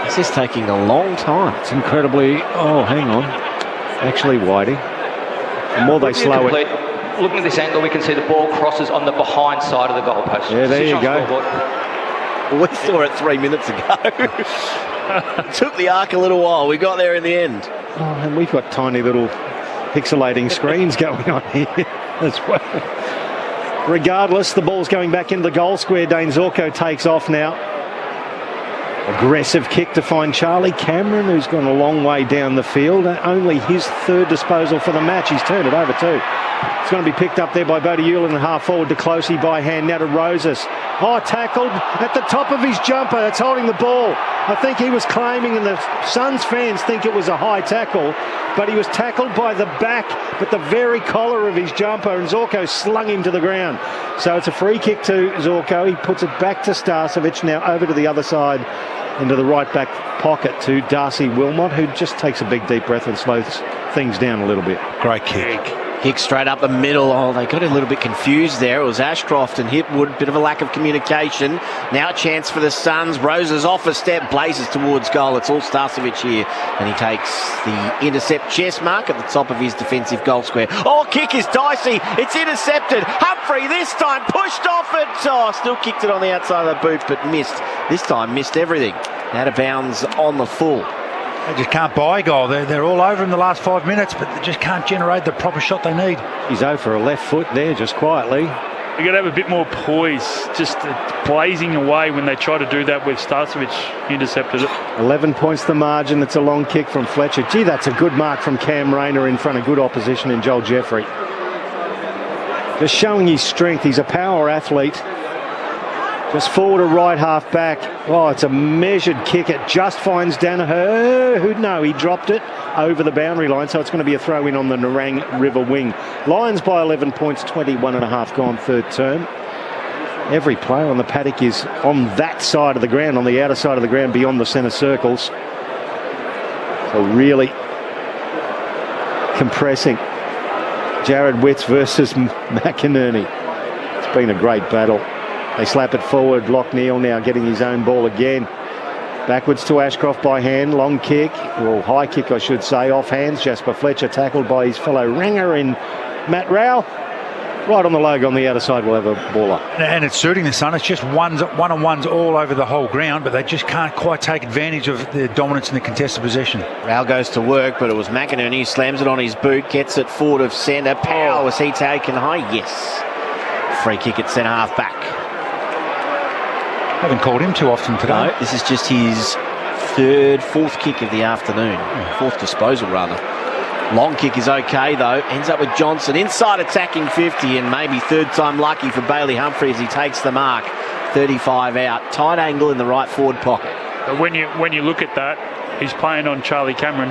This is taking a long time. It's incredibly... Oh, hang on. Actually, Whitey. The more they slow it... Looking at this angle, we can see the ball crosses on the behind side of the goalpost. Yeah, there you go. Well, we saw it 3 minutes ago. It took the Arc a little while. We got there in the end. Oh, and we've got tiny little pixelating screens going on here as well. Regardless, the ball's going back into the goal square. Dane Zorko takes off now. Aggressive kick to find Charlie Cameron, who's gone a long way down the field. Only his third disposal for the match. He's turned it over too. It's going to be picked up there by Bodie Hewlin and half forward to Closey by hand. Now to Roses. Oh, tackled at the top of his jumper. That's holding the ball. I think he was claiming, and the Suns fans think it was a high tackle, but he was tackled by the back, but the very collar of his jumper, and Zorko slung him to the ground. So it's a free kick to Zorko. He puts it back to Starcevic, now over to the other side into the right back pocket to Darcy Wilmot, who just takes a big deep breath and slows things down a little bit. Great kick. Kick straight up the middle. Oh, they got a little bit confused there. It was Ashcroft and Hipwood. Bit of a lack of communication. Now a chance for the Suns. Roses off a step, blazes towards goal. It's all Starcevic here. And he takes the intercept chest mark at the top of his defensive goal square. Oh, kick is dicey. It's intercepted. Humphrey this time pushed off it. Oh, still kicked it on the outside of the boot, but missed. This time missed everything. Out of bounds on the full. They just can't buy a goal. They're all over in the last 5 minutes, but they just can't generate the proper shot they need. He's over for a left foot there, just quietly. You've got to have a bit more poise, just blazing away when they try to do that with Starcevic. Intercepted it. 11 points the margin. It's a long kick from Fletcher. Gee, that's a good mark from Cam Rayner in front of good opposition in Joel Jeffrey. Just showing his strength. He's a power athlete. Just forward to right half back. Oh, it's a measured kick. It just finds Danaher. He dropped it over the boundary line, so it's going to be a throw in on the Nerang River wing. Lions by 11 points, 21.5 gone third term. Every player on the paddock is on that side of the ground, on the outer side of the ground beyond the centre circles. So really compressing. Jared Witts versus McInerney. It's been a great battle. They slap it forward. Lockneil now getting his own ball again. Backwards to Ashcroft by hand. Long kick. Well, high kick, I should say. Off hands. Jasper Fletcher tackled by his fellow Ranger in Matt Rowell. right on the logo on the outer side will have a baller. And it's suiting the Sun. It's just one-on-ones all over the whole ground, but they just can't quite take advantage of their dominance in the contested possession. Rao goes to work, but it was McInerney who slams it on his boot, gets it forward of centre. Powell, was he taken high? Yes. Free kick at centre half back. Haven't called him too often today. No, this is just his fourth kick of the afternoon. Fourth disposal, rather. Long kick is okay, though. Ends up with Johnson inside attacking 50, and maybe third time lucky for Bailey Humphrey as he takes the mark. 35 out. Tight angle in the right forward pocket. But when you look at that, he's playing on Charlie Cameron.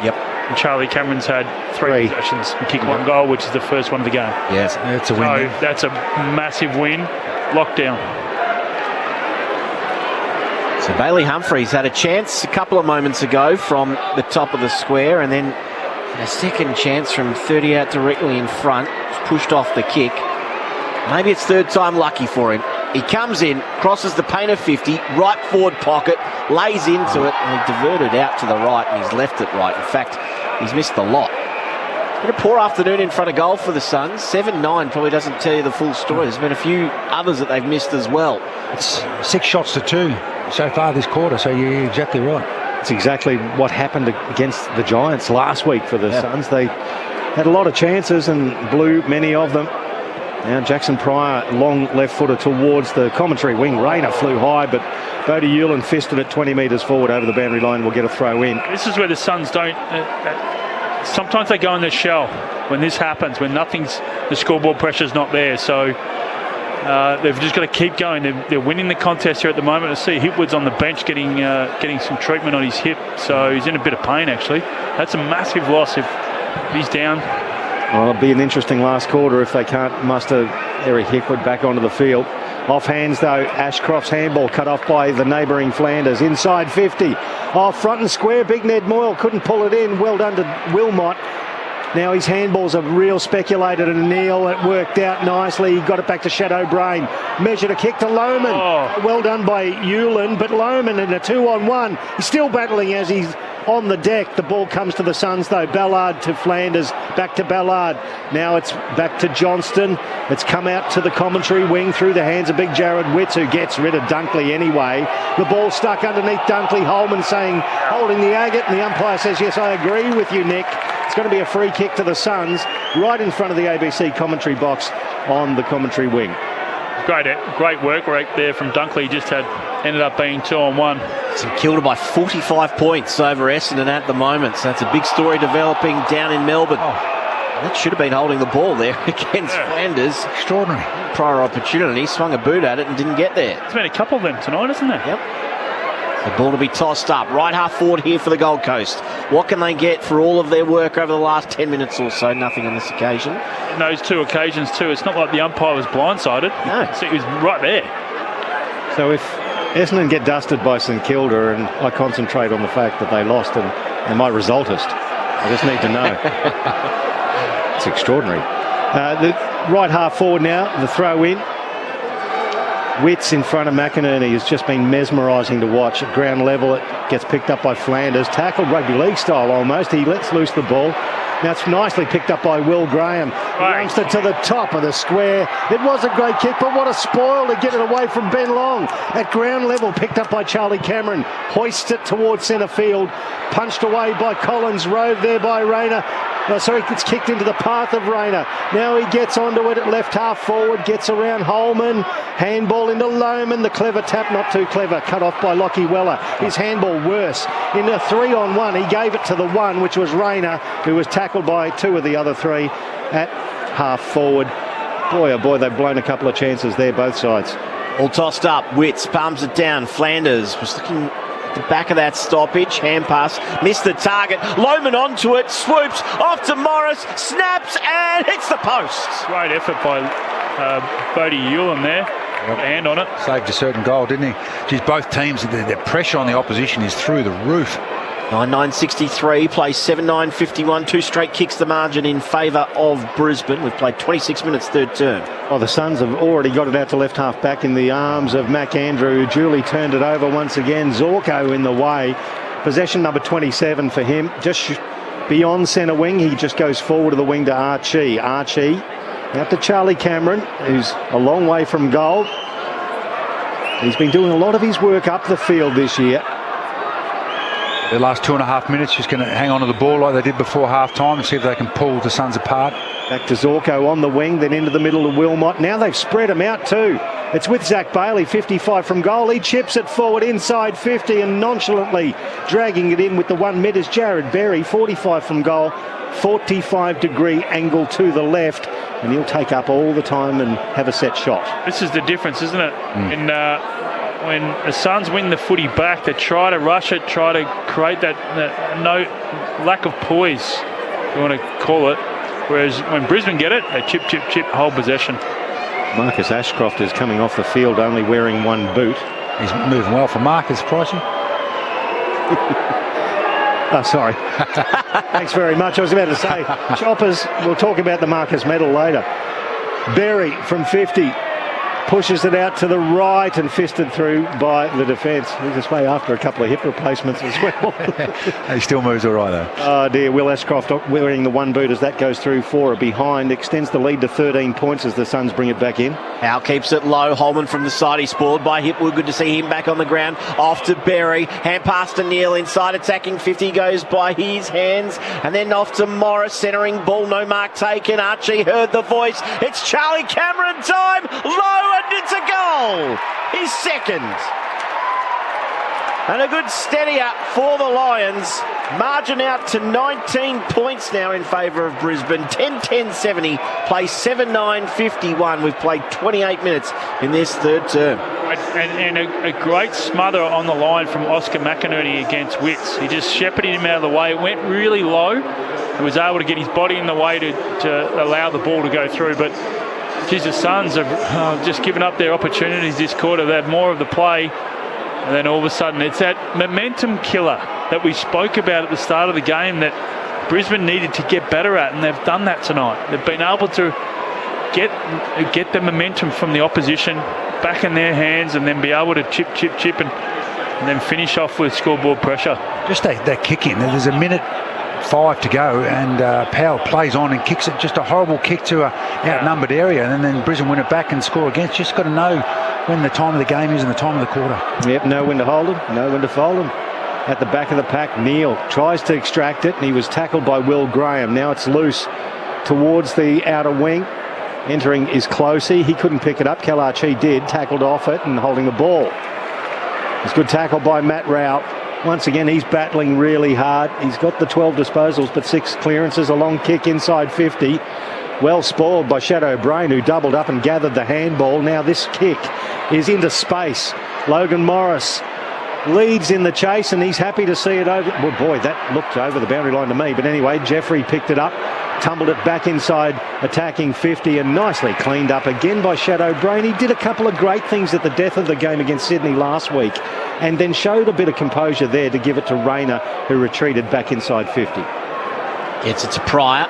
Yep. And Charlie Cameron's had three possessions and kicked one goal, which is the first one of the game. Yeah, that's a win. So that's a massive win. Lockdown. So Bailey Humphreys had a chance a couple of moments ago from the top of the square, and then a second chance from 30 out directly in front, pushed off the kick. Maybe it's third time lucky for him. He comes in, crosses the paint of 50, right forward pocket, lays into it, and he diverted out to the right, and he's left it right. In fact, he's missed the lot. It's been a poor afternoon in front of goal for the Suns. 7-9 probably doesn't tell you the full story. There's been a few others that they've missed as well. It's 6 shots to 2 so far this quarter, so you're exactly right. It's exactly what happened against the Giants last week for the Suns. They had a lot of chances and blew many of them. Now Jackson Pryor, long left footer towards the commentary wing. Rayner flew high, but Bodie Hewlin fisted it 20 metres forward over the boundary line. Will get a throw in. This is where the Suns don't... sometimes they go in their shell when this happens, when the scoreboard pressure's not there. So they've just got to keep going. They're winning the contest here at the moment. I see Hipwood's on the bench getting some treatment on his hip, so he's in a bit of pain actually. That's a massive loss if he's down. Well, it'll be an interesting last quarter if they can't muster Eric Hipwood back onto the field. Off hands though, Ashcroft's handball cut off by the neighbouring Flanders. Inside 50, off front and square, Big Ned Moyle couldn't pull it in. Well done to Wilmot. Now his handballs are real speculated, and Neil, it worked out nicely. He got it back to Shadow Brain. Measured a kick to Lohman. Well done by Hewlin, but Lohman in a 2-on-1. He's still battling as he's on the deck. The ball comes to the Suns though. Ballard to Flanders, back to Ballard. Now it's back to Johnston. It's come out to the commentary wing through the hands of big Jared Witts, who gets rid of Dunkley anyway. The ball stuck underneath Dunkley. Holman saying, holding the agate, and the umpire says, yes, I agree with you, Nick. It's going to be a free kick to the Suns right in front of the ABC commentary box on the commentary wing. Great work right there from Dunkley. Just ended up being 2-on-1. St Kilda by 45 points over Essendon at the moment. So that's a big story developing down in Melbourne. That should have been holding the ball there against Flanders. Extraordinary. Prior opportunity, swung a boot at it and didn't get there. There's been a couple of them tonight, isn't there? Yep. The ball to be tossed up. Right half forward here for the Gold Coast. What can they get for all of their work over the last 10 minutes or so? Nothing on this occasion. In those two occasions too, it's not like the umpire was blindsided. No. He was right there. So if Essendon get dusted by St Kilda and I concentrate on the fact that they lost and am I resultist? I just need to know. It's extraordinary. The right half forward now, the throw in. Witts in front of McInerney has just been mesmerising to watch. At ground level, it gets picked up by Flanders. Tackled rugby league style almost. He lets loose the ball. Now it's nicely picked up by Will Graham. Runs it to the top of the square. It was a great kick, but what a spoil to get it away from Ben Long. At ground level, picked up by Charlie Cameron. Hoists it towards centre field. Punched away by Collins. Rode there by Rayner. It's kicked into the path of Rayner. Now he gets onto it at left half forward, gets around Holman. Handball into Lohman. The clever tap, not too clever. Cut off by Lockie Weller. His handball worse. In a 3-on-1, he gave it to the one, which was Rayner, who was tackled by two of the other three at half forward. Boy, oh boy, they've blown a couple of chances there, both sides. All tossed up. Witts palms it down. Flanders was looking the back of that stoppage, hand pass, missed the target. Lohman onto it, swoops off to Morris, snaps and hits the post. Great effort by Bodie Hewlin there. Got a hand on it. Saved a certain goal, didn't he? Geez, both teams, their pressure on the opposition is through the roof. 9-9-63, plays 7-9-51, two straight kicks the margin in favour of Brisbane. We've played 26 minutes third term. Well, the Suns have already got it out to left half back in the arms of Mac Andrew, who duly turned it over once again. Zorko in the way. Possession number 27 for him. Just beyond centre wing, he just goes forward of the wing to Archie. Archie Out to Charlie Cameron, who's a long way from goal. He's been doing a lot of his work up the field this year. The last 2.5 minutes, just going to hang on to the ball like they did before half-time and see if they can pull the Suns apart. Back to Zorko on the wing, then into the middle to Wilmot. Now they've spread him out too. It's with Zach Bailey, 55 from goal. He chips it forward inside 50 and nonchalantly dragging it in with the 1 mid is Jared Berry, 45 from goal. 45-degree angle to the left, and he'll take up all the time and have a set shot. This is the difference, isn't it? And when the Suns win the footy back, they try to rush it, try to create that no lack of poise, if you want to call it. Whereas when Brisbane get it, they chip, hold possession. Marcus Ashcroft is coming off the field only wearing 1 boot. He's moving well for Marcus, Pricey. Oh, sorry. Thanks very much. I was about to say, Choppers, we'll talk about the Marcus medal later. Berry from 50 pushes it out to the right and fisted through by the defence. This way after a couple of hip replacements as well. He still moves all right, though. Oh, dear. Will Ashcroft wearing the 1 boot as that goes through for a behind. Extends the lead to 13 points as the Suns bring it back in. Howe keeps it low. Holman from the side. He's spoiled by Hipwood. Good to see him back on the ground. Off to Berry. Hand pass to Neal. Inside attacking 50 goes by his hands. And then off to Morris. Centering ball. No mark taken. Archie heard the voice. It's Charlie Cameron time. Low and it's a goal. His second. And a good steadier for the Lions. Margin out to 19 points now in favour of Brisbane. 10-10-70, play 7-9-51. We've played 28 minutes in this third term. And a great smother on the line from Oscar McInerney against Witts. He just shepherded him out of the way. It went really low. He was able to get his body in the way to allow the ball to go through. But, geez, the Suns have just given up their opportunities this quarter. They have more of the play. And then all of a sudden, it's that momentum killer that we spoke about at the start of the game that Brisbane needed to get better at, and they've done that tonight. They've been able to get the momentum from the opposition back in their hands and then be able to chip and then finish off with scoreboard pressure. Just that kick in. There's a minute 5 to go, and Powell plays on and kicks it. Just a horrible kick to a outnumbered area, and then Brisbane win it back and score again. Just got to know when the time of the game is and the time of the quarter. Yep, know when to hold him, know when to fold him. At the back of the pack, Neal tries to extract it, and he was tackled by Will Graham. Now it's loose towards the outer wing. Entering is Closey. He couldn't pick it up. Kalachi did, tackled off it and holding the ball. It's good tackle by Matt Rao. Once again, he's battling really hard. He's got the 12 disposals, but 6 clearances. A long kick inside 50. Well spoiled by Shadow Brain, who doubled up and gathered the handball. Now this kick is into space. Logan Morris leads in the chase, and he's happy to see it over. Well, boy, that looked over the boundary line to me. But anyway, Jeffrey picked it up, tumbled it back inside, attacking 50, and nicely cleaned up again by Shadow Brain. He did a couple of great things at the death of the game against Sydney last week, and then showed a bit of composure there to give it to Rayner, who retreated back inside 50. Gets it to Pryor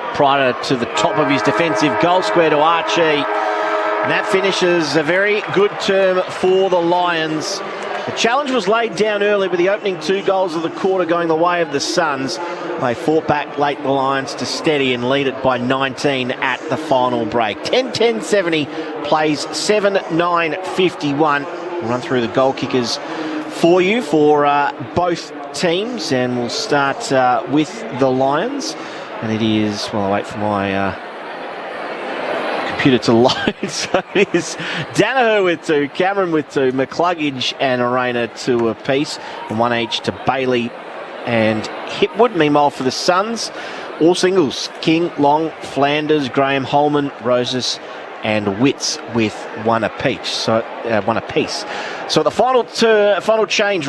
to the top of his defensive goal square to Archie. And that finishes a very good term for the Lions. The challenge was laid down early with the opening 2 goals of the quarter going the way of the Suns. They fought back late, the Lions, to steady and lead it by 19 at the final break. 10-10-70, plays 7-9-51. We'll run through the goal kickers for you for both teams, and we'll start with the Lions. And it is, well, I'll wait for my computer to load. So it is Danaher with 2, Cameron with 2, McCluggage and Arena 2 apiece, and 1 each to Bailey and Hipwood. Meanwhile, for the Suns, all singles: King, Long, Flanders, Graham, Holman, Roses and Witts with 1 apiece. So the final change,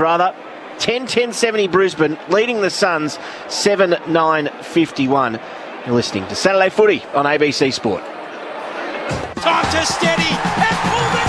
10-10-70 Brisbane, leading the Suns 7-9-51. You're listening to Saturday Footy on ABC Sport. Time to steady and pull the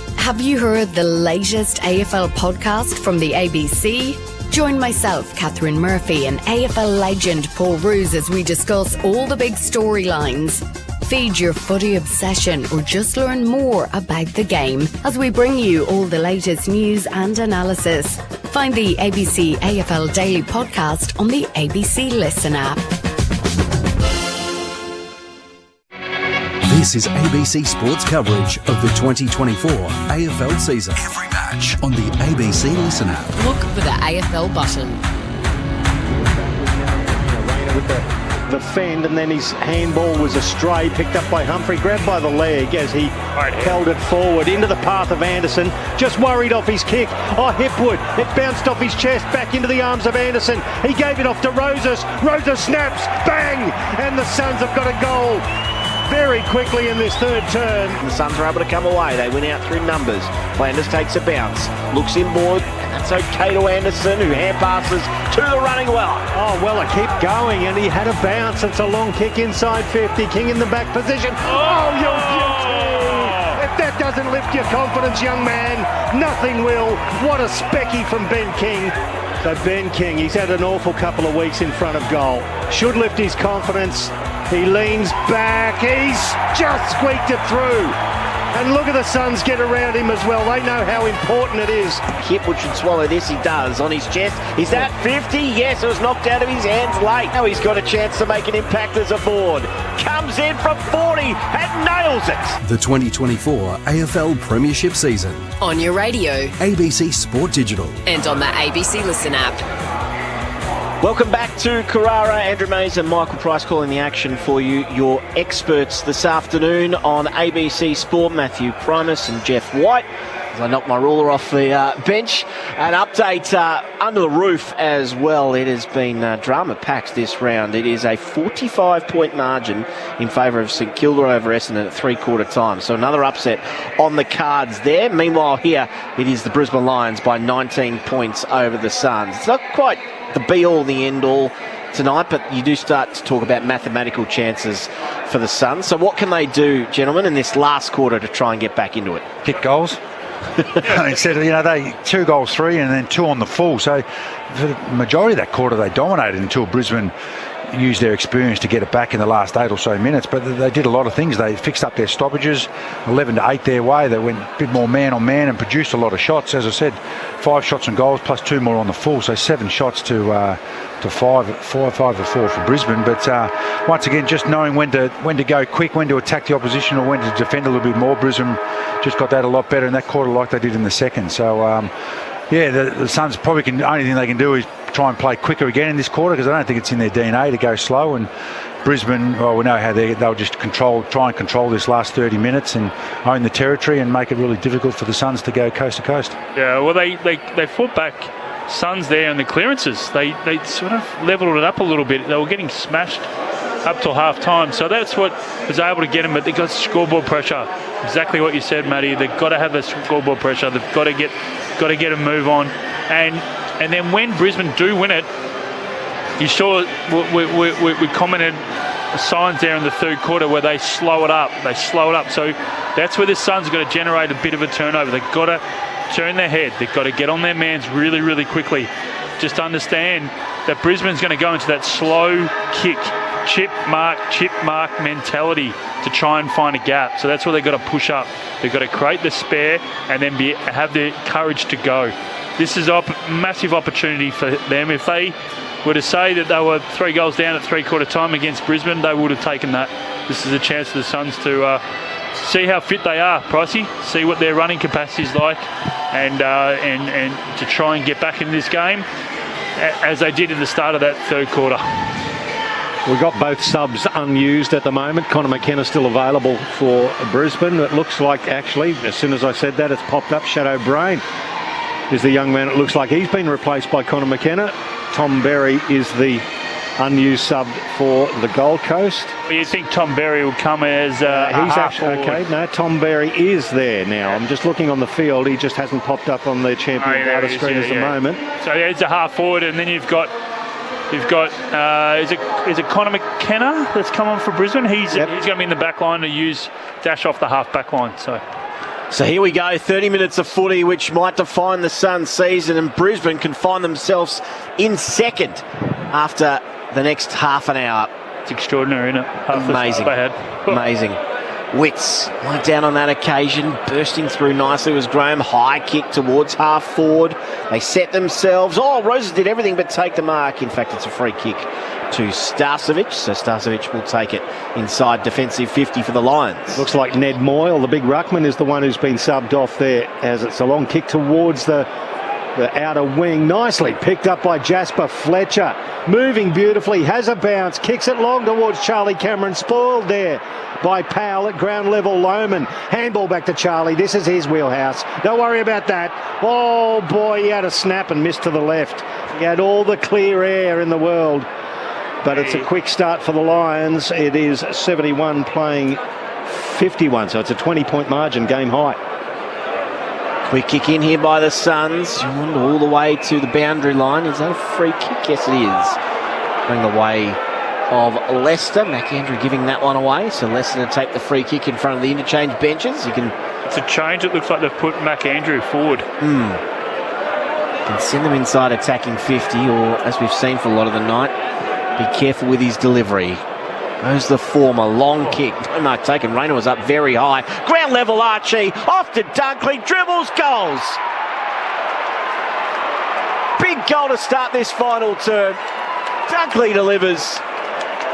trigger! Have you heard the latest AFL podcast from the ABC? Join myself, Catherine Murphy, and AFL legend Paul Roos as we discuss all the big storylines. Feed your footy obsession or just learn more about the game as we bring you all the latest news and analysis. Find the ABC AFL Daily Podcast on the ABC Listen app. This is ABC Sports coverage of the 2024 AFL season. Every match on the ABC Listen app. Look for the AFL button. With the fend, and then his handball was astray, picked up by Humphrey, grabbed by the leg as he held it forward into the path of Anderson. Just worried off his kick. Oh, Hipwood, it bounced off his chest back into the arms of Anderson. He gave it off to Roses. Roses snaps, bang, and the Suns have got a goal very quickly in this third turn. The Suns are able to come away. They win out through numbers. Flanders takes a bounce, looks inboard, and that's okay to Anderson, who hand passes to the running Weller. Oh, Weller keep going, and he had a bounce. It's a long kick inside 50. King in the back position. Oh, you beauty! If that doesn't lift your confidence, young man, nothing will. What a specky from Ben King. So Ben King, he's had an awful couple of weeks in front of goal. Should lift his confidence. He leans back. He's just squeaked it through. And look at the Suns get around him as well. They know how important it is. Hipwood should swallow this. He does. On his chest. Is that 50? Yes, it was knocked out of his hands late. Now he's got a chance to make an impact as a board. Comes in from 40 and nails it. The 2024 AFL Premiership season. On your radio. ABC Sport Digital. And on the ABC Listen app. Welcome back to Carrara. Andrew Mays and Michael Price calling the action for you. Your experts this afternoon on ABC Sport, Matthew Primus and Jeff White. As I knock my ruler off the bench. An update under the roof as well. It has been drama-packed this round. It is a 45-point margin in favour of St Kilda over Essendon at three-quarter time. So another upset on the cards there. Meanwhile here, it is the Brisbane Lions by 19 points over the Suns. It's not quite the be-all, the end-all tonight, but you do start to talk about mathematical chances for the Suns. So what can they do, gentlemen, in this last quarter to try and get back into it? Kick goals. Instead of, they 2 goals, 3, and then 2 on the full. So for the majority of that quarter, they dominated until Brisbane used their experience to get it back in the last 8 or so minutes. But they did a lot of things. They fixed up their stoppages, 11-8 their way. They went a bit more man on man and produced a lot of shots. As I said, 5 shots and goals plus 2 more on the full. So 7 shots to 5 or 4 for Brisbane. But once again, just knowing when to go quick, when to attack the opposition, or when to defend a little bit more. Brisbane just got that a lot better in that quarter, like they did in the second. So the Suns probably only thing they can do is try and play quicker again in this quarter, because I don't think it's in their DNA to go slow. And Brisbane, well, we know how they'll just try and control this last 30 minutes and own the territory and make it really difficult for the Suns to go coast to coast. Yeah, well, they fought back Suns there in the clearances. They sort of levelled it up a little bit. They were getting smashed up till half time, so that's what was able to get them. But they got scoreboard pressure. Exactly what you said, Matty. They've got to have the scoreboard pressure. They've got to get a move on, and then when Brisbane do win it, you saw we commented signs there in the third quarter where they slow it up. So that's where the Suns have got to generate a bit of a turnover. They've got to turn their head. They've got to get on their mans really, really quickly. Just understand that Brisbane's going to go into that slow kick, chip mark mentality to try and find a gap. So that's where they've got to push up. They've got to create the spare and then have the courage to go. This is a massive opportunity for them. If they were to say that they were 3 goals down at three-quarter time against Brisbane, they would have taken that. This is a chance for the Suns to see how fit they are, Pricey, see what their running capacity is like, and to try and get back in this game as they did at the start of that third quarter. We've got both subs unused at the moment. Connor McKenna still available for Brisbane. It looks like, actually, as soon as I said that, it's popped up. Shadow Brain is the young man. It looks like he's been replaced by Connor McKenna. Tom Berry is the unused sub for the Gold Coast. Well, you think Tom Berry will come as he's actually okay. No, Tom Berry is there now. I'm just looking on the field. He just hasn't popped up on the champion data screen at the moment. So it's a half forward, and then you've got is it Connor McKenna that's come on for Brisbane? He's going to be in the back line to dash off the half back line. So here we go, 30 minutes of footy, which might define the Suns season, and Brisbane can find themselves in second after the next half an hour. It's extraordinary, isn't it? Amazing. Witts went down on that occasion, bursting through nicely was Graham. High kick towards half forward. They set themselves. Oh, Roses did everything but take the mark. In fact, it's a free kick to Starcevic. So Starcevic will take it inside defensive 50 for the Lions. Looks like Ned Moyle, the big ruckman, is the one who's been subbed off there, as it's a long kick towards the outer wing. Nicely picked up by Jasper Fletcher. Moving beautifully, has a bounce, kicks it long towards Charlie Cameron. Spoiled there by Powell at ground level. Lohman, handball back to Charlie. This is his wheelhouse. Don't worry about that. Oh boy, he had a snap and missed to the left. He had all the clear air in the world. But it's a quick start for the Lions. It is 71 playing 51, so it's a 20-point margin, game high. Quick kick in here by the Suns. All the way to the boundary line. Is that a free kick? Yes, it is. Going the way of Leicester. McAndrew giving that one away. So Leicester to take the free kick in front of the interchange benches. It's a change. It looks like they've put McAndrew forward. Can send them inside attacking 50, or as we've seen for a lot of the night, be careful with his delivery. There's the former long kick. No mark taken. Rayner was up very high. Ground level Archie. Off to Dunkley. Dribbles, goals. Big goal to start this final term. Dunkley delivers.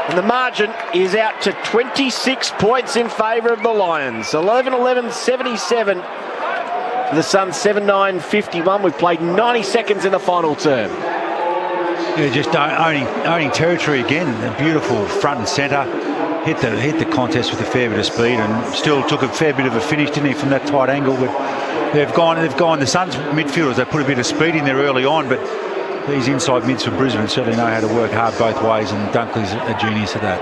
And the margin is out to 26 points in favour of the Lions. 11-11, 77. The Suns 7-9, 51. We've played 90 seconds in the final term. Yeah, just owning territory again. A beautiful front and centre. Hit the contest with a fair bit of speed, and still took a fair bit of a finish, didn't he, from that tight angle. But they've gone. The Suns midfielders, they put a bit of speed in there early on, but these inside mids for Brisbane certainly know how to work hard both ways, and Dunkley's a genius at that.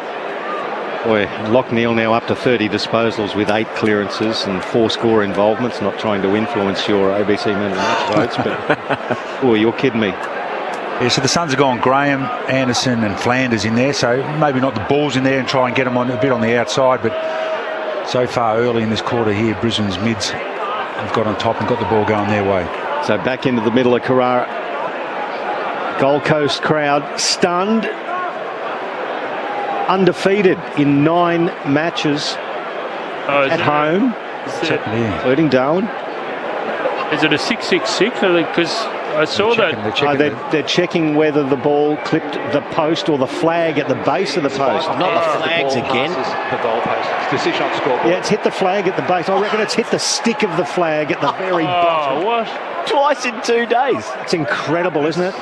Boy, Lockneil now up to 30 disposals with 8 clearances and 4 score involvements. Not trying to influence your ABC men of the match votes, but boy, you're kidding me. Yeah, so the Suns have gone Graham, Anderson and Flanders in there, so maybe not the balls in there and try and get them on a bit on the outside, but so far early in this quarter here, Brisbane's mids have got on top and got the ball going their way. So back into the middle of Carrara. Gold Coast crowd stunned. Undefeated in 9 matches at home, including Darwin. Is it a 6-6-6? Because I saw they're checking whether the ball clipped the post or the flag at the base of the post. Not the flags again. The goalpost. Decision on scoreboard. Yeah, it's hit the flag at the base. I reckon it's hit the stick of the flag at the very bottom. What? Twice in 2 days. It's incredible, isn't it?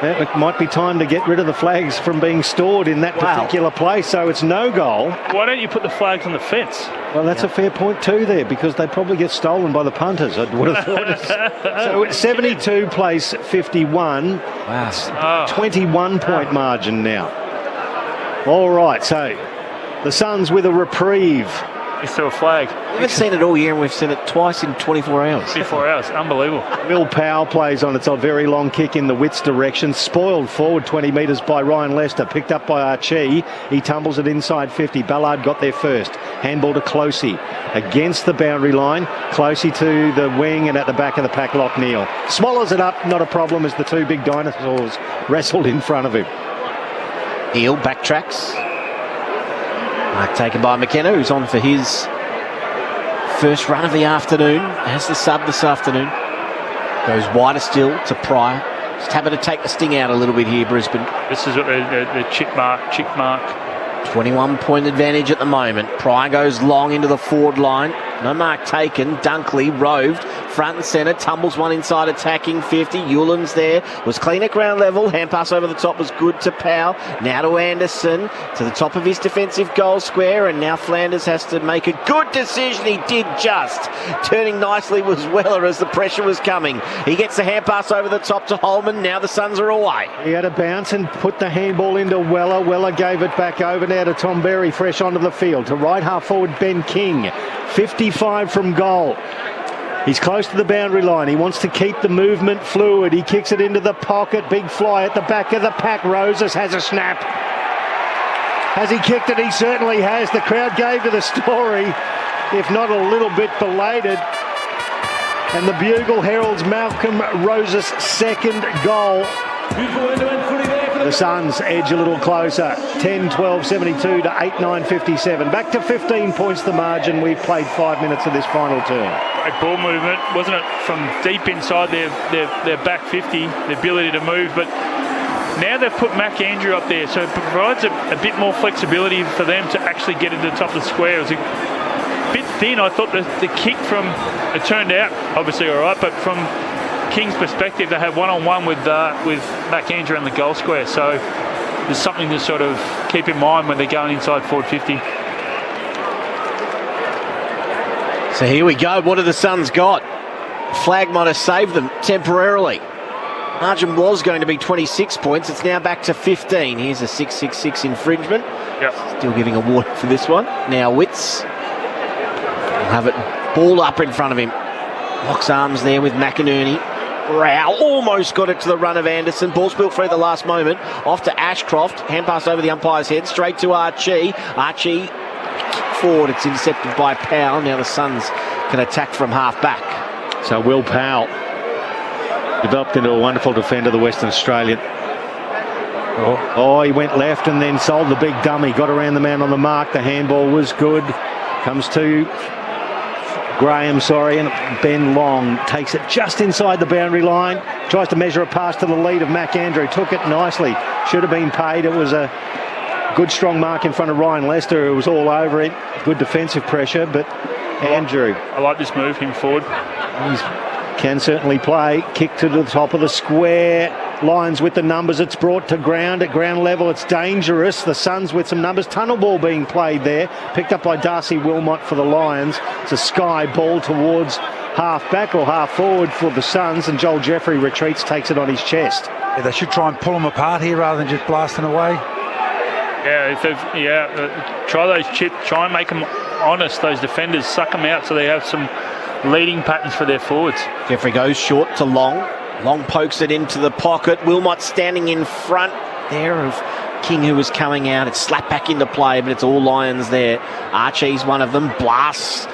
Yeah, it might be time to get rid of the flags from being stored in that particular place, so it's no goal. Why don't you put the flags on the fence? Well, that's a fair point too there, because they probably get stolen by the punters, I would have thought. So it's 72 plays 51. Wow. 21-point margin now. All right, so the Suns with a reprieve. Is there a flag? We haven't seen it all year, and we've seen it twice in 24 hours. 24 hours, unbelievable. Will Powell plays on. It's a very long kick in the Wits direction. Spoiled forward 20 metres by Ryan Lester. Picked up by Archie. He tumbles it inside 50. Ballard got there first. Handball to Closey. Against the boundary line. Closey to the wing, and at the back of the pack, Lockneil. Swallows it up, not a problem, as the 2 big dinosaurs wrestled in front of him. Neil backtracks. Mark taken by McKenna, who's on for his first run of the afternoon. Has the sub this afternoon. Goes wider still to Pryor. Just having to take the sting out a little bit here, Brisbane. This is what the chick mark. 21-point advantage at the moment. Pryor goes long into the forward line. No mark taken. Dunkley roved front and centre. Tumbles one inside attacking 50. Ewan's there. Was clean at ground level. Hand pass over the top was good to Powell. Now to Anderson. To the top of his defensive goal square. And now Flanders has to make a good decision. He did just. Turning nicely was Weller as the pressure was coming. He gets the hand pass over the top to Holman. Now the Suns are away. He had a bounce and put the handball into Weller. Weller gave it back over now to Tom Berry, fresh onto the field. To right half forward Ben King. 55 from goal. He's close to the boundary line. He wants to keep the movement fluid. He kicks it into the pocket. Big fly at the back of the pack. Roses has a snap. Has he kicked it? He certainly has. The crowd gave to the story, if not a little bit belated. And the bugle heralds Malcolm Roses' second goal. The Suns edge a little closer. 10-12, 72 to 8-9, 57. Back to 15 points the margin. We've played 5 minutes of this final term. Great ball movement, wasn't it? From deep inside their back 50, the ability to move. But Now they've put Mac Andrew up there, so it provides a bit more flexibility for them to actually get into the top of the square. It was a bit thin. I thought the kick it turned out obviously all right, but from King's perspective, they had one-on-one with Mac Andrew in the goal square. So there's something to sort of keep in mind when they're going inside forward 50. So here we go. What have the Suns got? Flag might have saved them temporarily. Margin was going to be 26 points. It's now back to 15. Here's a 666 infringement. Yep. Still giving a warning for this one. Now Witts will have it ball up in front of him. Locks arms there with McInerney. Rao almost got it to the run of Anderson. Ball spilled free at the last moment. Off to Ashcroft. Hand pass over the umpire's head. Straight to Archie. Archie forward. It's intercepted by Powell. Now the Suns can attack from half back. So Will Powell developed into a wonderful defender, the Western Australian. Oh, he went left and then sold the big dummy. Got around the man on the mark. The handball was good. Comes to Graham, and Ben Long takes it just inside the boundary line. Tries to measure a pass to the lead of Mac Andrew. Took it nicely. Should have been paid. It was a good strong mark in front of Ryan Lester, who was all over it. Good defensive pressure, but Andrew. I like this move, him forward. He can certainly play. Kick to the top of the square. Lions with the numbers. It's brought to ground at ground level. It's dangerous. The Suns with some numbers. Tunnel ball being played there. Picked up by Darcy Wilmot for the Lions. It's a sky ball towards half back or half forward for the Suns, and Joel Jeffrey retreats, takes it on his chest. Yeah, they should try and pull them apart here rather than just blasting away. Yeah, try those chips. Try and make them honest. Those defenders, suck them out so they have some leading patterns for their forwards. Jeffrey goes short to Long. Long pokes it into the pocket. Wilmot standing in front there of King, who was coming out. It's slapped back into play, but it's all Lions there. Archie's one of them. Blasts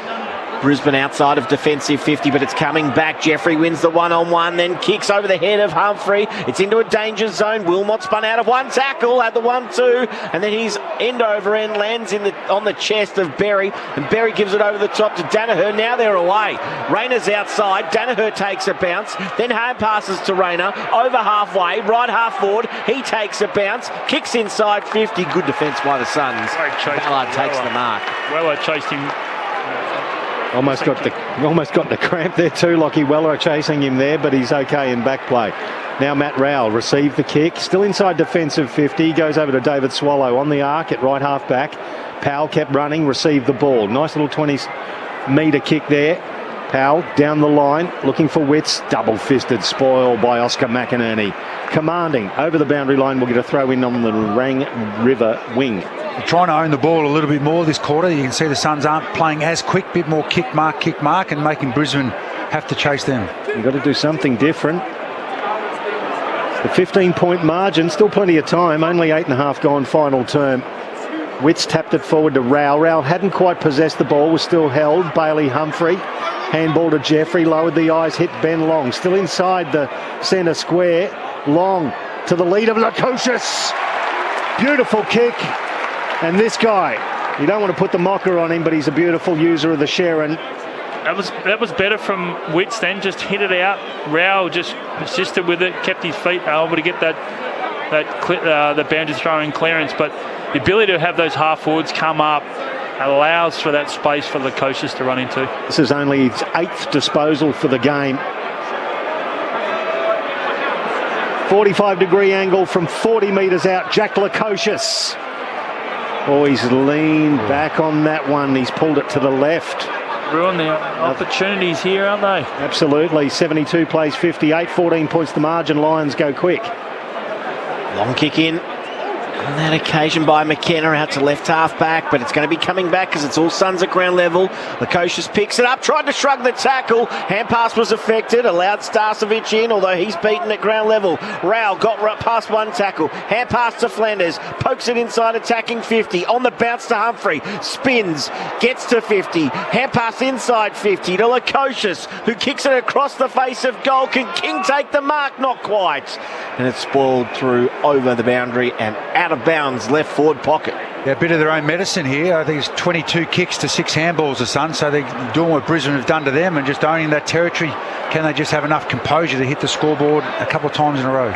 Brisbane outside of defensive 50, but it's coming back. Jeffrey wins the one-on-one, then kicks over the head of Humphrey. It's into a danger zone. Wilmot spun out of one tackle, had the 1-2, and then he's end over end, lands on the chest of Berry, and Berry gives it over the top to Danaher. Now they're away. Rayner's outside. Danaher takes a bounce, then hand passes to Rayner, over halfway, right half forward. He takes a bounce, kicks inside 50. Good defence by the Suns. Ballard takes the mark. Weller chased him. Almost got the cramp there too, Lockie Weller chasing him there, but he's okay in back play. Now Matt Rowell received the kick, still inside defensive 50, goes over to David Swallow on the arc at right half back. Powell kept running, received the ball. Nice little 20-metre kick there. Powell down the line, looking for Witts, double-fisted spoil by Oscar McInerney. Commanding over the boundary line, will get a throw in on the Rang River wing. They're trying to own the ball a little bit more this quarter. You can see the Suns aren't playing as quick, bit more kick mark, and making Brisbane have to chase them. You've got to do something different. The 15-point margin, still plenty of time, only 8.5 gone final term. Witts tapped it forward to Rowell. Rowell hadn't quite possessed the ball, was still held. Bailey Humphrey, handball to Jeffrey, lowered the eyes, hit Ben Long. Still inside the centre square. Long to the lead of Lukosius. Beautiful kick. And this guy, you don't want to put the mocker on him, but he's a beautiful user of the Sharon. That was better from Witts then, just hit it out. Rao just persisted with it, kept his feet, able to get the boundary throwing clearance. But the ability to have those half forwards come up allows for that space for the coaches to run into. This is only his 8th disposal for the game. 45-degree angle from 40 metres out, Jack Lukosius. Oh, he's leaned back on that one. He's pulled it to the left. Ruin the opportunities here, aren't they? Absolutely. 72 plays 58, 14 points the margin. Lions go quick. Long kick in. On that occasion by McKenna out to left half back, but it's going to be coming back because it's all Suns at ground level. Lukosius picks it up, tried to shrug the tackle. Hand pass was affected, allowed Starcevic in, although he's beaten at ground level. Rao got past one tackle. Hand pass to Flanders, pokes it inside attacking 50. On the bounce to Humphrey, spins, gets to 50. Hand pass inside 50 to Lukosius, who kicks it across the face of goal. Can King take the mark? Not quite. And it's spoiled through over the boundary and out of bounds, left forward pocket. Yeah, a bit of their own medicine here. I think it's 22 kicks to 6 handballs, the Suns, so they're doing what Brisbane have done to them and just owning that territory. Can they just have enough composure to hit the scoreboard a couple of times in a row?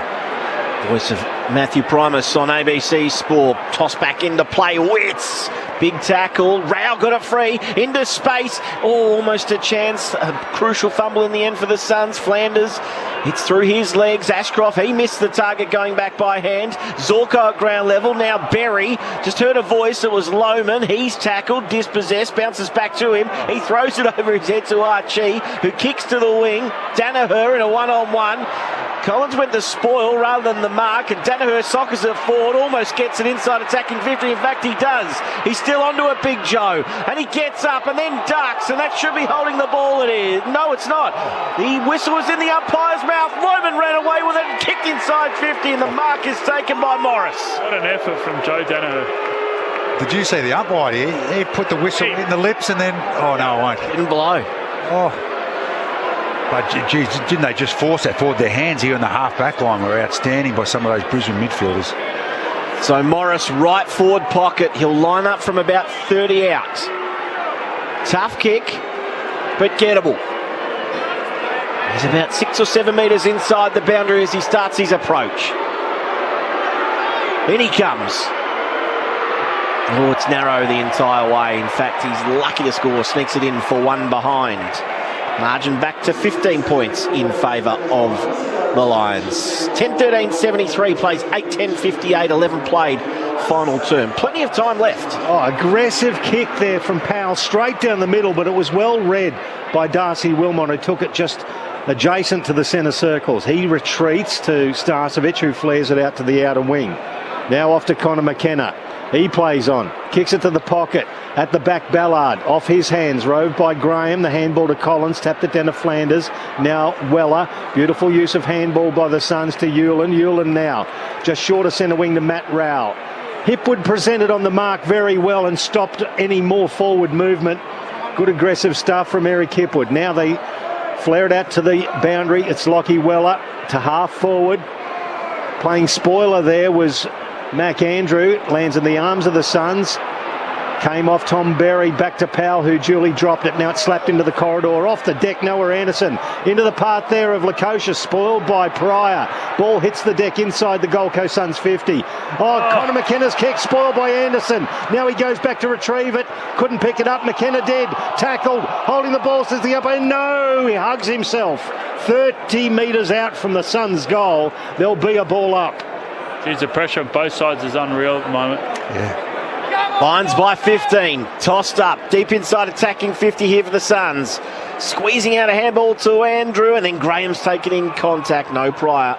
Voice of Matthew Primus on ABC Sport. Toss back into play. Wits. Big tackle. Rao got it free. Into space. Oh, almost a chance. A crucial fumble in the end for the Suns. Flanders. It's through his legs. Ashcroft, he missed the target going back by hand. Zorko at ground level. Now Berry. Just heard a voice. It was Lohman. He's tackled. Dispossessed. Bounces back to him. He throws it over his head to Archie, who kicks to the wing. Danaher in a one-on-one. Collins went to spoil rather than the mark, and Danaher soccers it forward, almost gets it inside attacking 50. In fact, he does. He's still onto it, Big Joe, and he gets up and then ducks, and that should be holding the ball. It is. No, it's not. The whistle was in the umpire's mouth. Lohman ran away with it and kicked inside 50, and the mark is taken by Morris. What an effort from Joe Danaher. Did you see the umpire here? He put the whistle in the lips and then... Oh, no, I won't. Didn't blow. Oh. But, geez, didn't they just force that forward? Their hands here in the half-back line were outstanding by some of those Brisbane midfielders. So Morris, right forward pocket. He'll line up from about 30 out. Tough kick, but gettable. He's about 6 or 7 metres inside the boundary as he starts his approach. In he comes. Oh, it's narrow the entire way. In fact, he's lucky to score. Sneaks it in for one behind. Margin back to 15 points in favour of the Lions. 10-13-73 plays 8-10-58, 11 played, final term. Plenty of time left. Oh, aggressive kick there from Powell, straight down the middle, but it was well read by Darcy Wilmot, who took it just adjacent to the centre circles. He retreats to Starcevic, who flares it out to the outer wing. Now off to Connor McKenna. He plays on, kicks it to the pocket. At the back, Ballard, off his hands, roved by Graham. The handball to Collins, tapped it down to Flanders. Now Weller, beautiful use of handball by the Suns to Hewlin. Hewlin now, just short of centre wing to Matt Rowell. Hipwood presented on the mark very well and stopped any more forward movement. Good aggressive stuff from Eric Hipwood. Now they flare it out to the boundary. It's Lockie Weller to half forward. Playing spoiler there was Mac Andrew, lands in the arms of the Suns. Came off Tom Berry, back to Powell, who duly dropped it. Now it's slapped into the corridor. Off the deck, Noah Anderson. Into the part there of Lukosius, spoiled by Pryor. Ball hits the deck inside the Gold Coast Suns 50. Connor McKenna's kick, spoiled by Anderson. Now he goes back to retrieve it. Couldn't pick it up. McKenna did. Tackled, holding the ball, says the upper. No, he hugs himself. 30 metres out from the Suns' goal. There'll be a ball up. Geez, the pressure on both sides is unreal at the moment. Yeah. Lions by 15, tossed up, deep inside attacking 50 here for the Suns. Squeezing out a handball to Andrew, and then Graham's taken in contact, no Pryor.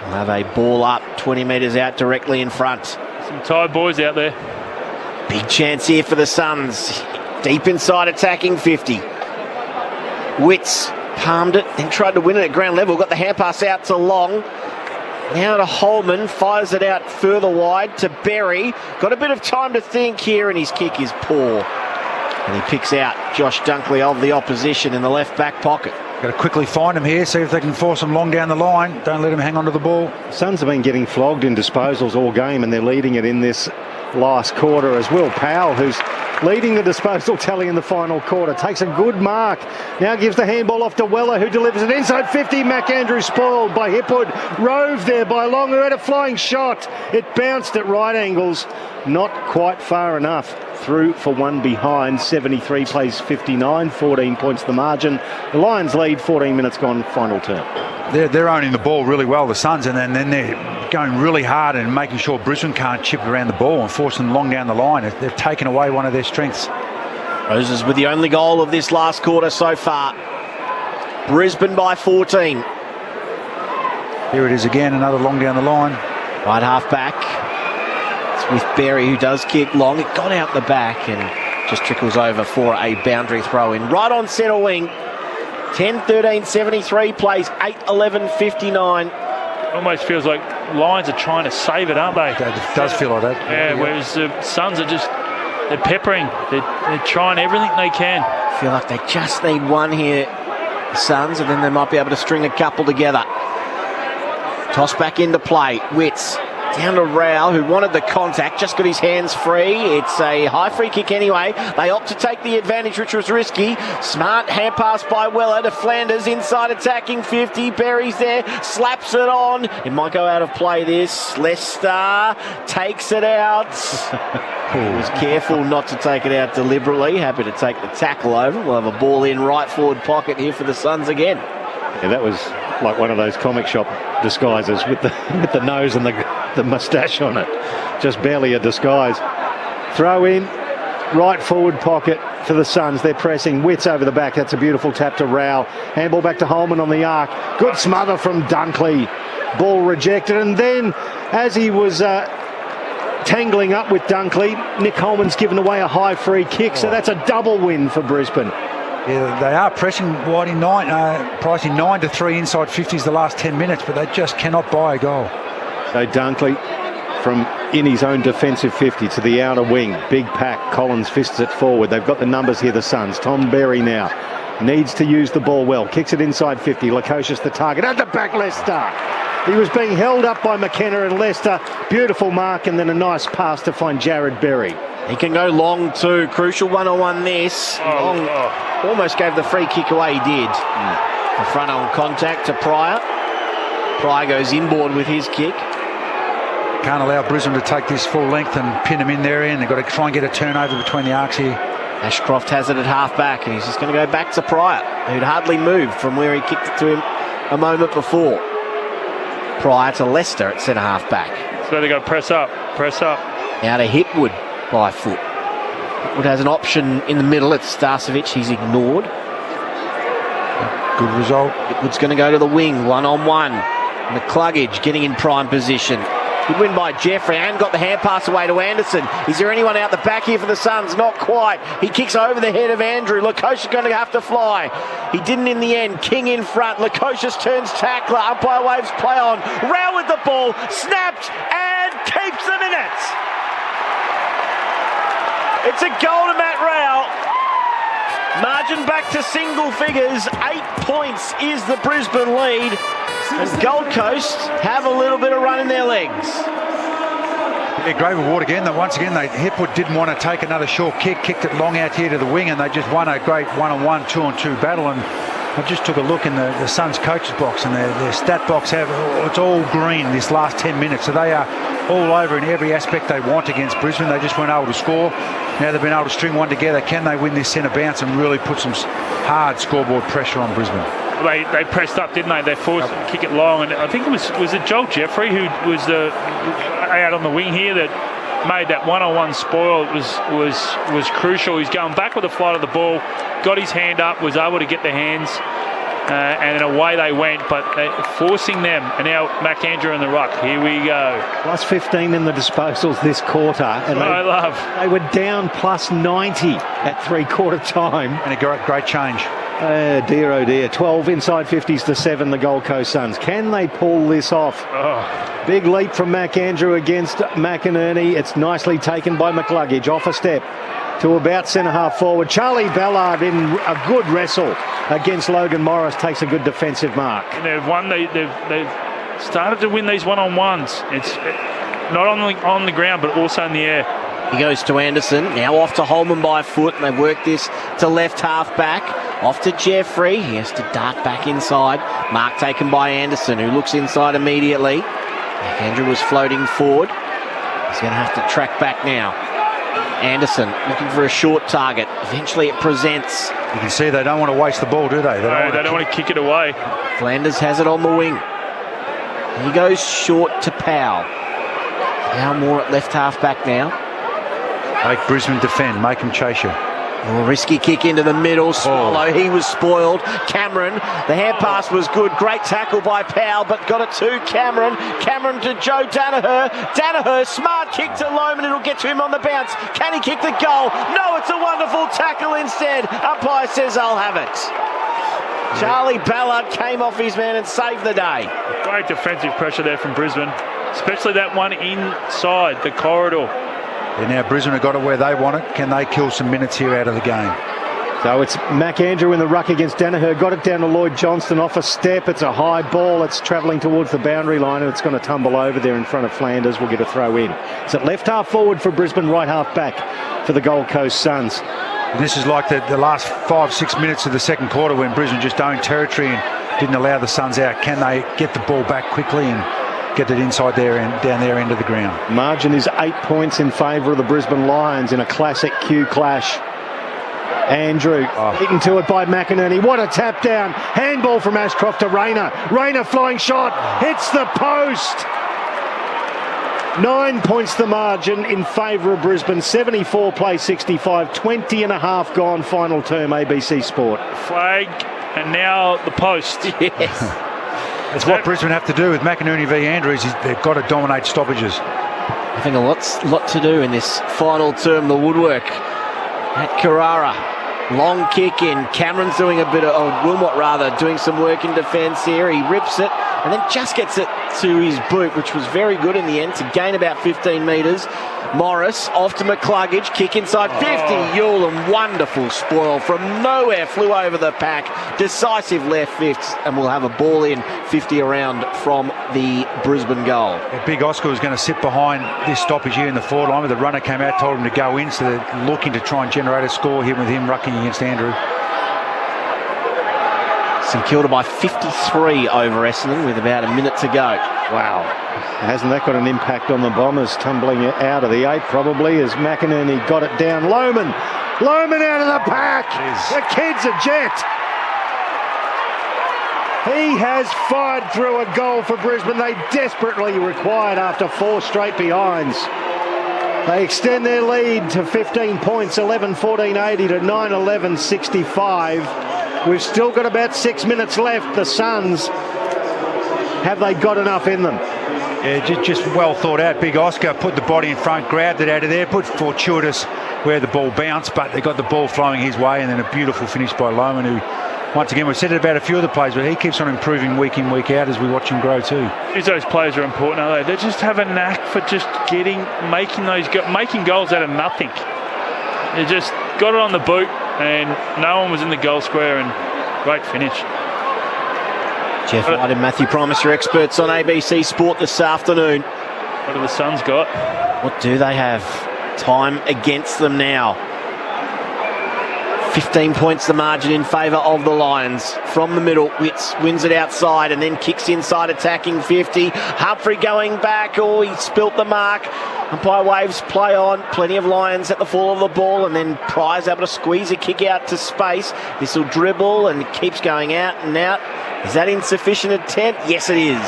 We'll have a ball up, 20 metres out directly in front. Some tired boys out there. Big chance here for the Suns. Deep inside attacking 50. Wits palmed it, then tried to win it at ground level. Got the hand pass out to Long. Now to Holman, fires it out further wide to Berry. Got a bit of time to think here, and his kick is poor. And he picks out Josh Dunkley of the opposition in the left back pocket. Got to quickly find him here, see if they can force him long down the line. Don't let him hang on to the ball. Suns have been getting flogged in disposals all game, and they're leading it in this last quarter as well. Powell, who's leading the disposal tally in the final quarter, takes a good mark. Now gives the handball off to Weller, who delivers it inside 50. Mac Andrew spoiled by Hipwood. Roved there by Long, who had a flying shot. It bounced at right angles. Not quite far enough. Through for one behind. 73 plays 59. 14 points the margin. The Lions lead. 14 minutes gone. Final term. They're owning the ball really well, the Suns, and then they're going really hard and making sure Brisbane can't chip around the ball and force them long down the line. They've taken away one of their strengths. Roses with the only goal of this last quarter so far. Brisbane by 14. Here it is again, another long down the line. Right half back. It's with Berry, who does kick long. It got out the back and just trickles over for a boundary throw in. Right on centre wing. 10-13-73 plays 8-11-59. Almost feels like Lions are trying to save it, aren't they? It does feel like that. Yeah, whereas the Suns are just, they're peppering. They're trying everything they can. I feel like they just need one here, the Suns, and then they might be able to string a couple together. Toss back into play. Wits Down to Rao, who wanted the contact, just got his hands free. It's a high free kick anyway. They opt to take the advantage, which was risky. Smart hand pass by Weller to Flanders, inside attacking 50. Berry's there, slaps it on. It might go out of play this. Leicester takes it out. He was careful not to take it out deliberately. Happy to take the tackle over. We'll have a ball in right forward pocket here for the Suns again. Yeah, that was like one of those comic shop disguises with the nose and the moustache on it. Just barely a disguise. Throw in, right forward pocket for the Suns. They're pressing. Wits over the back. That's a beautiful tap to Rao. Handball back to Holman on the arc. Good smother from Dunkley. Ball rejected. And then as he was tangling up with Dunkley, Nick Holman's given away a high free kick. So that's a double win for Brisbane. Yeah, they are pressing wide in pricing 9-3 inside 50s the last 10 minutes, but they just cannot buy a goal. So Dunkley from in his own defensive 50 to the outer wing. Big pack. Collins fists it forward. They've got the numbers here, the Suns. Tom Berry now needs to use the ball well. Kicks it inside 50. Lukosius the target. At the back, Leicester. He was being held up by McKenna and Leicester. Beautiful mark and then a nice pass to find Jared Berry. He can go long too. Crucial one-on-one this. Almost gave the free kick away. He did. The front on contact to Pryor. Pryor goes inboard with his kick. Can't allow Brisbane to take this full length and pin them in their end. They've got to try and get a turnover between the arcs here. Ashcroft has it at half-back, and he's just going to go back to Pryor, who'd hardly moved from where he kicked it to him a moment before. Pryor to Leicester at centre half-back. So they've got to press up. Now to Hipwood by foot. Hipwood has an option in the middle. It's Starcevic. He's ignored. Good result. Hipwood's going to go to the wing, one-on-one. McCluggage getting in prime position. Good win by Jeffrey and got the hand pass away to Anderson. Is there anyone out the back here for the Suns? Not quite. He kicks over the head of Andrew. Lukosius going to have to fly. He didn't in the end. King in front. Lukosius turns tackler. Umpire waves play on. Rao with the ball. Snapped and keeps them in it. It's a goal to Matt Rao. Margin back to single figures. 8 points is the Brisbane lead. And Gold Coast have a little bit of run in their legs. Yeah, great reward again. Once again, Hipwood didn't want to take another short kick, kicked it long out here to the wing, and they just won a great one-on-one, 2-on-2 battle. And I just took a look in the Suns coach's box, and their stat box it's all green this last 10 minutes. So they are all over in every aspect they want against Brisbane. They just weren't able to score. Now they've been able to string one together. Can they win this centre bounce and really put some hard scoreboard pressure on Brisbane? They pressed up, didn't they? They forced them to kick it long, and I think was it Joel Jeffrey who was out on the wing here that made that one-on-one spoil. It was crucial. He's going back with the flight of the ball, got his hand up, was able to get the hands, and then away they went. But forcing them, and now Mac Andrew in the ruck. Here we go. Plus 15 in the disposals this quarter, and they were down plus 90 at three-quarter time. And a great change. Dear, oh dear. 12 inside 50s to 7, the Gold Coast Suns. Can they pull this off? Big leap from Mac Andrew against McInerney. It's nicely taken by McCluggage. Off a step to about centre-half forward. Charlie Ballard in a good wrestle against Logan Morris. Takes a good defensive mark. And they've started to win these one-on-ones. It's not on the ground, but also in the air. He goes to Anderson, now off to Holman by foot, and they've worked this to left half back. Off to Jeffrey, he has to dart back inside. Mark taken by Anderson, who looks inside immediately. Andrew was floating forward. He's going to have to track back now. Anderson looking for a short target. Eventually it presents. You can see they don't want to waste the ball, do they? They don't want to kick it away. Flanders has it on the wing. He goes short to Powell. Powell more at left half back now. Make Brisbane defend, make them chase you. Risky kick into the middle. Swallow, he was spoiled. Cameron, the hand pass was good. Great tackle by Powell, but got it to Cameron. Cameron to Joe Danaher. Danaher, smart kick to Loman. It'll get to him on the bounce. Can he kick the goal? No, it's a wonderful tackle instead. Umpire says I'll have it. Charlie Ballard came off his man and saved the day. Great defensive pressure there from Brisbane, especially that one inside the corridor. And now Brisbane have got it where they want it. Can they kill some minutes here out of the game? So it's McAndrew in the ruck against Danaher. Got it down to Lloyd Johnston off a step. It's a high ball. It's travelling towards the boundary line and it's going to tumble over there in front of Flanders. We'll get a throw in. It's at left half forward for Brisbane, right half back for the Gold Coast Suns. This is like the last 5-6 minutes of the second quarter when Brisbane just owned territory and didn't allow the Suns out. Can they get the ball back quickly and get it inside there and down their end of the ground? Margin is 8 points in favour of the Brisbane Lions in a classic Q clash. Andrew beaten to it by McInerney. What a tap down. Handball from Ashcroft to Rayner. Rayner flying shot. Hits the post. 9 points the margin in favour of Brisbane. 74 play 65. 20 and a half gone final term ABC Sport. Flag and now the post. Yes. That's what Brisbane have to do with McInerney v Andrews. They've got to dominate stoppages. I think a lot to do in this final term. The woodwork at Carrara. Long kick in. Cameron's doing a bit of, Wilmot rather, doing some work in defence here. He rips it and then just gets it to his boot, which was very good in the end to gain about 15 metres. Morris off to McCluggage, kick inside 50. Yulin, wonderful spoil from nowhere, flew over the pack. Decisive left fifth, and we'll have a ball in 50 around from the Brisbane goal. Big Oscar was going to sit behind this stoppage here in the forward line, but the runner came out, told him to go in, so they're looking to try and generate a score here with him rucking against Andrew. St Kilda by 53 over Essendon with about a minute to go. Wow. Hasn't that got an impact on the Bombers? Tumbling out of the 8 probably as McInerney got it down. Lohman out of the pack. Jeez. The kid's a jet. He has fired through a goal for Brisbane. They desperately required after 4 straight behinds. They extend their lead to 15 points, 11-14-80 to 9-11-65. We've still got about 6 minutes left. The Suns, have they got enough in them? Yeah, just well thought out. Big Oscar put the body in front, grabbed it out of there, put fortuitous where the ball bounced, but they got the ball flowing his way, and then a beautiful finish by Lohman, who, once again, we've said it about a few of the players, but he keeps on improving week in, week out as we watch him grow too. Those players are important, aren't they? They just have a knack for just making goals out of nothing. They just got it on the boot, and no one was in the goal square, and great finish. Jeff White and Matthew Primus, your experts on ABC Sport this afternoon. What have the Suns got? What do they have? Time against them now. 15 points the margin in favour of the Lions. From the middle, Witts wins it outside and then kicks inside, attacking 50. Humphrey going back. Oh, he spilt the mark. Umpire waves play on. Plenty of Lions at the fall of the ball, and then Pryor's able to squeeze a kick out to space. This will dribble and it keeps going out and out. Is that insufficient intent? Yes, it is.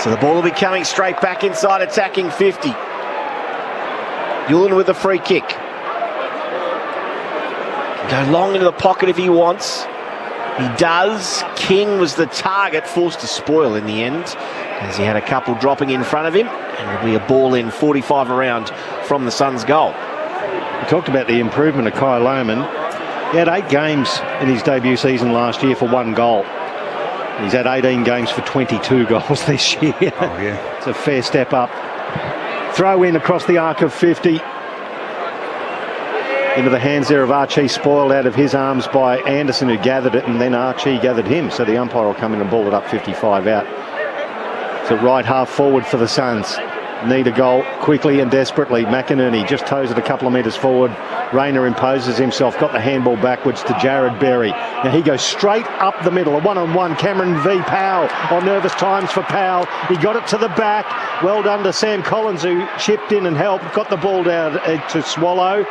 So the ball will be coming straight back inside, attacking 50. Yulin with a free kick. Go long into the pocket if he wants. He does. King was the target, forced to spoil in the end, as he had a couple dropping in front of him. And it'll be a ball in 45 around from the Suns' goal. We talked about the improvement of Kai Lohman. He had 8 games in his debut season last year for 1 goal. He's had 18 games for 22 goals this year. Oh, yeah. It's a fair step up. Throw in across the arc of 50. Into the hands there of Archie, spoiled out of his arms by Anderson, who gathered it, and then Archie gathered him. So the umpire will come in and ball it up 55 out. So right half forward for the Suns. Need a goal quickly and desperately. McInerney just toes it a couple of metres forward. Rayner imposes himself, got the handball backwards to Jared Berry. Now he goes straight up the middle, a one-on-one. Cameron v Powell, on nervous times for Powell. He got it to the back. Well done to Sam Collins, who chipped in and helped. Got the ball down to Swallow.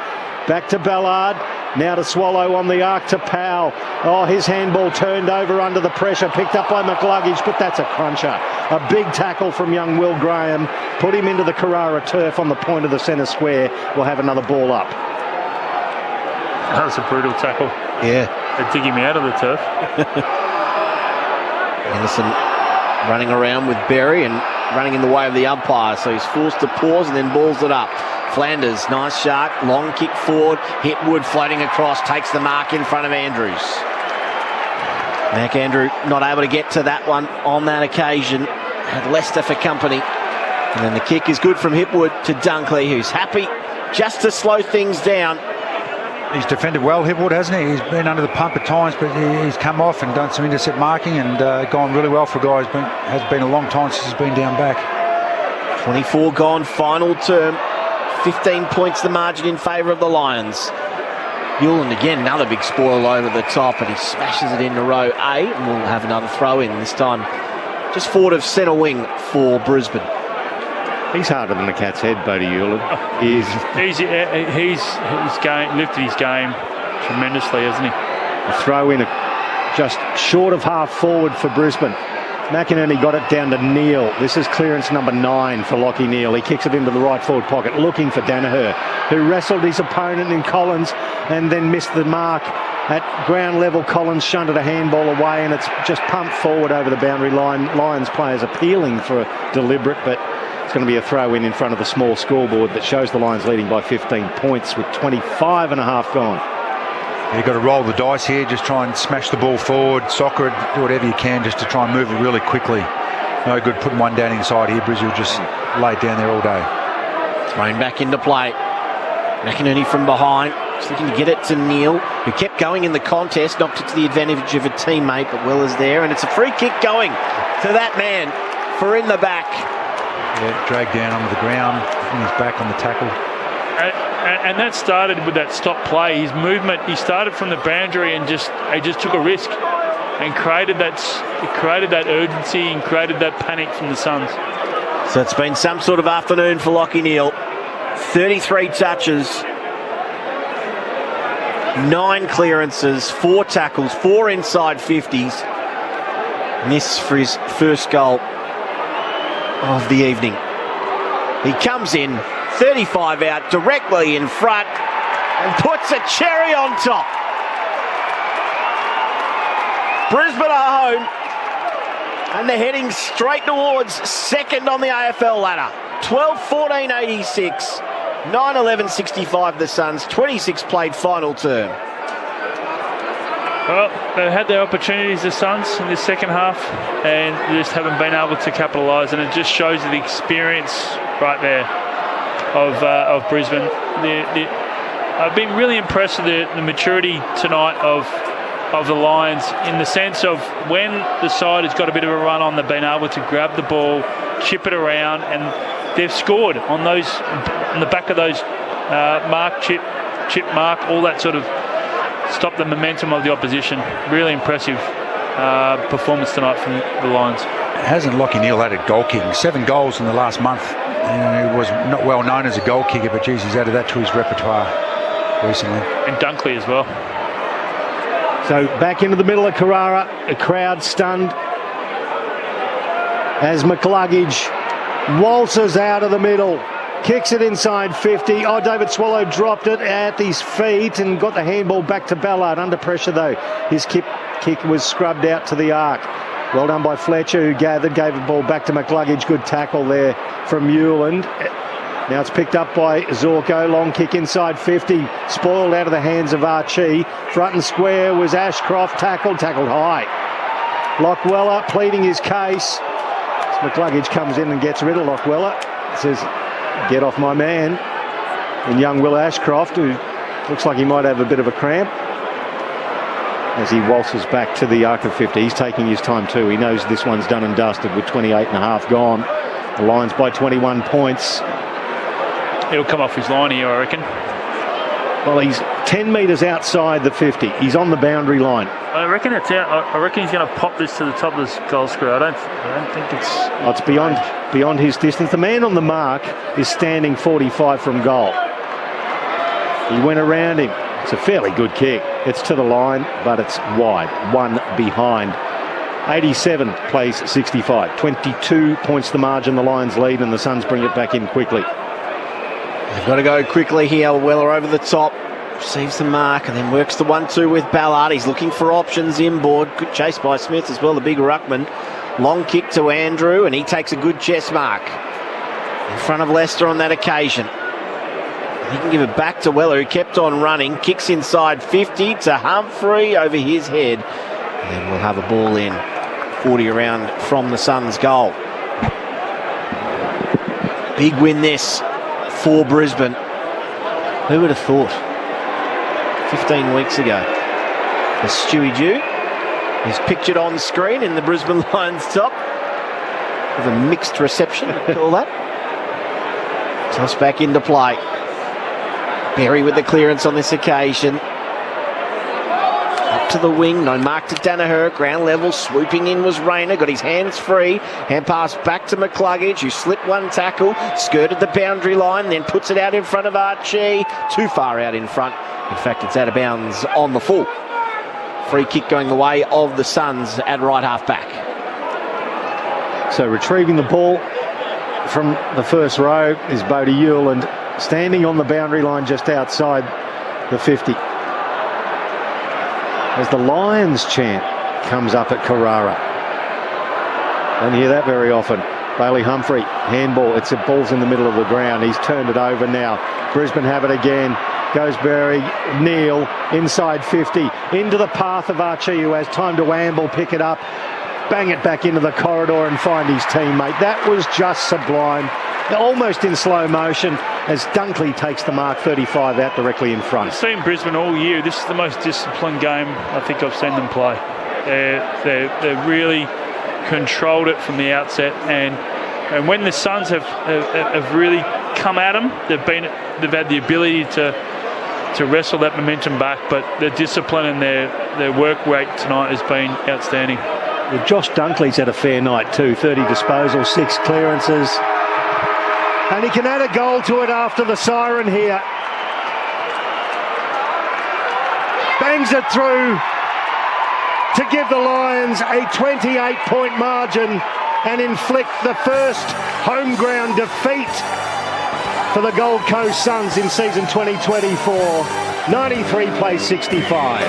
Back to Ballard. Now to Swallow on the arc to Powell. Oh, his handball turned over under the pressure, picked up by McCluggage, but that's a cruncher. A big tackle from young Will Graham. Put him into the Carrara turf on the point of the centre square. We'll have another ball up. That was a brutal tackle. Yeah. They dig him out of the turf. Anderson running around with Berry and running in the way of the umpire, so he's forced to pause and then balls it up. Flanders, nice shark, long kick forward, hit Wood floating across, takes the mark in front of Andrews. McAndrew not able to get to that one on that occasion. Had Leicester for company. And then the kick is good from Hipwood to Dunkley, who's happy just to slow things down. He's defended well, Hipwood, hasn't he? He's been under the pump at times, but he's come off and done some intercept marking and gone really well for a guy who has been a long time since he's been down back. 24 gone, final term. 15 points the margin in favour of the Lions. Hewland again, another big spoil over the top, and he smashes it into row A, and we'll have another throw in this time just forward of centre wing for Brisbane. He's harder than the cat's head, Bodie Hewland. He's lifted his game tremendously, hasn't he? A throw in just short of half forward for Brisbane. McInerney got it down to Neal. This is clearance number 9 for Lachie Neal. He kicks it into the right forward pocket, looking for Danaher, who wrestled his opponent in Collins and then missed the mark. At ground level, Collins shunted a handball away, and it's just pumped forward over the boundary line. Lions players appealing for a deliberate, but it's going to be a throw in front of the small scoreboard that shows the Lions leading by 15 points with 25 and a half gone. You've got to roll the dice here, just try and smash the ball forward, soccer it, do whatever you can just to try and move it really quickly. No good putting one down inside here. Brisbane just laid down there all day. Thrown back into play. McInerney from behind, just looking to get it to Neal, who kept going in the contest, knocked it to the advantage of a teammate, but Weller's there, and it's a free kick going to that man for in the back. Yeah, dragged down onto the ground, and he's back on the tackle. And that started with that stop play. His movement, he started from the boundary and he just took a risk and created that urgency and created that panic from the Suns. So it's been some sort of afternoon for Lachie Neal. 33 touches, 9 clearances, 4 tackles, 4 inside 50s. And this for his first goal of the evening. He comes in, 35 out, directly in front, and puts a cherry on top. Brisbane are home, and they're heading straight towards second on the AFL ladder. 12-14-86, 9-11-65 the Suns, 26 played final term. Well, they had their opportunities, the Suns, in this second half, and they just haven't been able to capitalise, and it just shows the experience right there of Brisbane. I've been really impressed with the maturity tonight of the Lions, in the sense of when the side has got a bit of a run on, they've been able to grab the ball, chip it around, and they've scored on the back of those mark, chip, mark, all that sort of stop the momentum of the opposition. Really impressive performance tonight from the Lions. Hasn't Lachie Neal had a goal kicking? 7 goals in the last month. And he was not well known as a goal kicker, but geez, he's added that to his repertoire recently. And Dunkley as well. So back into the middle of Carrara, a crowd stunned as McCluggage waltzes out of the middle, kicks it inside 50. Oh, David Swallow dropped it at his feet and got the handball back to Ballard. Under pressure though, his kick was scrubbed out to the arc. Well done by Fletcher, who gave the ball back to McCluggage. Good tackle there from Hewland. Now it's picked up by Zorko. Long kick inside 50. Spoiled out of the hands of Archie. Front and square was Ashcroft. Tackled high. Lockweller pleading his case. McCluggage comes in and gets rid of Lockweller. Says, get off my man. And young Will Ashcroft, who looks like he might have a bit of a cramp, as he waltzes back to the arc of 50. He's taking his time too. He knows this one's done and dusted with 28 and a half gone. The Lions by 21 points. He'll come off his line here, I reckon. Well, he's 10 metres outside the 50. He's on the boundary line. I reckon it's out. I reckon he's going to pop this to the top of this goal square. I don't think it's... Oh, it's beyond his distance. The man on the mark is standing 45 from goal. He went around him. It's a fairly good kick. It's to the line, but it's wide. One behind. 87 plays 65. 22 points the margin. The Lions lead, and the Suns bring it back in quickly. They've got to go quickly here. Weller over the top. Receives the mark and then works the 1-2 with Ballard. He's looking for options inboard. Good chase by Smith as well, the big ruckman. Long kick to Andrew, and he takes a good chest mark in front of Leicester on that occasion. He can give it back to Weller, who kept on running. Kicks inside 50 to Humphrey over his head. And then we'll have a ball in 40 around from the Suns' goal. Big win this for Brisbane. Who would have thought? 15 weeks ago. As Stewie Dew is pictured on screen in the Brisbane Lions top with a mixed reception, I call that. Toss back into play. Berry with the clearance on this occasion. Up to the wing, no mark to Danaher, ground level, swooping in was Rayner, got his hands free, hand pass back to McCluggage, who slipped one tackle, skirted the boundary line, then puts it out in front of Archie, too far out in front. In fact, it's out of bounds on the full. Free kick going the way of the Suns at right half back. So retrieving the ball from the first row is Bodie Hewland, standing on the boundary line just outside the 50. As the Lions chant comes up at Carrara. Don't hear that very often. Bailey Humphrey, handball. It's a ball's in the middle of the ground. He's turned it over now. Brisbane have it again. Goes Berry, Neal, inside 50, into the path of Archie, who has time to amble, pick it up, bang it back into the corridor and find his teammate. That was just sublime. Almost in slow motion as Dunkley takes the mark 35 out directly in front. I've seen Brisbane all year. This is the most disciplined game I think I've seen them play. They're really controlled it from the outset, and when the Suns have really come at them, they've had the ability to wrestle that momentum back, but their discipline and their work rate tonight has been outstanding. Well, Josh Dunkley's had a fair night too. 30 disposals, 6 clearances. And he can add a goal to it after the siren here. Bangs it through to give the Lions a 28-point margin and inflict the first home ground defeat for the Gold Coast Suns in season 2024. 93 plays 65.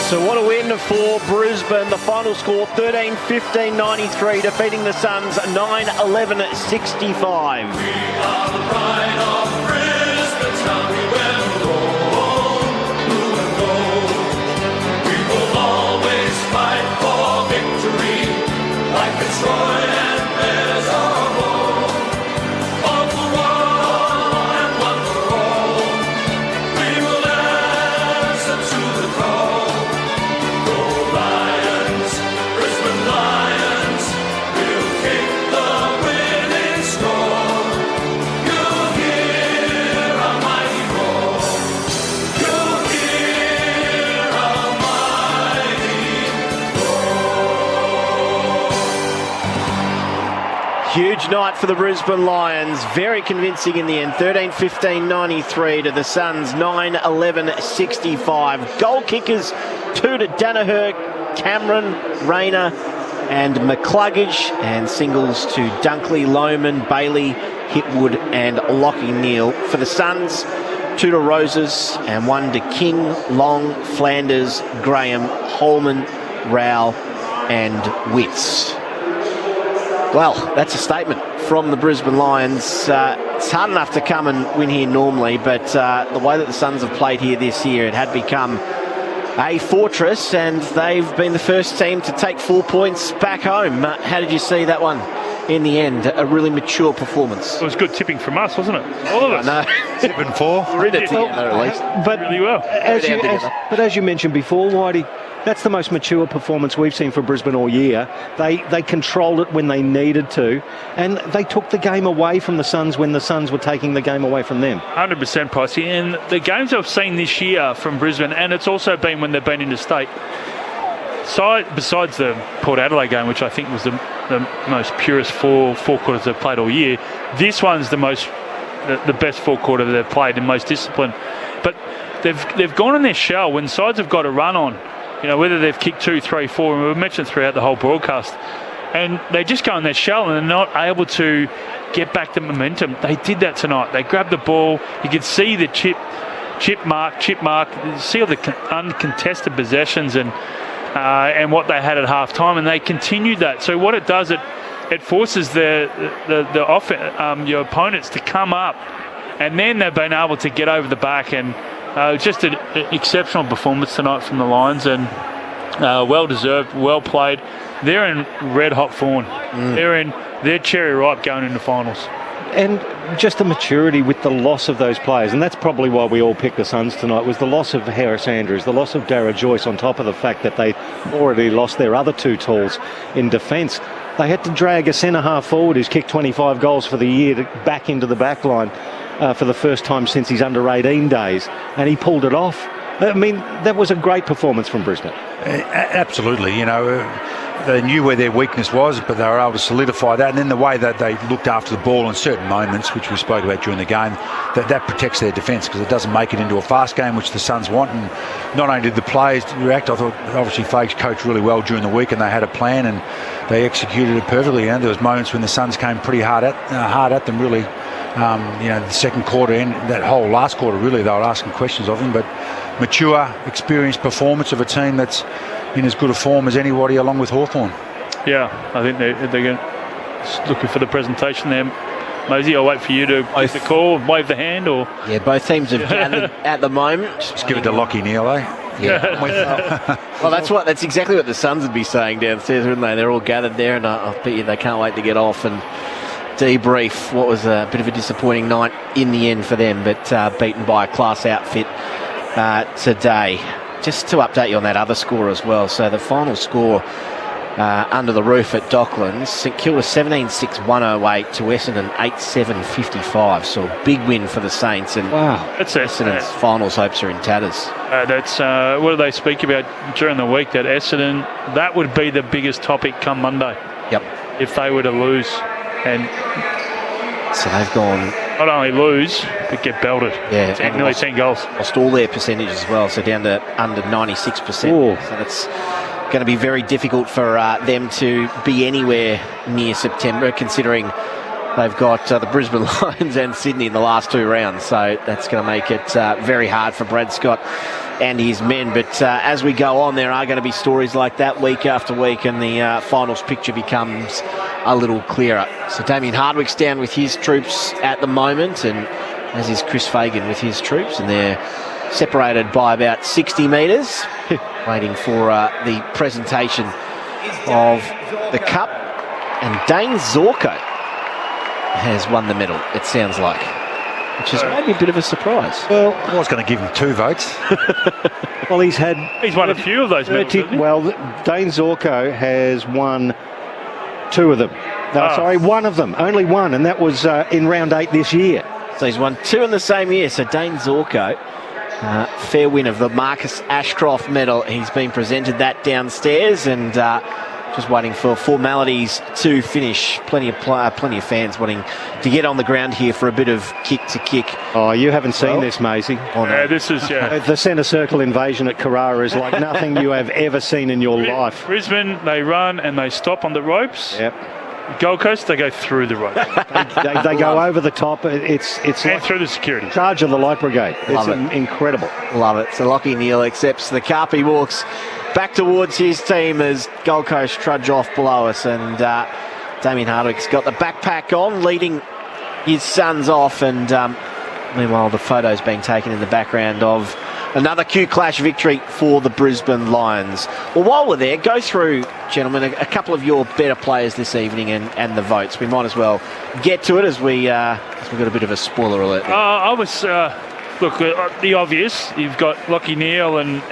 So what a win for Brisbane. The final score 13-15-93, defeating the Suns 9-11-65. We are the pride of Brisbane town. We wear blue and gold. We will always fight for victory, like it's Troy and Bears of old. All for one and one for all. We will answer to the call. Huge night for the Brisbane Lions. Very convincing in the end. 13-15-93 to the Suns. 9-11-65. Goal kickers, 2 to Danaher, Cameron, Rayner and McCluggage. And singles to Dunkley, Lohman, Bailey, Hipwood and Lockie Neal. For the Suns, 2 to Roses and 1 to King, Long, Flanders, Graham, Holman, Rao and Witts. Well, that's a statement from the Brisbane Lions. It's hard enough to come and win here normally, but the way that the Suns have played here this year, it had become a fortress, and they've been the first team to take 4 points back home. How did you see that one in the end? A really mature performance. It was good tipping from us, wasn't it? All of us. No. Tipping 4. We're in it together at least. But really well. As you mentioned before, Whitey, that's the most mature performance we've seen for Brisbane all year. They controlled it when they needed to, and they took the game away from the Suns when the Suns were taking the game away from them. 100% Pricey. And the games I've seen this year from Brisbane, and it's also been when they've been interstate, besides the Port Adelaide game, which I think was the most purest four quarters they've played all year, this one's the best 4 quarter they've played and most disciplined. But they've gone in their shell when sides have got a run on. You know, whether they've kicked 2, 3, 4, and we've mentioned throughout the whole broadcast, and they just go in their shell and they're not able to get back the momentum. They did that tonight. They grabbed the ball. You could see the chip mark. You see all the uncontested possessions and what they had at half time, and they continued that. So what it does, it forces your opponents to come up, and then they've been able to get over the back. And just an exceptional performance tonight from the Lions, and well deserved, well played. They're in red hot form. They're cherry ripe going into finals. And just the maturity with the loss of those players, and that's probably why we all picked the Suns tonight, was the loss of Harris Andrews, the loss of Dara Joyce, on top of the fact that they already lost their other two talls in defence. They had to drag a centre-half forward who's kicked 25 goals for the year back into the back line for the first time since his under-18 days, and he pulled it off. I mean, that was a great performance from Brisbane. Absolutely, they knew where their weakness was, but they were able to solidify that. And then the way that they looked after the ball in certain moments, which we spoke about during the game, that protects their defence, because it doesn't make it into a fast game, which the Suns want. And not only did the players react, I thought obviously Fages coached really well during the week, and they had a plan and they executed it perfectly. And there was moments when the Suns came pretty hard at them, really. The second quarter and that whole last quarter, really, they were asking questions of him. But mature, experienced performance of a team that's in as good a form as anybody, along with Hawthorn. Yeah, I think they're looking for the presentation there. Mosey, I'll wait for you to give the call, wave the hand, or... Yeah, both teams have gathered at the moment. Just give it to Lockie Neal, eh? Yeah. Well, that's exactly what the Suns would be saying downstairs, wouldn't they? They're all gathered there, and I bet you they can't wait to get off and debrief what was a bit of a disappointing night in the end for them, but beaten by a class outfit today. Just to update you on that other score as well. So the final score under the roof at Docklands, St Kilda 17-6 108 to Essendon 8-7 55. So a big win for the Saints, and that's Essendon's finals hopes are in tatters. That's what do they speak about during the week? That Essendon, that would be the biggest topic come Monday. Yep. If they were to lose, and so they've gone. Not only lose, but get belted. Yeah, nearly 10 goals. Lost all their percentages as well, so down to under 96%. Ooh. So that's going to be very difficult for them to be anywhere near September, considering they've got the Brisbane Lions and Sydney in the last two rounds. So that's going to make it very hard for Brad Scott and his men. But as we go on, there are going to be stories like that week after week, and the finals picture becomes a little clearer. So Damien Hardwick's down with his troops at the moment, and as is Chris Fagan with his troops, and they're separated by about 60 metres, waiting for the presentation of the cup. And Dane Zorko has won the medal, it sounds like, which is maybe a bit of a surprise. Well, I was going to give him 2 votes. Well, he's won a few of those medals, hasn't he? Well, Dane Zorko has won 2 of them. No, sorry, 1 of them. Only 1, and that was in round 8 this year. So he's won 2 in the same year. So Dane Zorko, fair win of the Marcus Ashcroft medal. He's been presented that downstairs, and just waiting for formalities to finish. Plenty of fans wanting to get on the ground here for a bit of kick to kick. Oh, you haven't seen this, Maisie. Oh, no. Yeah, this is the centre circle invasion at Carrara is like nothing you have ever seen in your life. Brisbane, they run and they stop on the ropes. Yep. Gold Coast, they go through the ropes. they go over the top. It's and like through the security. Charge of the Light Brigade. Love It's it. Incredible. Love it. So Lockie Neal accepts the cup. He walks back towards his team as Gold Coast trudge off below us, and Damien Hardwick's got the backpack on, leading his sons off, and meanwhile the photos being taken in the background of another Q Clash victory for the Brisbane Lions. Well, while we're there, go through, gentlemen, a couple of your better players this evening and the votes. We might as well get to it as we've got a bit of a spoiler alert there. I was look, the obvious. You've got Lockie Neal and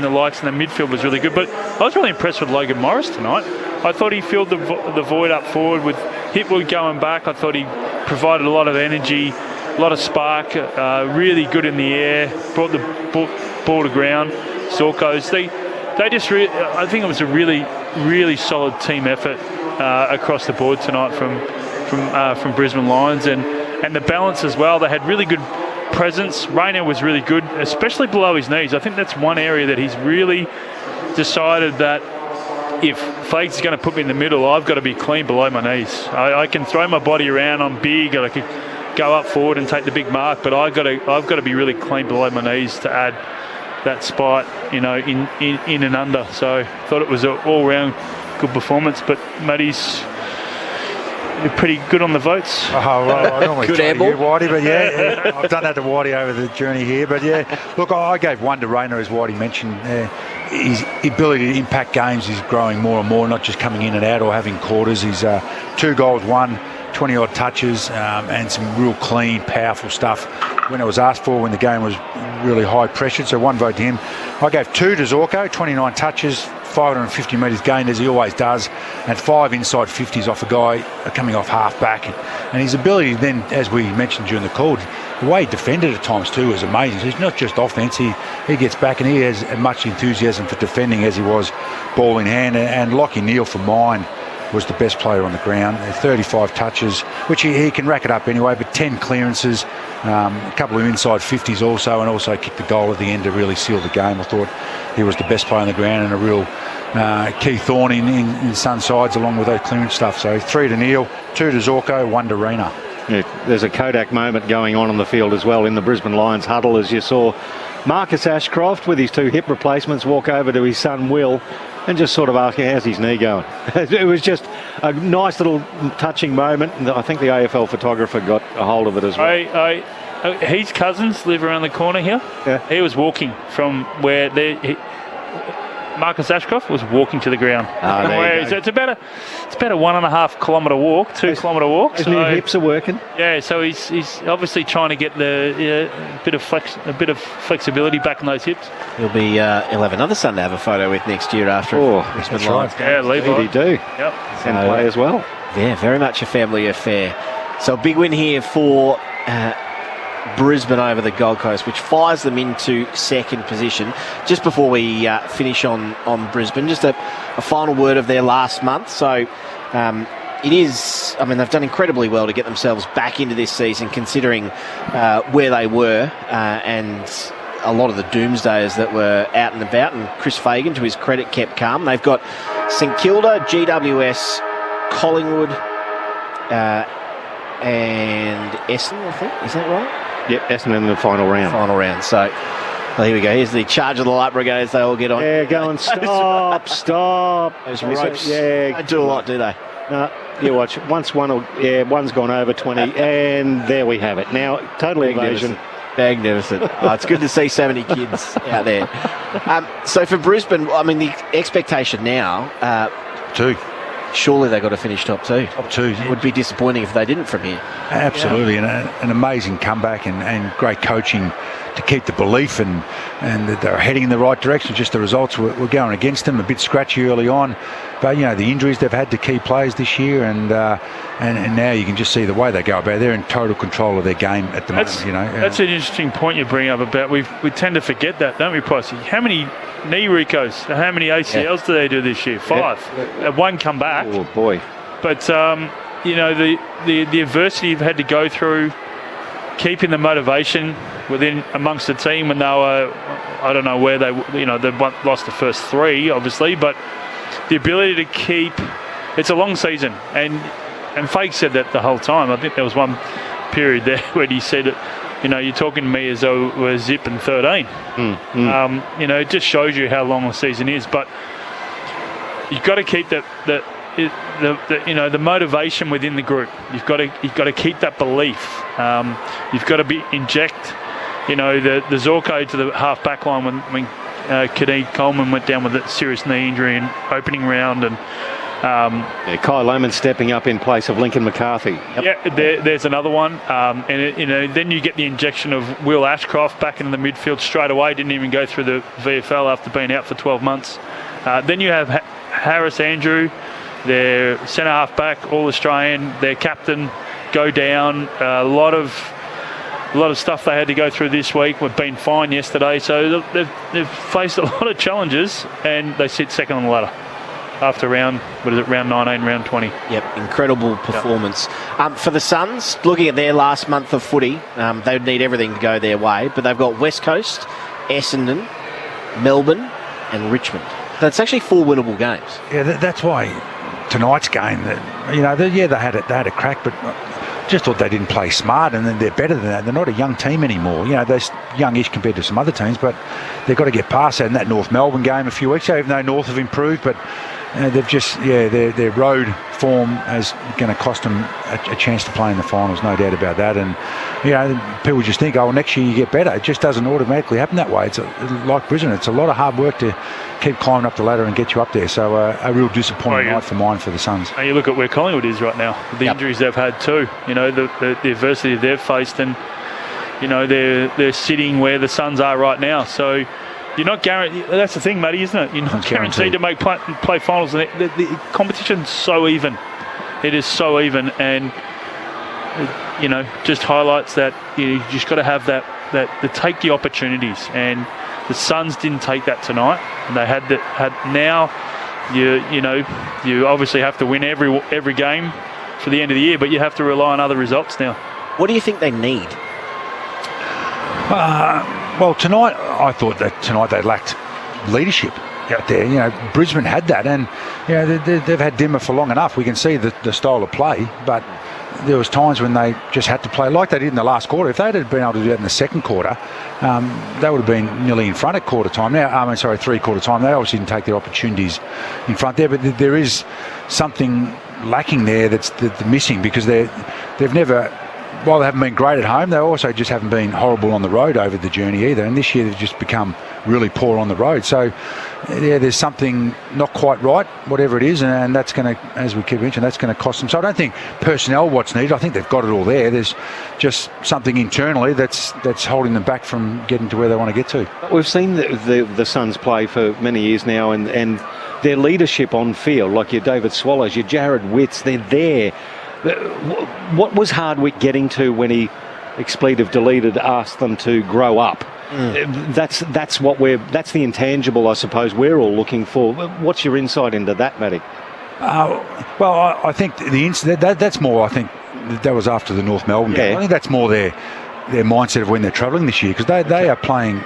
the likes, and the midfield was really good. But I was really impressed with Logan Morris tonight. I thought he filled the void up forward with Hipwood going back. I thought he provided a lot of energy, a lot of spark, really good in the air, brought the ball to ground. Zorko's, they just I think it was a really, really solid team effort across the board tonight from Brisbane Lions, and the balance as well. They had really good presence. Rayner was really good, especially below his knees. I think that's one area that he's really decided that if Fake's going to put me in the middle, I've got to be clean below my knees. I can throw my body around. I'm big, and I can go up forward and take the big mark, but I've got to be really clean below my knees to add that spite, in and under. So I thought it was an all-round good performance, but Matty's pretty good on the votes. Oh, well, I normally Good try to handball. you, Whitey, but yeah, I've done that to Whitey over the journey here. But yeah, look, I gave one to Rayner, as Whitey mentioned. His ability to impact games is growing more and more, not just coming in and out or having quarters. He's 2 goals, 20-odd touches, and some real clean, powerful stuff when it was asked for, when the game was really high pressured. So 1 vote to him. I gave 2 to Zorko, 29 touches, 550 metres gained, as he always does, and 5 inside 50s off a guy coming off half-back. And his ability then, as we mentioned during the call, the way he defended at times too was amazing. So he's not just offence, he gets back and he has as much enthusiasm for defending as he was ball in hand. And Lachie Neale, for mine, was the best player on the ground. 35 touches, which he can rack it up anyway, but 10 clearances, a couple of inside 50s also, and also kicked the goal at the end to really seal the game. I thought he was the best player on the ground and a real key thorn in Sun sides, along with those clearance stuff. So 3 to Neale, 2 to Zorko, 1 to Rayner. Yeah, there's a Kodak moment going on the field as well in the Brisbane Lions huddle, as you saw Marcus Ashcroft with his 2 hip replacements walk over to his son Will and just sort of ask him, how's his knee going? It was just a nice little touching moment, and I think the AFL photographer got a hold of it as well. His cousins live around the corner here. Yeah. He was walking from where Marcus Ashcroft was walking to the ground. So it's about a 1.5 kilometre walk, 2 kilometre walk. His new hips are working. Yeah, so he's obviously trying to get a bit of flexibility back in those hips. He'll have another son to have a photo with next year after Brisbane Lions. Yeah, Levi. Indeed, do. Yep. And play as well. Yeah, very much a family affair. So a big win here for Brisbane over the Gold Coast, which fires them into second position. Just before we finish on Brisbane, just a final word of their last month. So it is, they've done incredibly well to get themselves back into this season, considering where they were and a lot of the doomsdayers that were out and about. And Chris Fagan, to his credit, kept calm. They've got St Kilda, GWS, Collingwood, and Essendon, I think. Is that right? Yep, Essendon in the final round. So, well, here we go. Here's the charge of the Light Brigades. They all get on. Yeah, go and stop. Those ropes. Yeah, don't do a lot, do they? No, you watch. One's gone over 20, and there we have it. Now, total evasion. Magnificent. It's good to see so many kids out there. So for Brisbane, the expectation now... 2. Surely they got to finish top 2. Top 2. It would be disappointing if they didn't from here. Absolutely, and an amazing comeback and great coaching to keep the belief and that they're heading in the right direction. Just the results were going against them, a bit scratchy early on. But, the injuries they've had to key players this year, and now you can just see the way they go about it. They're in total control of their game at the moment. That's an interesting point you bring up about we tend to forget that, don't we, Pricey? How many knee recos, how many ACLs do they do this year? 5. One come back. Oh, boy. But, the adversity you've had to go through, keeping the motivation amongst the team when they were, I don't know where they lost the first 3, obviously, but the ability to keep, it's a long season, and Fake said that the whole time. I think there was one period there where he said, you're talking to me as though we're zip and 13. It just shows you how long the season is, but you've got to keep the motivation within the group. You've got to keep that belief. You've got to inject, the Zorko to the half back line when Kadeem Coleman went down with a serious knee injury in opening round, and Kyle Lohman stepping up in place of Lincoln McCarthy. Yep. Yeah, there's another one, then you get the injection of Will Ashcroft back into the midfield straight away. Didn't even go through the VFL after being out for 12 months. Then you have Harris Andrew, their centre half back, all Australian, their captain, go down. A lot of stuff they had to go through this week. We've been fine yesterday, so they've faced a lot of challenges, and they sit second on the ladder after round 19, round 20. Yep, incredible performance. For the Suns, looking at their last month of footy, they would need everything to go their way, but they've got West Coast, Essendon, Melbourne and Richmond. That's actually 4 winnable games. Yeah, that's why tonight's game, they had a crack, but just thought they didn't play smart, and then they're better than that. They're not a young team anymore. They're youngish compared to some other teams, but they've got to get past that. In that North Melbourne game a few weeks ago, even though North have improved, but they've just, their road form is going to cost them a chance to play in the finals, no doubt about that. And people just think, oh, next year you get better. It just doesn't automatically happen that way. It's like Brisbane. It's a lot of hard work to keep climbing up the ladder and get you up there. So a real disappointing night for mine for the Suns. And you look at where Collingwood is right now, the injuries they've had too. The adversity they've faced, and they're sitting where the Suns are right now. So you're not guaranteed. That's the thing, Matty, isn't it? You're not guaranteed to make play finals. And the competition's so even. It is so even, and just highlights that you just got to have that to take the opportunities. And the Suns didn't take that tonight, and they had now. You obviously have to win every game for the end of the year, but you have to rely on other results now. What do you think they need? Well, tonight, I thought that tonight they lacked leadership out there. Brisbane had that, and they've had Dimmer for long enough. We can see the style of play, but there was times when they just had to play like they did in the last quarter. If they'd have been able to do that in the second quarter, they would have been nearly in front at quarter time. Now, three-quarter time. They obviously didn't take their opportunities in front there, but there is something lacking there that's missing, because they've never, while they haven't been great at home, they also just haven't been horrible on the road over the journey either. And this year they've just become really poor on the road. So, there's something not quite right, whatever it is, and that's going to, as we keep mentioning, that's going to cost them. So I don't think personnel what's needed. I think they've got it all there. There's just something internally that's holding them back from getting to where they want to get to. We've seen the Suns play for many years now, and their leadership on field, like your David Swallows, your Jared Witts, they're there. What was Hardwick getting to when he expletive deleted, asked them to grow up? That's the intangible, I suppose, we're all looking for. What's your insight into that, Matty? Well, I think that's more. I think that was after the North Melbourne game. I think that's more their mindset of when they're travelling this year, because they are playing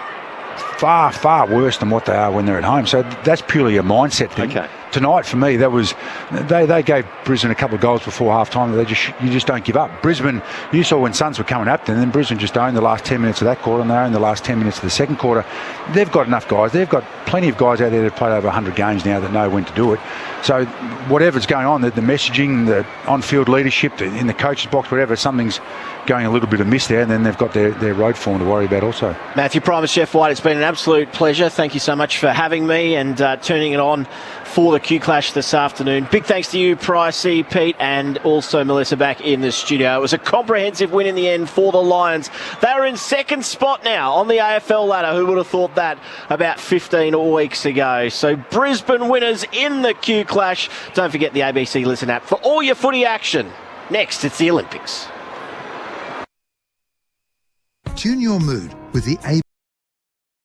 far, far worse than what they are when they're at home. So that's purely a mindset thing. Okay. Tonight, for me, that was they gave Brisbane a couple of goals before half time. You just don't give up. Brisbane, you saw when Suns were coming up, and then Brisbane just owned the last 10 minutes of that quarter, and they owned the last 10 minutes of the second quarter. They've got enough guys. They've got plenty of guys out there that have played over 100 games now that know when to do it. So whatever's going on, the messaging, the on-field leadership, in the coach's box, whatever, something's going a little bit amiss there, and then they've got their road form to worry about also. Matthew Primus, Chef White, it's been an absolute pleasure. Thank you so much for having me and turning it on for the Q Clash this afternoon. Big thanks to you, Pricey, Pete, and also Melissa back in the studio. It was a comprehensive win in the end for the Lions. They are in second spot now on the AFL ladder. Who would have thought that about 15 weeks ago? So Brisbane winners in the Q Clash. Don't forget the ABC Listen app for all your footy action. Next, it's the Olympics. Tune your mood with the